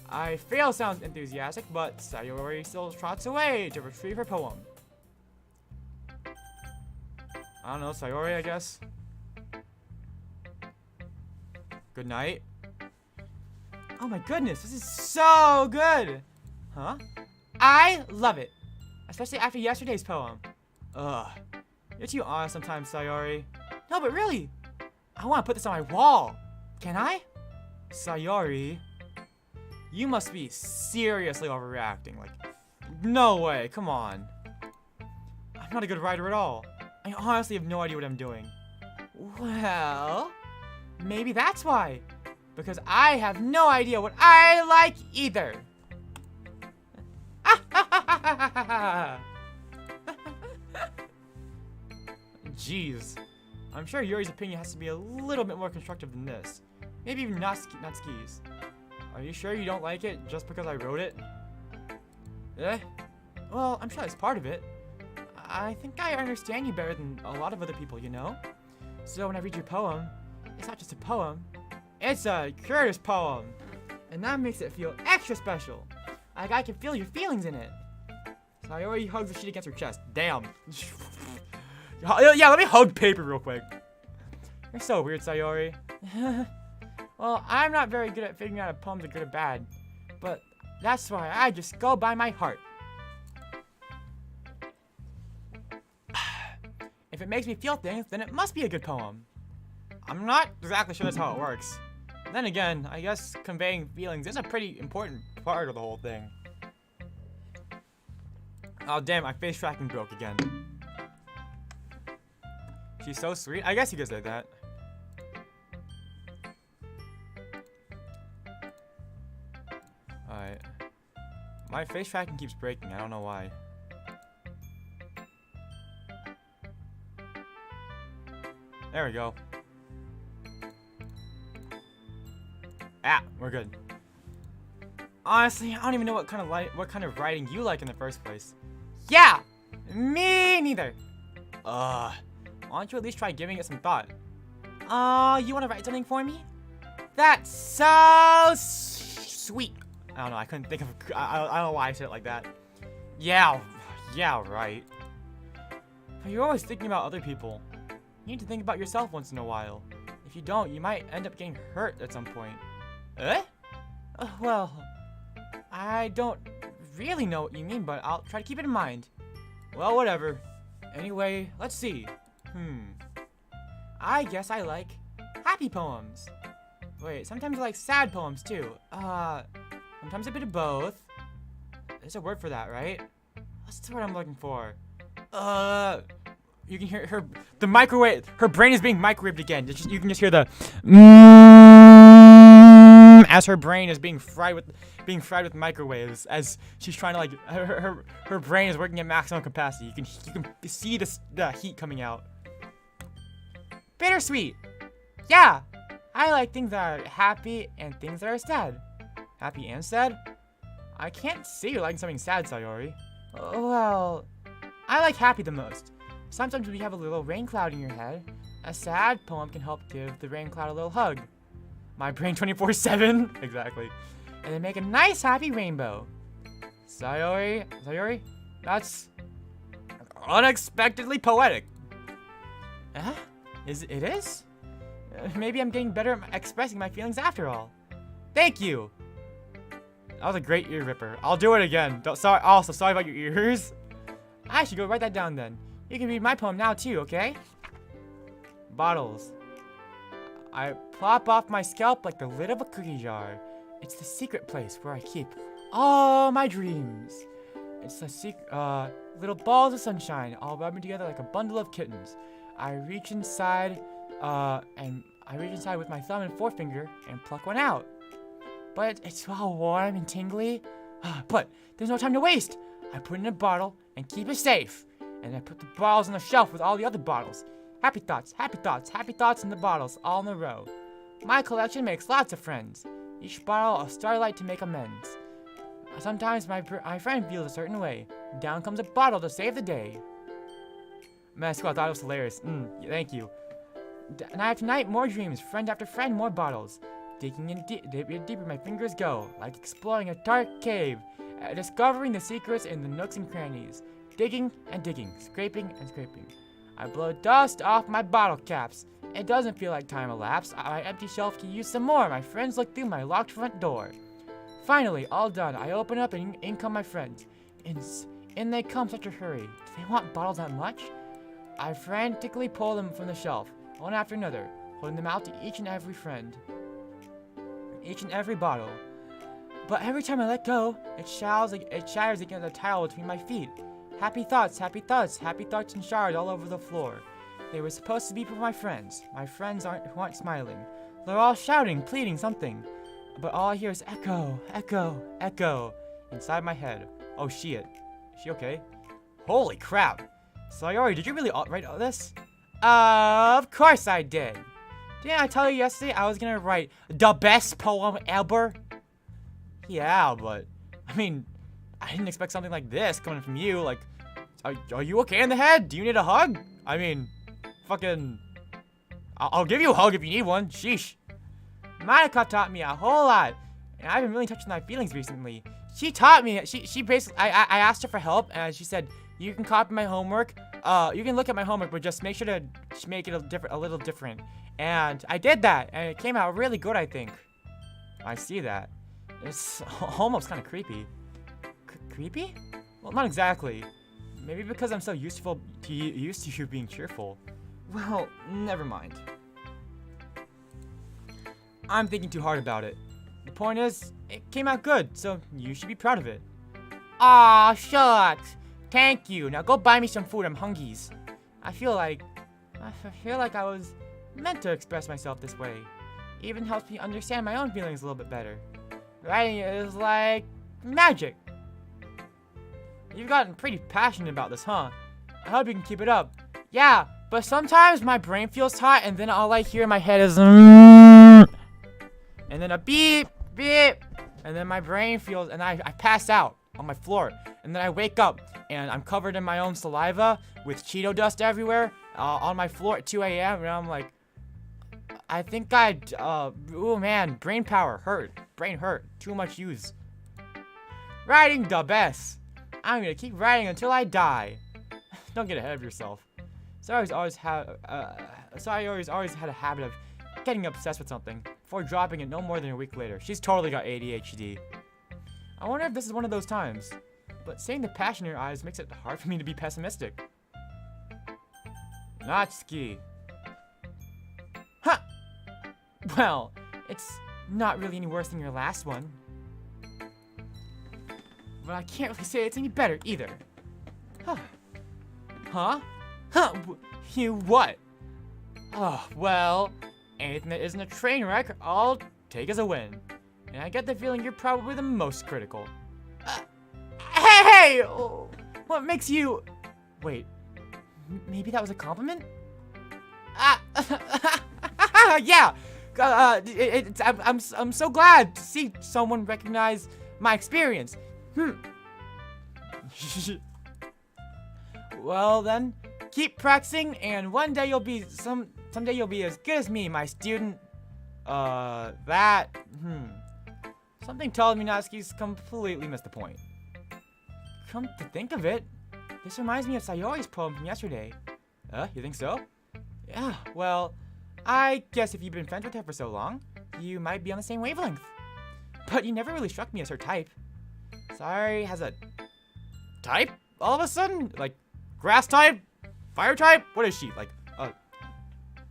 I fail sounds enthusiastic, but Sayori still trots away to retrieve her poem. I don't know, Sayori, I guess. Good night. Oh my goodness, this is so good! Huh? I love it. Especially after yesterday's poem. Ugh. You're too honest sometimes, Sayori. No, but really, I want to put this on my wall. Can I? Sayori, you must be seriously overreacting. Like, no way, come on. I'm not a good writer at all. I honestly have no idea what I'm doing. Well, maybe that's why. Because I have no idea what I like either. Jeez. I'm sure Yuri's opinion has to be a little bit more constructive than this. Maybe even Natsuki's. Are you sure you don't like it just because I wrote it? Well, I'm sure that's part of it. I think I understand you better than a lot of other people, you know? So when I read your poem, it's not just a poem, it's a curious poem. And that makes it feel extra special. Like I can feel your feelings in it. Sayori hugs the sheet against her chest. Damn. Yeah, let me hug paper real quick. You're so weird, Sayori. Well, I'm not very good at figuring out if poems are good or bad. But that's why I just go by my heart. If it makes me feel things, then it must be a good poem. I'm not exactly sure that's how it works. Then again, I guess conveying feelings is a pretty important part of the whole thing. Oh damn, my face tracking broke again. She's so sweet. I guess you could say that. Alright. My face tracking keeps breaking. I don't know why. There we go. Ah, we're good. Honestly, I don't even know what kind of writing you like in the first place. Yeah, me neither. Why don't you at least try giving it some thought? You want to write something for me? That's so sweet. I don't know. I couldn't think of. I don't know why I said it like that. Yeah, right. But you're always thinking about other people. You need to think about yourself once in a while. If you don't, you might end up getting hurt at some point. Well, I don't really know what you mean, but I'll try to keep it in mind. Well, whatever. Anyway, let's see. I guess I like happy poems. Wait, sometimes I like sad poems too. Sometimes a bit of both. There's a word for that, right? What's the word I'm looking for? You can hear the microwave. Her brain is being microwaved again. You can just hear the as her brain is being fried with microwaves as she's trying to like her brain is working at maximum capacity. You can see the heat coming out. Bittersweet. Yeah, I like things that are happy and things that are sad. Happy and sad? I can't see you liking something sad, Sayori. Well, I like happy the most. Sometimes when you have a little rain cloud in your head, a sad poem can help give the rain cloud a little hug. My brain 24/7? Exactly. And then make a nice happy rainbow. Sayori, that's unexpectedly poetic. It is? Maybe I'm getting better at expressing my feelings after all. Thank you. That was a great ear ripper. I'll do it again. Sorry about your ears. I should go write that down then. You can read my poem now too, okay? Bottles. I plop off my scalp like the lid of a cookie jar. It's the secret place where I keep all my dreams. It's the secret, little balls of sunshine all rubbing together like a bundle of kittens. I reach inside with my thumb and forefinger and pluck one out. But it's all warm and tingly. But there's no time to waste. I put it in a bottle and keep it safe. And I put the bottles on the shelf with all the other bottles. Happy thoughts, happy thoughts, happy thoughts in the bottles, all in a row. My collection makes lots of friends. Each bottle a starlight to make amends. Sometimes my friend feels a certain way. Down comes a bottle to save the day. Man, I thought it was hilarious. Thank you. Night after night, more dreams. Friend after friend, more bottles. Digging in deeper my fingers go, like exploring a dark cave, discovering the secrets in the nooks and crannies. Digging and digging, scraping and scraping. I blow dust off my bottle caps. It doesn't feel like time elapsed. My empty shelf can use some more. My friends look through my locked front door. Finally, all done. I open up and in come my friends. In they come such a hurry. Do they want bottles that much? I frantically pull them from the shelf, one after another, holding them out to each and every friend. Each and every bottle. But every time I let go, it shatters against the tile between my feet. Happy thoughts, happy thoughts, happy thoughts and shards all over the floor. They were supposed to be for my friends. My friends aren't smiling. They're all shouting, pleading something. But all I hear is echo, echo, echo inside my head. Oh shit. Is she okay? Holy crap. Sayori, did you really write all this? Of course I did. Didn't I tell you yesterday I was gonna write the best poem ever? Yeah, but I mean, I didn't expect something like this coming from you. Like, are you okay in the head? Do you need a hug? I mean, fucking, I'll give you a hug if you need one. Sheesh. Monica taught me a whole lot, and I've been really touching my feelings recently. She taught me. She basically, I asked her for help, and she said, you can copy my homework. You can look at my homework, but just make sure to make it a little different. And I did that, and it came out really good, I think. I see that. It's almost kind of creepy. Creepy? Well, not exactly. Maybe because I'm so used to you being cheerful. Well, never mind. I'm thinking too hard about it. The point is, it came out good, so you should be proud of it. Aw, shucks. Thank you. Now go buy me some food. I'm hungies. I feel like I was meant to express myself this way. Even helps me understand my own feelings a little bit better. Writing is like magic. You've gotten pretty passionate about this, huh? I hope you can keep it up. Yeah, but sometimes my brain feels hot and then all I hear in my head is and then a beep, beep, and then my brain feels, and I pass out on my floor. And then I wake up and I'm covered in my own saliva with Cheeto dust everywhere on my floor at 2 a.m. And I'm like, I think oh man, brain power hurt. Brain hurt. Too much use. Writing the best. I'm gonna keep writing until I die. Don't get ahead of yourself. Sayori's always had a habit of getting obsessed with something before dropping it no more than a week later. She's totally got ADHD. I wonder if this is one of those times. But seeing the passion in your eyes makes it hard for me to be pessimistic. Natsuki. Huh! Well, it's not really any worse than your last one. But I can't really say it's any better either. Huh? Huh? Huh? You what? Oh, well, anything that isn't a train wreck, I'll take as a win. And I get the feeling you're probably the most critical. Hey! Oh, what makes you... Wait, maybe that was a compliment? Yeah! I'm so glad to see someone recognize my experience. Well then, keep practicing, and one day you'll be someday you'll be as good as me, my student. Something tells me Natsuki's completely missed the point. Come to think of it, this reminds me of Sayori's poem from yesterday. You think so? Yeah, well, I guess if you've been friends with her for so long, you might be on the same wavelength. But you never really struck me as her type. Sayori has a type all of a sudden? Like, grass type? Fire type? What is she? Like, a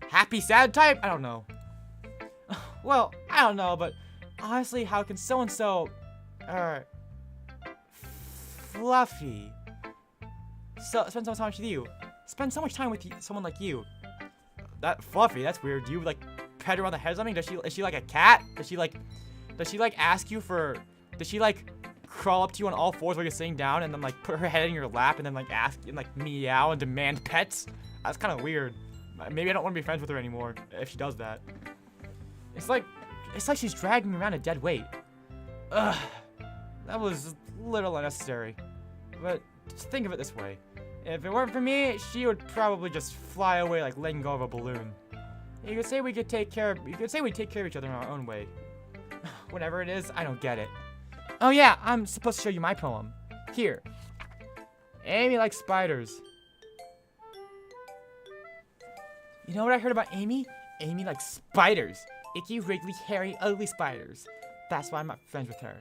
happy, sad type? I don't know. Well, I don't know, but honestly, how can so-and-so, Fluffy, spend so much time with you? Spend so much time with someone like you. That Fluffy, that's weird. Do you, like, pet her on the head or something? Is she like a cat? Does she, like, ask you for, does she, like, crawl up to you on all fours while you're sitting down and then like put her head in your lap and then like ask and like meow and demand pets. That's kind of weird. Maybe I don't want to be friends with her anymore if she does that. It's like she's dragging me around a dead weight. Ugh, that was a little unnecessary. But just think of it this way. If it weren't for me, she would probably just fly away like letting go of a balloon. You could say we take care of each other in our own way. Whatever it is, I don't get it. Oh yeah, I'm supposed to show you my poem. Here. Amy likes spiders. You know what I heard about Amy? Amy likes spiders. Icky, wriggly, hairy, ugly spiders. That's why I'm not friends with her.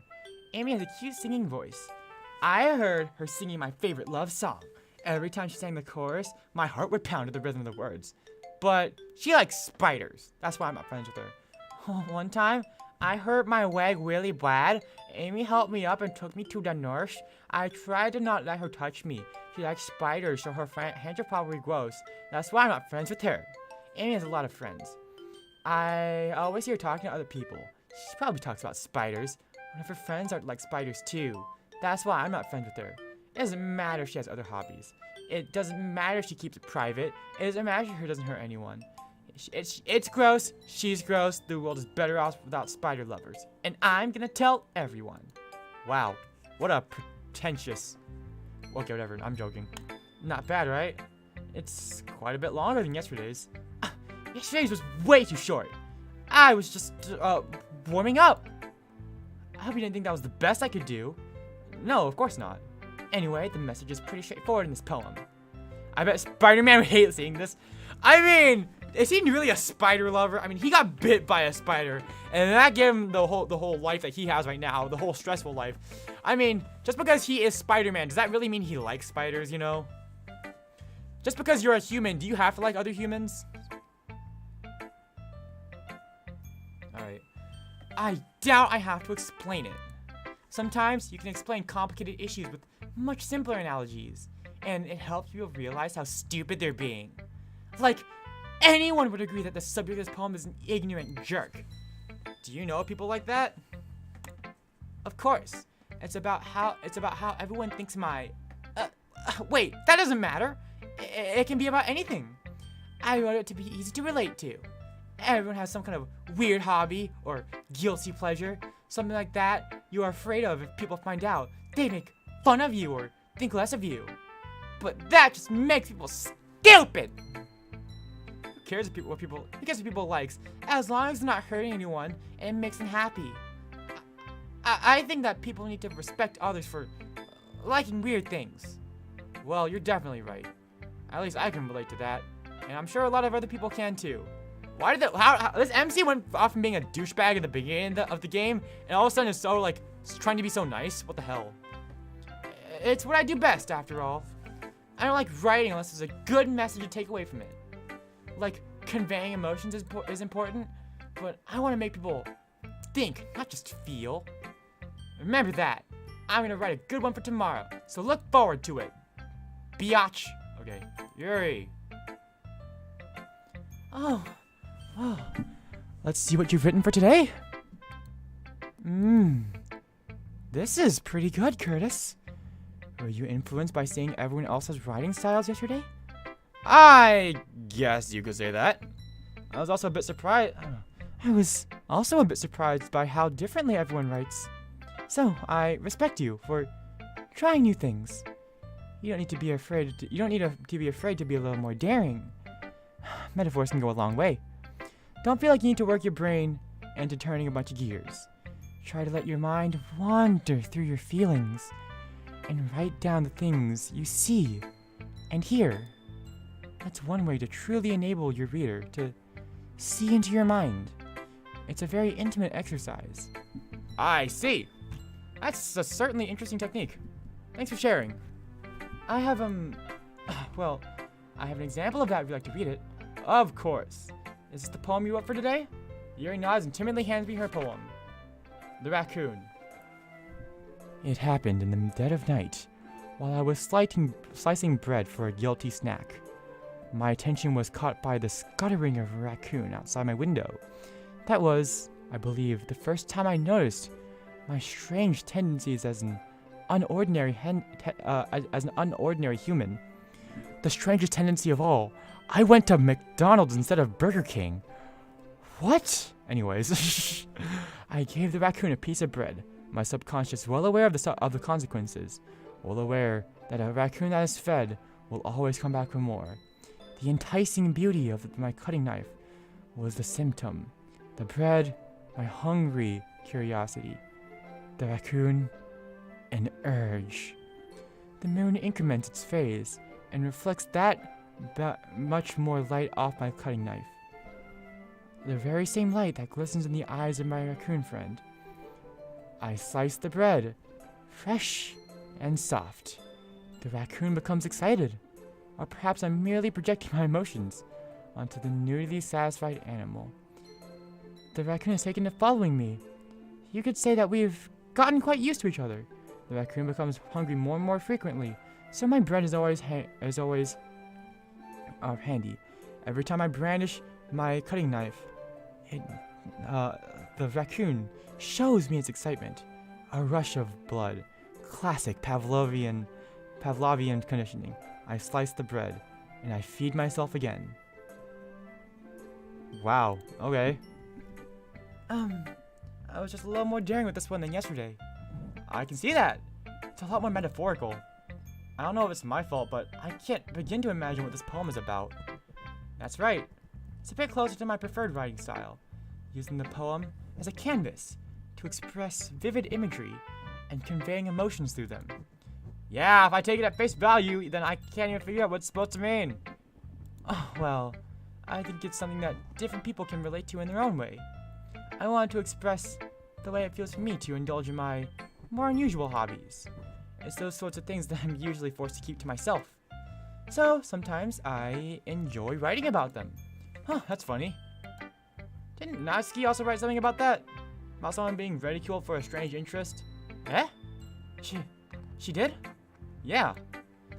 Amy has a cute singing voice. I heard her singing my favorite love song. Every time she sang the chorus, my heart would pound to the rhythm of the words. But she likes spiders. That's why I'm not friends with her. One time, I hurt my leg really bad. Amy helped me up and took me to the nurse. I tried to not let her touch me. She likes spiders, so her hands are probably gross. That's why I'm not friends with her. Amy has a lot of friends. I always hear her talking to other people. She probably talks about spiders. One of her friends are like spiders too. That's why I'm not friends with her. It doesn't matter if she has other hobbies. It doesn't matter if she keeps it private. It doesn't matter if her doesn't hurt anyone. It's gross. She's gross. The world is better off without spider lovers. And I'm gonna tell everyone. Wow. What a pretentious... Okay, whatever. I'm joking. Not bad, right? It's quite a bit longer than yesterday's. Yesterday's was way too short. I was just, warming up. I hope you didn't think that was the best I could do. No, of course not. Anyway, the message is pretty straightforward in this poem. I bet Spider-Man would hate seeing this. I mean, is he really a spider lover? I mean, he got bit by a spider, and that gave him the whole life that he has right now, the whole stressful life. I mean, just because he is Spider-Man, does that really mean he likes spiders, you know? Just because you're a human, do you have to like other humans? Alright. I doubt I have to explain it. Sometimes you can explain complicated issues with much simpler analogies, and it helps people realize how stupid they're being. Like, anyone would agree that the subject of this poem is an ignorant jerk. Do you know people like that? Of course. It's about how everyone thinks wait, that doesn't matter. It can be about anything. I wrote it to be easy to relate to. Everyone has some kind of weird hobby or guilty pleasure, something like that you are afraid of if people find out. They make fun of you or think less of you. But that just makes people stupid. Who cares what people likes, as long as they're not hurting anyone and it makes them happy. I think that people need to respect others for liking weird things. Well, you're definitely right. At least I can relate to that, and I'm sure a lot of other people can too. Why did how this MC went off from being a douchebag at the beginning of the game, and all of a sudden is so like trying to be so nice? What the hell? It's what I do best, after all. I don't like writing unless there's a good message to take away from it. Like conveying emotions is important, but I want to make people think, not just feel. Remember that. I'm gonna write a good one for tomorrow, so look forward to it. Biatch. Okay, Yuri. Oh. Let's see what you've written for today. This is pretty good, Curtis. Were you influenced by seeing everyone else's writing styles yesterday? I guess you could say that. I was also a bit surprised. I was also a bit surprised by how differently everyone writes. So I respect you for trying new things. You don't need to be afraid. You don't need to be afraid to be a little more daring. Metaphors can go a long way. Don't feel like you need to work your brain into turning a bunch of gears. Try to let your mind wander through your feelings and write down the things you see and hear. That's one way to truly enable your reader to see into your mind. It's a very intimate exercise. I see. That's a certainly interesting technique. Thanks for sharing. I have an example of that if you'd like to read it. Of course. Is this the poem you wrote for today? Yuri nods and timidly hands me her poem. The Raccoon. It happened in the dead of night, while I was slicing bread for a guilty snack. My attention was caught by the scuttering of a raccoon outside my window. That was, I believe, the first time I noticed my strange tendencies as an as an unordinary human. The strangest tendency of all, I went to McDonald's instead of Burger King. What? Anyways, I gave the raccoon a piece of bread. My subconscious, well aware of the consequences, well aware that a raccoon that is fed will always come back for more. The enticing beauty of my cutting knife was the symptom. The bread, my hungry curiosity. The raccoon, an urge. The moon increments its phase and reflects that much more light off my cutting knife. The very same light that glistens in the eyes of my raccoon friend. I slice the bread, fresh and soft. The raccoon becomes excited, or perhaps I'm merely projecting my emotions onto the newly satisfied animal. The raccoon has taken to following me. You could say that we've gotten quite used to each other. The raccoon becomes hungry more and more frequently, so my bread is always handy. Every time I brandish my cutting knife, the raccoon shows me its excitement. A rush of blood. Classic Pavlovian conditioning. I slice the bread, and I feed myself again. Wow, okay. I was just a little more daring with this one than yesterday. I can see that. It's a lot more metaphorical. I don't know if it's my fault, but I can't begin to imagine what this poem is about. That's right. It's a bit closer to my preferred writing style, using the poem as a canvas to express vivid imagery and conveying emotions through them. Yeah, if I take it at face value, then I can't even figure out what it's supposed to mean. Oh, well, I think it's something that different people can relate to in their own way. I wanted to express the way it feels for me to indulge in my more unusual hobbies. It's those sorts of things that I'm usually forced to keep to myself. So, sometimes I enjoy writing about them. Huh, that's funny. Didn't Natsuki also write something about that? About someone being ridiculed for a strange interest? Eh? She did? Yeah.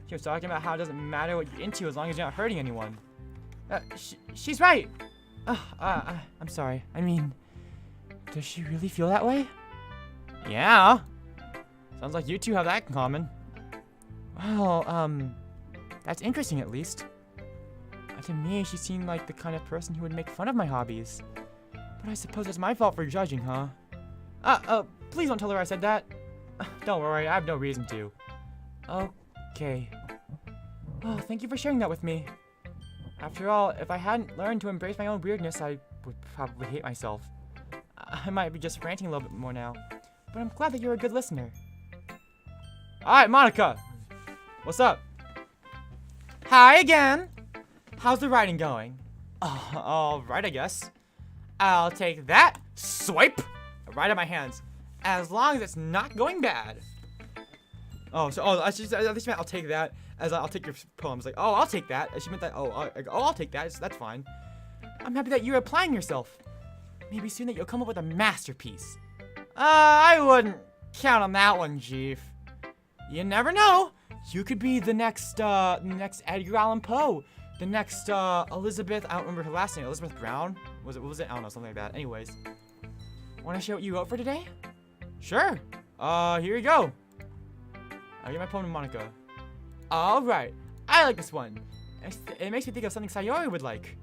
She was talking about how it doesn't matter what you're into as long as you're not hurting anyone. She's right! I'm sorry. I mean, does she really feel that way? Yeah. Sounds like you two have that in common. Well, that's interesting at least. To me, she seemed like the kind of person who would make fun of my hobbies. But I suppose it's my fault for judging, huh? Please don't tell her I said that. Don't worry, I have no reason to. Okay. Oh, thank you for sharing that with me. After all, if I hadn't learned to embrace my own weirdness, I would probably hate myself. I might be just ranting a little bit more now, but I'm glad that you're a good listener. Alright, Monica! What's up? Hi again! How's the writing going? Alright, I guess. I'll take that. Swipe! Right at my hands. As long as it's not going bad. I just meant I'll take that. As I'll take your poems. Like, oh, I'll take that. She meant that, I'll take that. That's fine. I'm happy that you're applying yourself. Maybe soon that you'll come up with a masterpiece. I wouldn't count on that one, Chief. You never know. You could be the next Edgar Allan Poe. The next, Elizabeth, I don't remember her last name, Elizabeth Brown? What was it? I don't know, something like that. Anyways. Want to share what you wrote for today? Sure. Here you go. I'll get my poem to Monica. Alright. I like this one. It makes me think of something Sayori would like.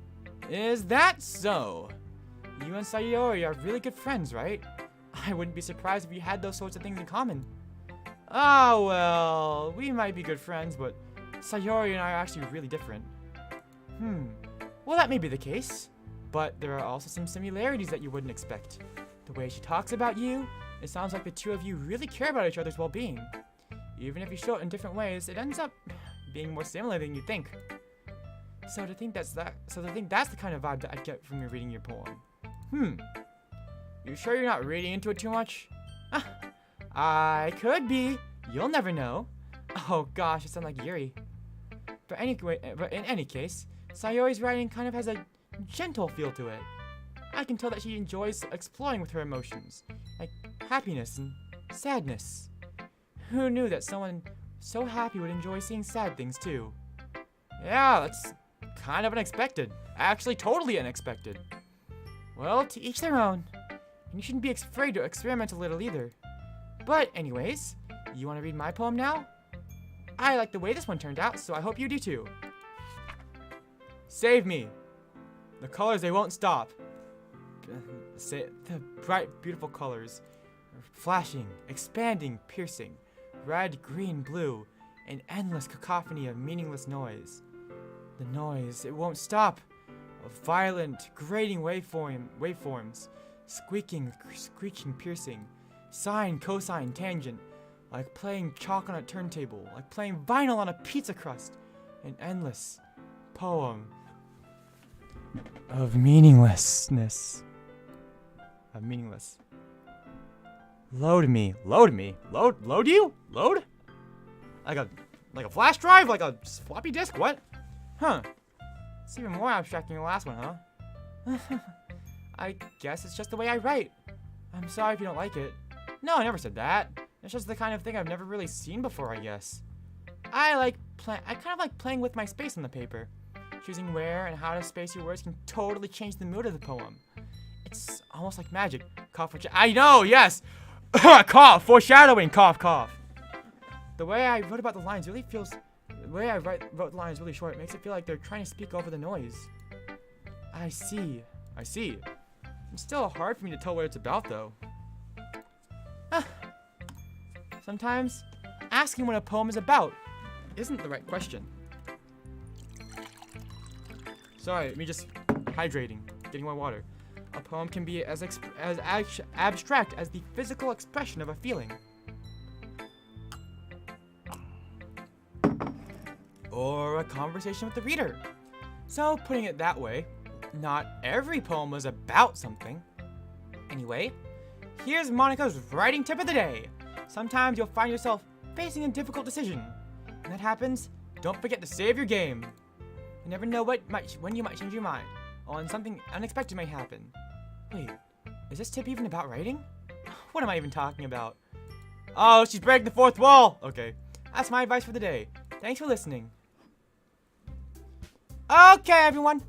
Is that so? You and Sayori are really good friends, right? I wouldn't be surprised if you had those sorts of things in common. Oh, well, we might be good friends, but Sayori and I are actually really different. Well, that may be the case, but there are also some similarities that you wouldn't expect. The way she talks about you, it sounds like the two of you really care about each other's well-being. Even if you show it in different ways, it ends up being more similar than you think. So to think that's the kind of vibe that I'd get from you reading your poem. You sure you're not reading into it too much? I could be. You'll never know. Oh gosh, it sounds like Yuri. But in any case, Sayori's writing kind of has a gentle feel to it. I can tell that she enjoys exploring with her emotions, like happiness and sadness. Who knew that someone so happy would enjoy seeing sad things too? Yeah, that's kind of unexpected. Actually, totally unexpected. Well, to each their own. And you shouldn't be afraid to experiment a little either. But anyways, You want to read my poem now? I like the way this one turned out, so I hope you do too. Save me. The colors, they won't stop. The bright, beautiful colors. Flashing, expanding, piercing. Red, green, blue. An endless cacophony of meaningless noise. The noise, it won't stop. Violent, grating waveforms. Squeaking, screeching, piercing. Sine, cosine, tangent. Like playing chalk on a turntable. Like playing vinyl on a pizza crust. An endless poem of meaninglessness. Of meaningless. Load me. Load me. Load you? Load? Like a flash drive? Like a floppy disk? What? Huh. It's even more abstract than the last one, huh? I guess it's just the way I write. I'm sorry if you don't like it. No, I never said that. It's just the kind of thing I've never really seen before, I guess. I kind of like playing with my space on the paper. Choosing where and how to space your words can totally change the mood of the poem. It's almost like magic. Cough, I know, yes! Cough, foreshadowing, cough, cough. The way I wrote about the lines really feels... The way I wrote the lines really short makes it feel like they're trying to speak over the noise. I see. It's still hard for me to tell what it's about, though. Sometimes, asking what a poem is about isn't the right question. Sorry, me just hydrating, getting more water. A poem can be as abstract as the physical expression of a feeling. Or a conversation with the reader. So, putting it that way, not every poem was about something. Anyway, here's Monica's writing tip of the day. Sometimes you'll find yourself facing a difficult decision. When that happens, don't forget to save your game. You never know when you might change your mind, or when something unexpected may happen. Wait, is this tip even about writing? What am I even talking about? Oh, she's breaking the fourth wall! Okay, that's my advice for the day. Thanks for listening. Okay, everyone.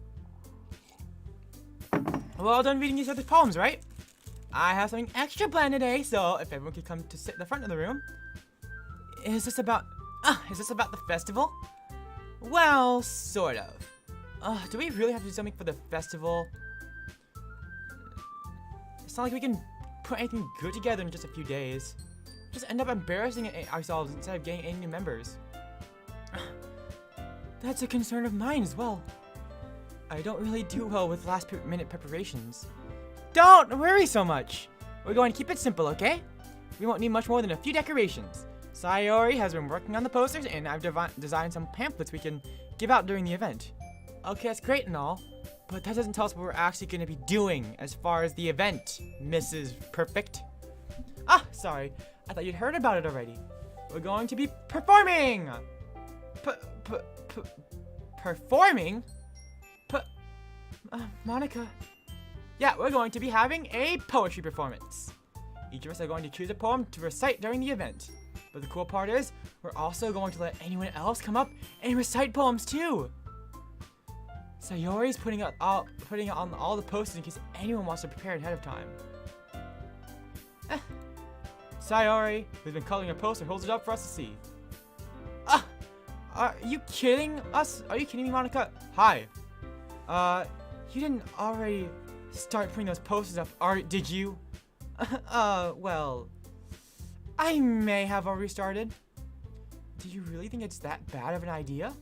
Well done reading each other's poems, right? I have something extra planned today, so if everyone could come to sit in the front of the room. Is this about the festival? Well, sort of. Do we really have to do something for the festival? It's not like we can put anything good together in just a few days. Just end up embarrassing ourselves instead of getting any new members. That's a concern of mine as well. I don't really do well with last-minute preparations. Don't worry so much. We're going to keep it simple, okay? We won't need much more than a few decorations. Sayori has been working on the posters, and I've designed some pamphlets we can give out during the event. Okay, that's great and all, but that doesn't tell us what we're actually going to be doing as far as the event, Mrs. Perfect. Sorry. I thought you'd heard about it already. We're going to be performing! Performing? Monica. Yeah, we're going to be having a poetry performance. Each of us are going to choose a poem to recite during the event. But the cool part is, we're also going to let anyone else come up and recite poems too. Sayori's putting it on all the posters in case anyone wants to prepare ahead of time. Sayori, who's been coloring a poster, holds it up for us to see. Are you kidding us? Are you kidding me, Monica? Hi. You didn't already start putting those posters up, did you? Well, I may have already started. Do you really think it's that bad of an idea?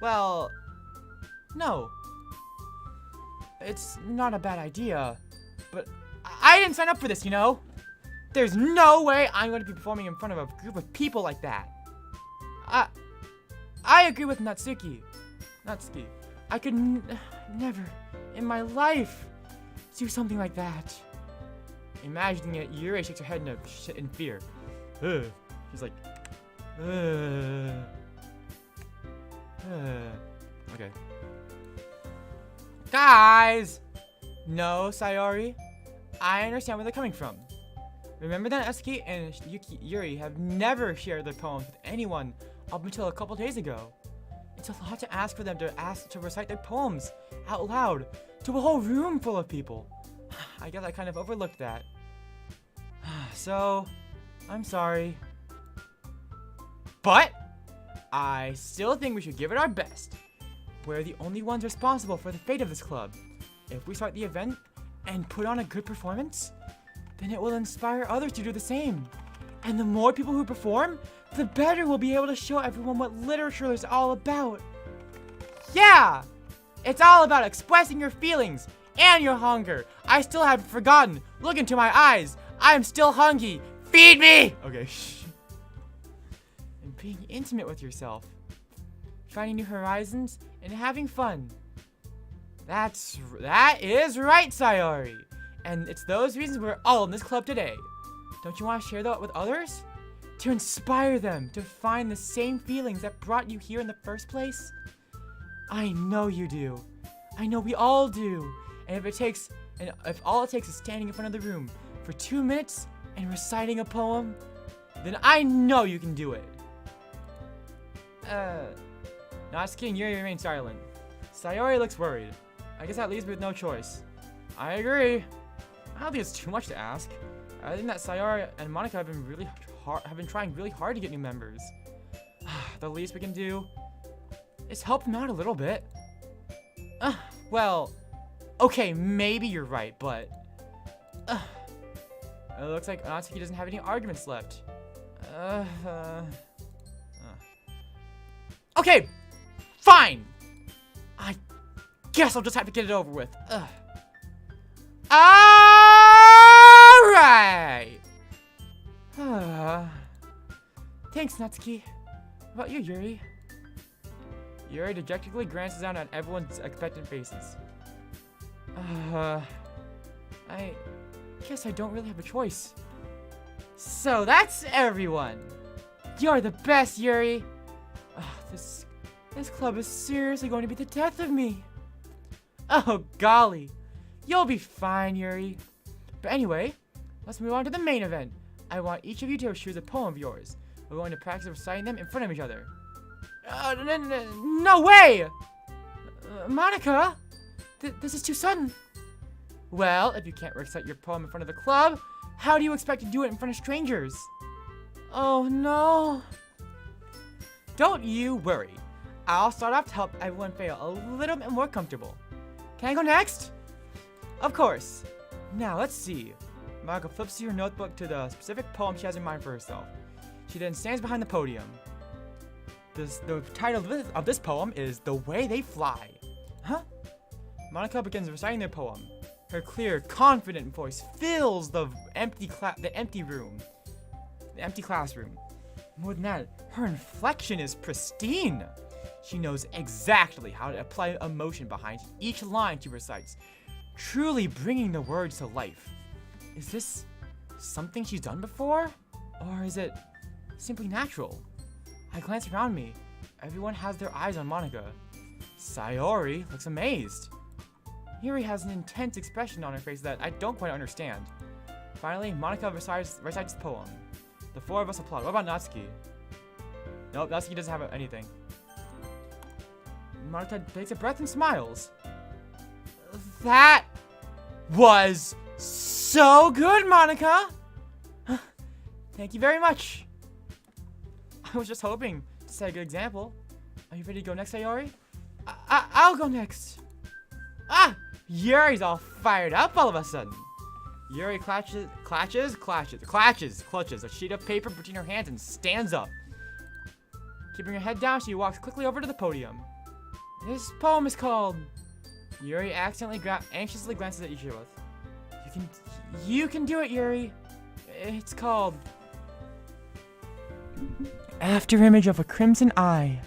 Well, no. It's not a bad idea, but I didn't sign up for this, you know? There's no way I'm going to be performing in front of a group of people like that. I agree with Natsuki. I could never in my life do something like that. Imagining it, Yuri shakes her head in fear. She's like, okay. Guys! No, Sayori. I understand where they're coming from. Remember that Natsuki and Yuri have never shared their poems with anyone up until a couple days ago. It's a lot to ask for them to recite their poems out loud to a whole room full of people. I guess I kind of overlooked that. So, I'm sorry. But I still think we should give it our best. We're the only ones responsible for the fate of this club. If we start the event and put on a good performance, then it will inspire others to do the same. And the more people who perform, the better we'll be able to show everyone what literature is all about. Yeah! It's all about expressing your feelings and your hunger. I still haven't forgotten. Look into my eyes. I am still hungry. Feed me! Okay, shh. And being intimate with yourself. Finding new horizons and having fun. That is right, Sayori. And it's those reasons we're all in this club today. Don't you want to share that with others? To inspire them to find the same feelings that brought you here in the first place? I know you do. I know we all do. And if all it takes is standing in front of the room for 2 minutes and reciting a poem, then I know you can do it. Natsuki and Yuri remain silent. Sayori looks worried. I guess that leaves me with no choice. I agree. I don't think it's too much to ask. I think that Sayori and Monica have been trying really hard to get new members. The least we can do is help them out a little bit. Well, okay, maybe you're right, but it looks like Natsuki doesn't have any arguments left. Okay, fine. I guess I'll just have to get it over with. Alright! Thanks, Natsuki. How about you, Yuri? Yuri dejectedly glances down at everyone's expectant faces. I guess I don't really have a choice. So that's everyone! You're the best, Yuri! This club is seriously going to be the death of me! Oh, golly! You'll be fine, Yuri. But anyway, let's move on to the main event. I want each of you to choose a poem of yours. We're going to practice reciting them in front of each other. No way! Monica? This is too sudden. Well, if you can't recite your poem in front of the club, how do you expect to do it in front of strangers? Oh no. Don't you worry. I'll start off to help everyone feel a little bit more comfortable. Can I go next? Of course. Now, let's see. Monica flips through her notebook to the specific poem she has in mind for herself. She then stands behind the podium. The title of this poem is The Way They Fly. Huh? Monica begins reciting their poem. Her clear, confident voice fills the empty classroom. More than that, her inflection is pristine. She knows exactly how to apply emotion behind each line she recites, truly bringing the words to life. Is this something she's done before? Or is it simply natural? I glance around me. Everyone has their eyes on Monica. Sayori looks amazed. Yuri has an intense expression on her face that I don't quite understand. Finally, Monica recites the poem. The four of us applaud. What about Natsuki? Nope, Natsuki doesn't have anything. Monica takes a breath and smiles. That was so good, Monica! Thank you very much. I was just hoping to set a good example. Are you ready to go next, Sayori? I'll go next. Yuri's all fired up all of a sudden. Yuri clutches a sheet of paper between her hands and stands up. Keeping her head down, she walks quickly over to the podium. This poem is called... Yuri anxiously glances at each of us. You can do it, Yuri. It's called... After Image of a Crimson Eye.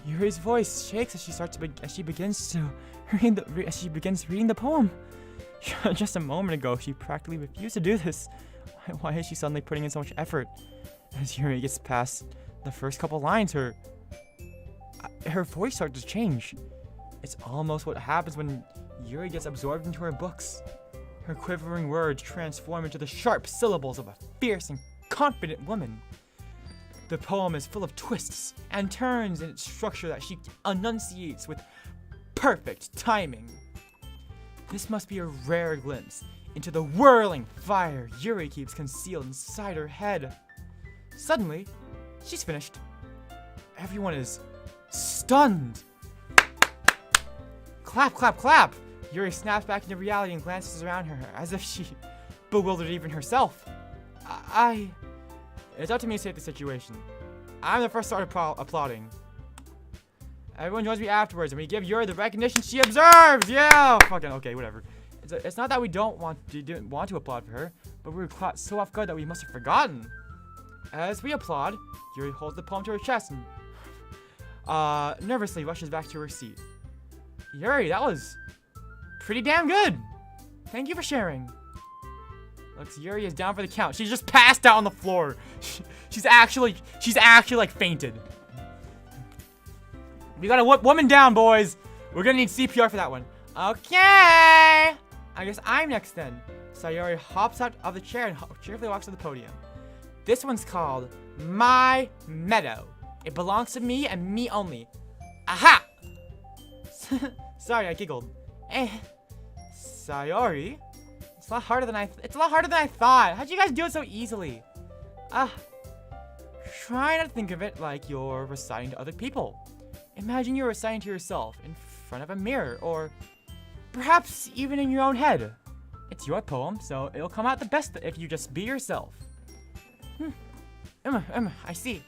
Yuri's voice shakes as she begins reading the poem. Just a moment ago, she practically refused to do this. Why is she suddenly putting in so much effort? As Yuri gets past the first couple lines, her voice starts to change. It's almost what happens when Yuri gets absorbed into her books. Her quivering words transform into the sharp syllables of a fierce and confident woman. The poem is full of twists and turns in its structure that she enunciates with perfect timing. This must be a rare glimpse into the whirling fire Yuri keeps concealed inside her head. Suddenly, she's finished. Everyone is stunned. Clap, clap, clap! Yuri snaps back into reality and glances around her as if she bewildered even herself. It's up to me to save the situation. I'm the first to start applauding. Everyone joins me afterwards, and we give Yuri the recognition she deserves. Yeah, fucking okay, whatever. It's not that we didn't want to applaud for her, but we were caught so off guard that we must have forgotten. As we applaud, Yuri holds the poem to her chest and nervously rushes back to her seat. Yuri, that was pretty damn good. Thank you for sharing. Looks, Yuri is down for the count. She's just passed out on the floor. She's actually like fainted. We got a woman down, boys. We're gonna need CPR for that one. Okay. I guess I'm next then. Sayori hops out of the chair and cheerfully walks to the podium. This one's called My Meadow. It belongs to me and me only. Aha! Sorry, I giggled. Sayori? It's a lot harder than I thought. How'd you guys do it so easily? Try not to think of it like you're reciting to other people. Imagine you're reciting to yourself in front of a mirror, or perhaps even in your own head. It's your poem, so it'll come out the best if you just be yourself. I see.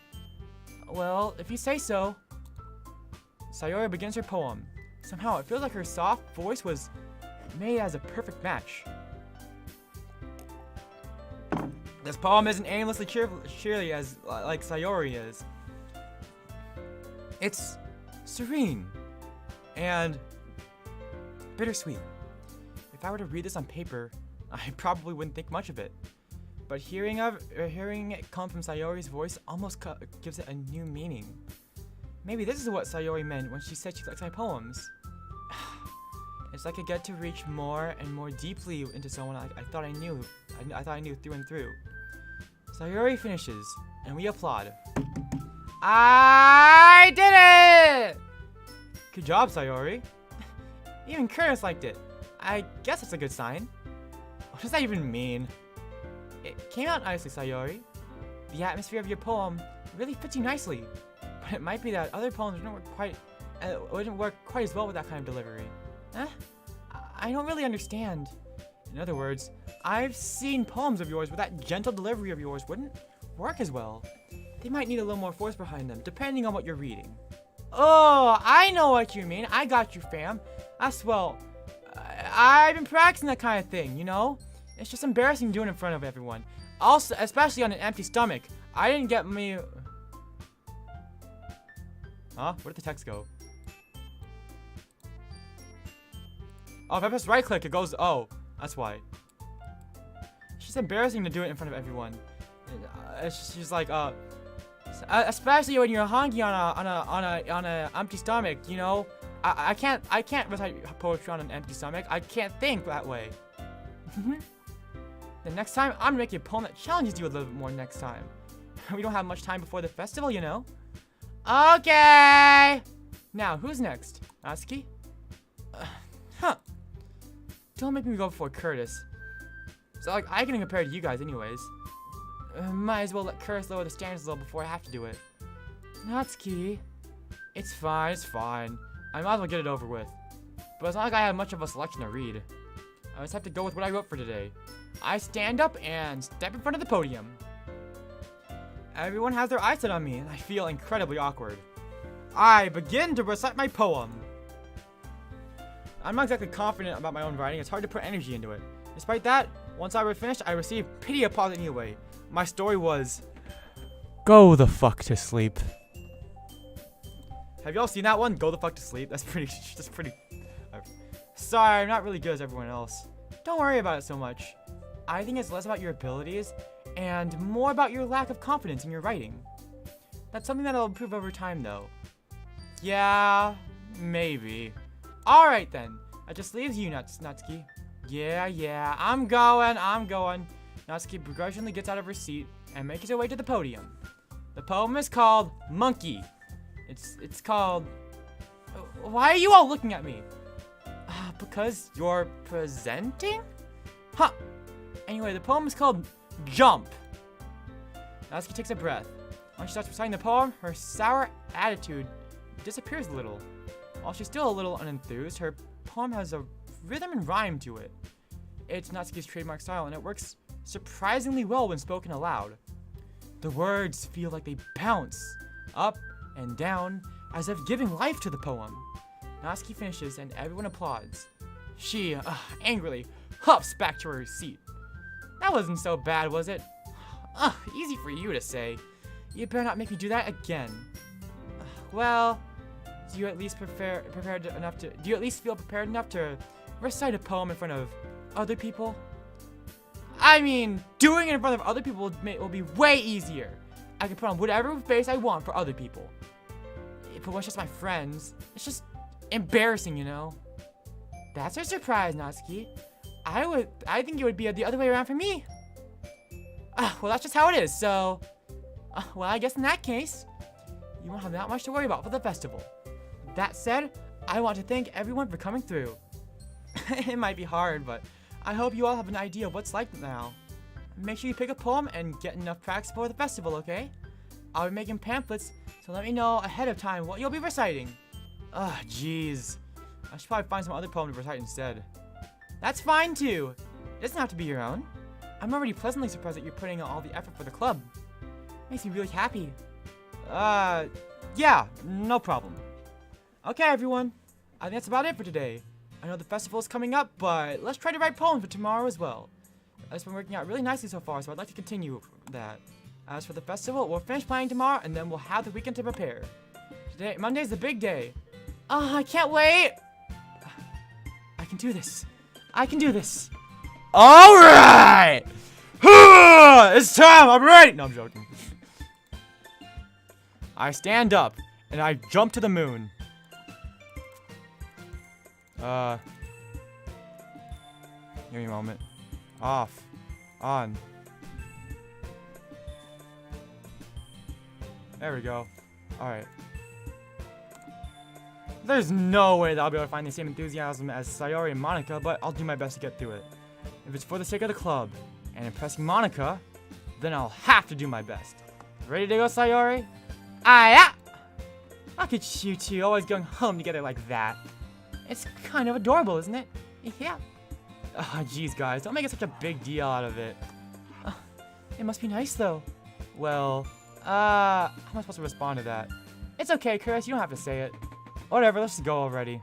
Well, if you say so. Sayori begins her poem. Somehow, it feels like her soft voice was made as a perfect match. This poem isn't aimlessly cheerly as like Sayori is. It's serene and bittersweet. If I were to read this on paper, I probably wouldn't think much of it. But hearing it come from Sayori's voice almost gives it a new meaning. Maybe this is what Sayori meant when she said she likes my poems. It's like I get to reach more and more deeply into someone I thought I knew. I thought I knew through and through. Sayori finishes, and we applaud. I did it! Good job, Sayori. Even Curtis liked it. I guess that's a good sign. What does that even mean? It came out nicely, Sayori. The atmosphere of your poem really fits you nicely. But it might be that other poems wouldn't work quite as well with that kind of delivery. I don't really understand. In other words, I've seen poems of yours with that gentle delivery of yours wouldn't work as well. They might need a little more force behind them, depending on what you're reading. Oh, I know what you mean. I got you, fam. I've been practicing that kind of thing, you know? It's just embarrassing doing it in front of everyone. Also, especially on an empty stomach. I didn't get me... Huh? Where did the text go? Oh, if I press right click, it goes... Oh, that's why. It's just embarrassing to do it in front of everyone. It's just like, especially when you're hungry on a empty stomach, you know? I can't recite poetry on an empty stomach. I can't think that way. The next time, I'm gonna make you a poem that challenges you a little bit more next time. We don't have much time before the festival, you know? Okay! Now, who's next? Natsuki? Don't make me go before Curtis. So, like, I can compare to you guys anyways. Might as well let Curtis lower the standards a little before I have to do it. Natsuki. It's fine. I might as well get it over with. But it's not like I have much of a selection to read. I just have to go with what I wrote for today. I stand up and step in front of the podium. Everyone has their eyes set on me, and I feel incredibly awkward. I begin to recite my poem. I'm not exactly confident about my own writing. It's hard to put energy into it. Despite that, once I was finished, I received pity applause anyway. My story was... Go the fuck to sleep. Have y'all seen that one? Go the fuck to sleep? That's pretty... Sorry, I'm not really good as everyone else. Don't worry about it so much. I think it's less about your abilities and more about your lack of confidence in your writing. That's something that'll improve over time, though. Yeah, maybe. Alright then. That just leaves you, Natsuki. Yeah, I'm going. Natsuki begrudgingly gets out of her seat and makes her way to the podium. The poem is called Monkey. It's called... Why are you all looking at me? Because you're presenting? Huh. Anyway, the poem is called Jump. Natsuki takes a breath. When she starts reciting the poem, her sour attitude disappears a little. While she's still a little unenthused, her poem has a rhythm and rhyme to it. It's Natsuki's trademark style, and it works surprisingly well when spoken aloud. The words feel like they bounce up and down, as if giving life to the poem. Natsuki finishes, and everyone applauds. She, angrily, hops back to her seat. That wasn't so bad, was it? Easy for you to say. You better not make me do that again. Well, do you at least feel prepared enough to recite a poem in front of other people? I mean, doing it in front of other people will be way easier. I can put on whatever face I want for other people. But when it's just my friends, it's just embarrassing, you know? That's a surprise, Natsuki. I think it would be the other way around for me. Well, that's just how it is, so... well, I guess in that case, you won't have that much to worry about for the festival. That said, I want to thank everyone for coming through. It might be hard, but I hope you all have an idea of what's like now. Make sure you pick a poem and get enough practice for the festival, okay? I'll be making pamphlets, so let me know ahead of time what you'll be reciting. Jeez. I should probably find some other poem to recite instead. That's fine, too. It doesn't have to be your own. I'm already pleasantly surprised that you're putting in all the effort for the club. Makes me really happy. Yeah, no problem. Okay, everyone. I think that's about it for today. I know the festival is coming up, but let's try to write poems for tomorrow as well. It's been working out really nicely so far, so I'd like to continue that. As for the festival, we'll finish planning tomorrow, and then we'll have the weekend to prepare. Today, Monday's the big day. I can't wait! I can do this. I can do this. Alright! It's time! I'm ready! No, I'm joking. I stand up, and I jump to the moon. Give me a moment. Off. On. There we go. Alright. There's no way that I'll be able to find the same enthusiasm as Sayori and Monica, but I'll do my best to get through it. If it's for the sake of the club and impressing Monica, then I'll have to do my best. Ready to go, Sayori? Yeah! Look at you two always going home together like that. It's kind of adorable, isn't it? Yeah. Jeez, guys, don't make it such a big deal out of it. It must be nice, though. Well, how am I supposed to respond to that? It's okay, Chris, you don't have to say it. Whatever, let's just go already.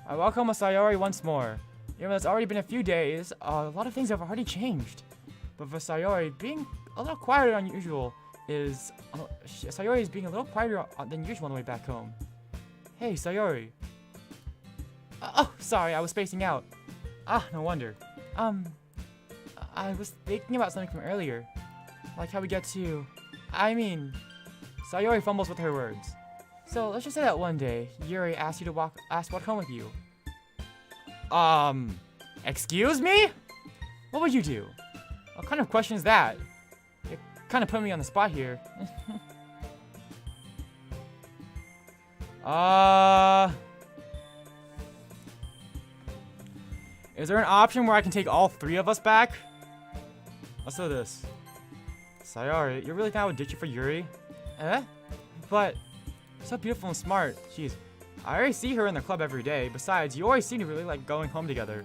I welcome Sayori once more. Even though it's already been a few days, a lot of things have already changed. But for Sayori, being a little quieter than usual is... Sayori is being a little quieter than usual on the way back home. Hey, Sayori. Oh, sorry, I was spacing out. No wonder. I was thinking about something from earlier. Like how we get to... Sayori fumbles with her words. So, let's just say that one day, Yuri asked you to walk home with you. Excuse me? What would you do? What kind of question is that? You're kind of putting me on the spot here. Is there an option where I can take all three of us back? Let's do this. Sayori, you really think I would ditch you for Yuri? But, so beautiful and smart. Jeez. I already see her in the club every day. Besides, you always seem to really like going home together.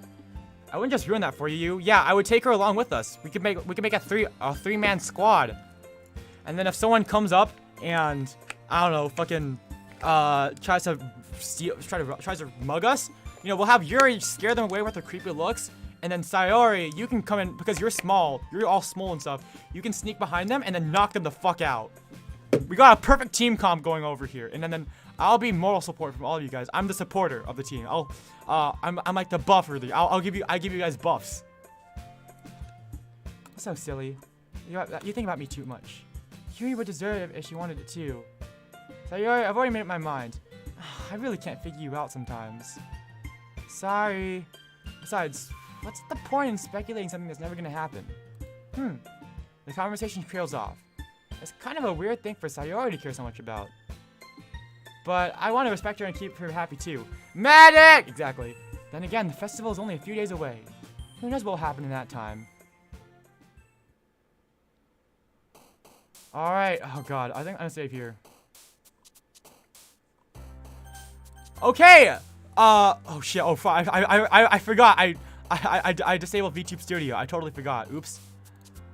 I wouldn't just ruin that for you. Yeah, I would take her along with us. We could make a three-man squad. And then if someone comes up and I don't know, fucking tries to mug us, you know, we'll have Yuri scare them away with her creepy looks, and then Sayori, you can come in because you're small. You're all small and stuff. You can sneak behind them and then knock them the fuck out. We got a perfect team comp going over here, and then I'll be moral support from all of you guys. I'm the supporter of the team. I'm like the buffer. I give you guys buffs. That's so silly. You think about me too much. Yuri would deserve it if she wanted it too. Sayori, I've already made up my mind. I really can't figure you out sometimes. Sorry. Besides, what's the point in speculating something that's never gonna happen? The conversation trails off. It's kind of a weird thing for Sayori to care so much about. But I want to respect her and keep her happy too. Medic! Exactly. Then again, the festival is only a few days away. Who knows what will happen in that time? Alright. Oh, God. I think I'm safe here. Okay! Oh, shit. Oh, I forgot. I disabled VTube Studio. I totally forgot. Oops.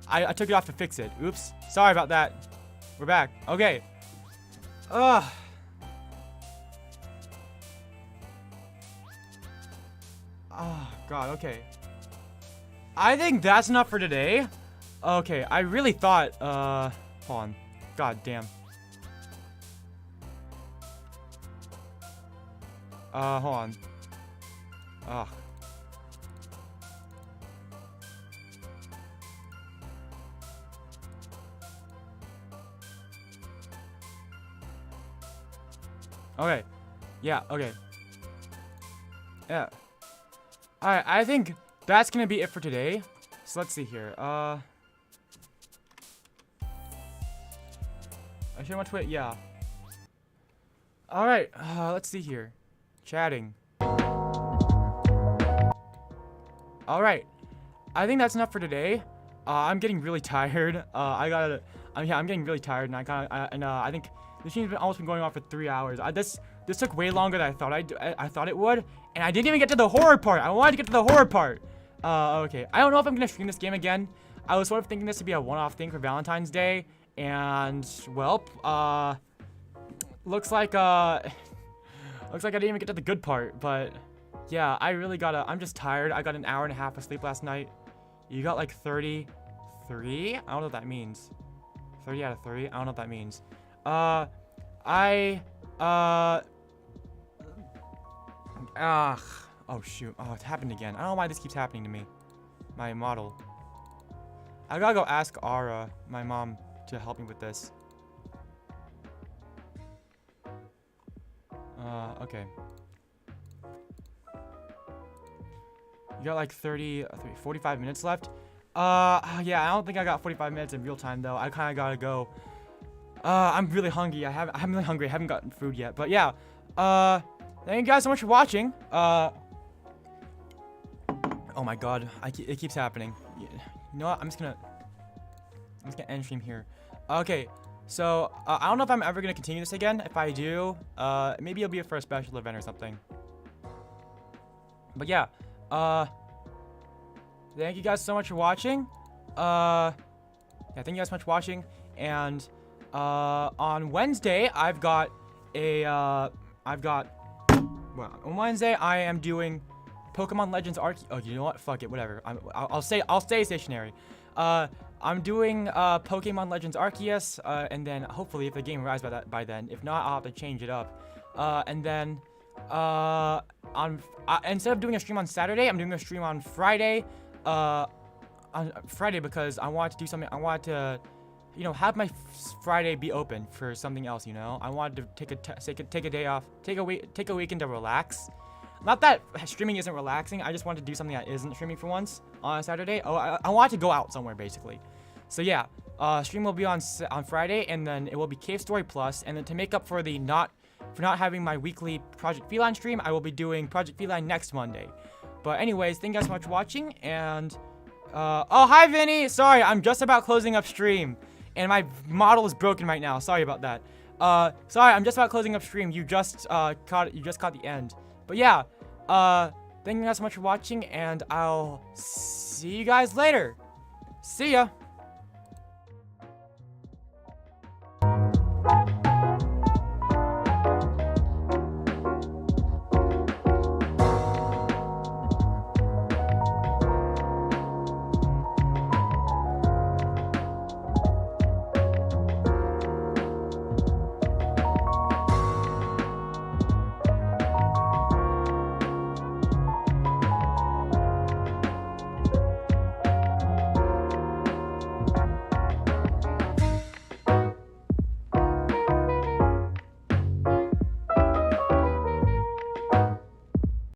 I took it off to fix it. Oops. Sorry about that. We're back. Okay. Ugh. Oh, God. Okay. I think that's enough for today. Okay. I really thought, hold on. God damn. Hold on. Ugh. Okay. Yeah, okay. Yeah. Alright, I think that's gonna be it for today. So let's see here. I should much wait, yeah. Alright, let's see here. Chatting. Alright. I think that's enough for today. I'm getting really tired. I'm getting really tired, and I think the stream's almost been going on for 3 hours. This took way longer than I thought I thought it would, and I didn't even get to the horror part. I wanted to get to the horror part. Okay. I don't know if I'm gonna stream this game again. I was sort of thinking this to be a one-off thing for Valentine's Day, and well, looks like I didn't even get to the good part. But yeah, I'm just tired. I got an hour and a half of sleep last night. You got like 33? I don't know what that means. 30 out of 30? I don't know what that means. Oh shoot. Oh, it happened again. I don't know why this keeps happening to me. My model. I gotta go ask Ara, my mom, to help me with this. Okay. You got like 45 minutes left? Yeah, I don't think I got 45 minutes in real time though. I kinda gotta go. I'm really hungry. I'm really hungry. I haven't gotten food yet. But yeah, thank you guys so much for watching. Oh my God, it keeps happening. You know what? I'm just gonna end stream here. Okay, so I don't know if I'm ever gonna continue this again. If I do, maybe it'll be for a special event or something. But yeah, thank you guys so much for watching. Yeah, thank you guys so much for watching. And on Wednesday, well, on Wednesday I am doing Pokemon Legends Arceus. Oh, you know what? Fuck it, whatever. I'll stay stationary. I'm doing Pokemon Legends Arceus, and then hopefully if the game arrives by then. If not, I'll have to change it up. And then instead of doing a stream on Saturday, I'm doing a stream on Friday. Because I wanted to do something. I wanted to, have my Friday be open for something else. I wanted to take a day off, take a weekend to relax. Not that streaming isn't relaxing. I just wanted to do something that isn't streaming for once on a Saturday. Oh, I wanted to go out somewhere basically. So yeah, stream will be on Friday, and then it will be Cave Story Plus. And then to make up for not having my weekly Project Feline stream, I will be doing Project Feline next Monday. But anyways, thank you guys so much for watching. And oh, hi Vinny. Sorry, I'm just about closing up stream, and my model is broken right now. Sorry about that. Sorry, I'm just about closing up stream. You just caught the end. But yeah, thank you guys so much for watching, and I'll see you guys later. See ya.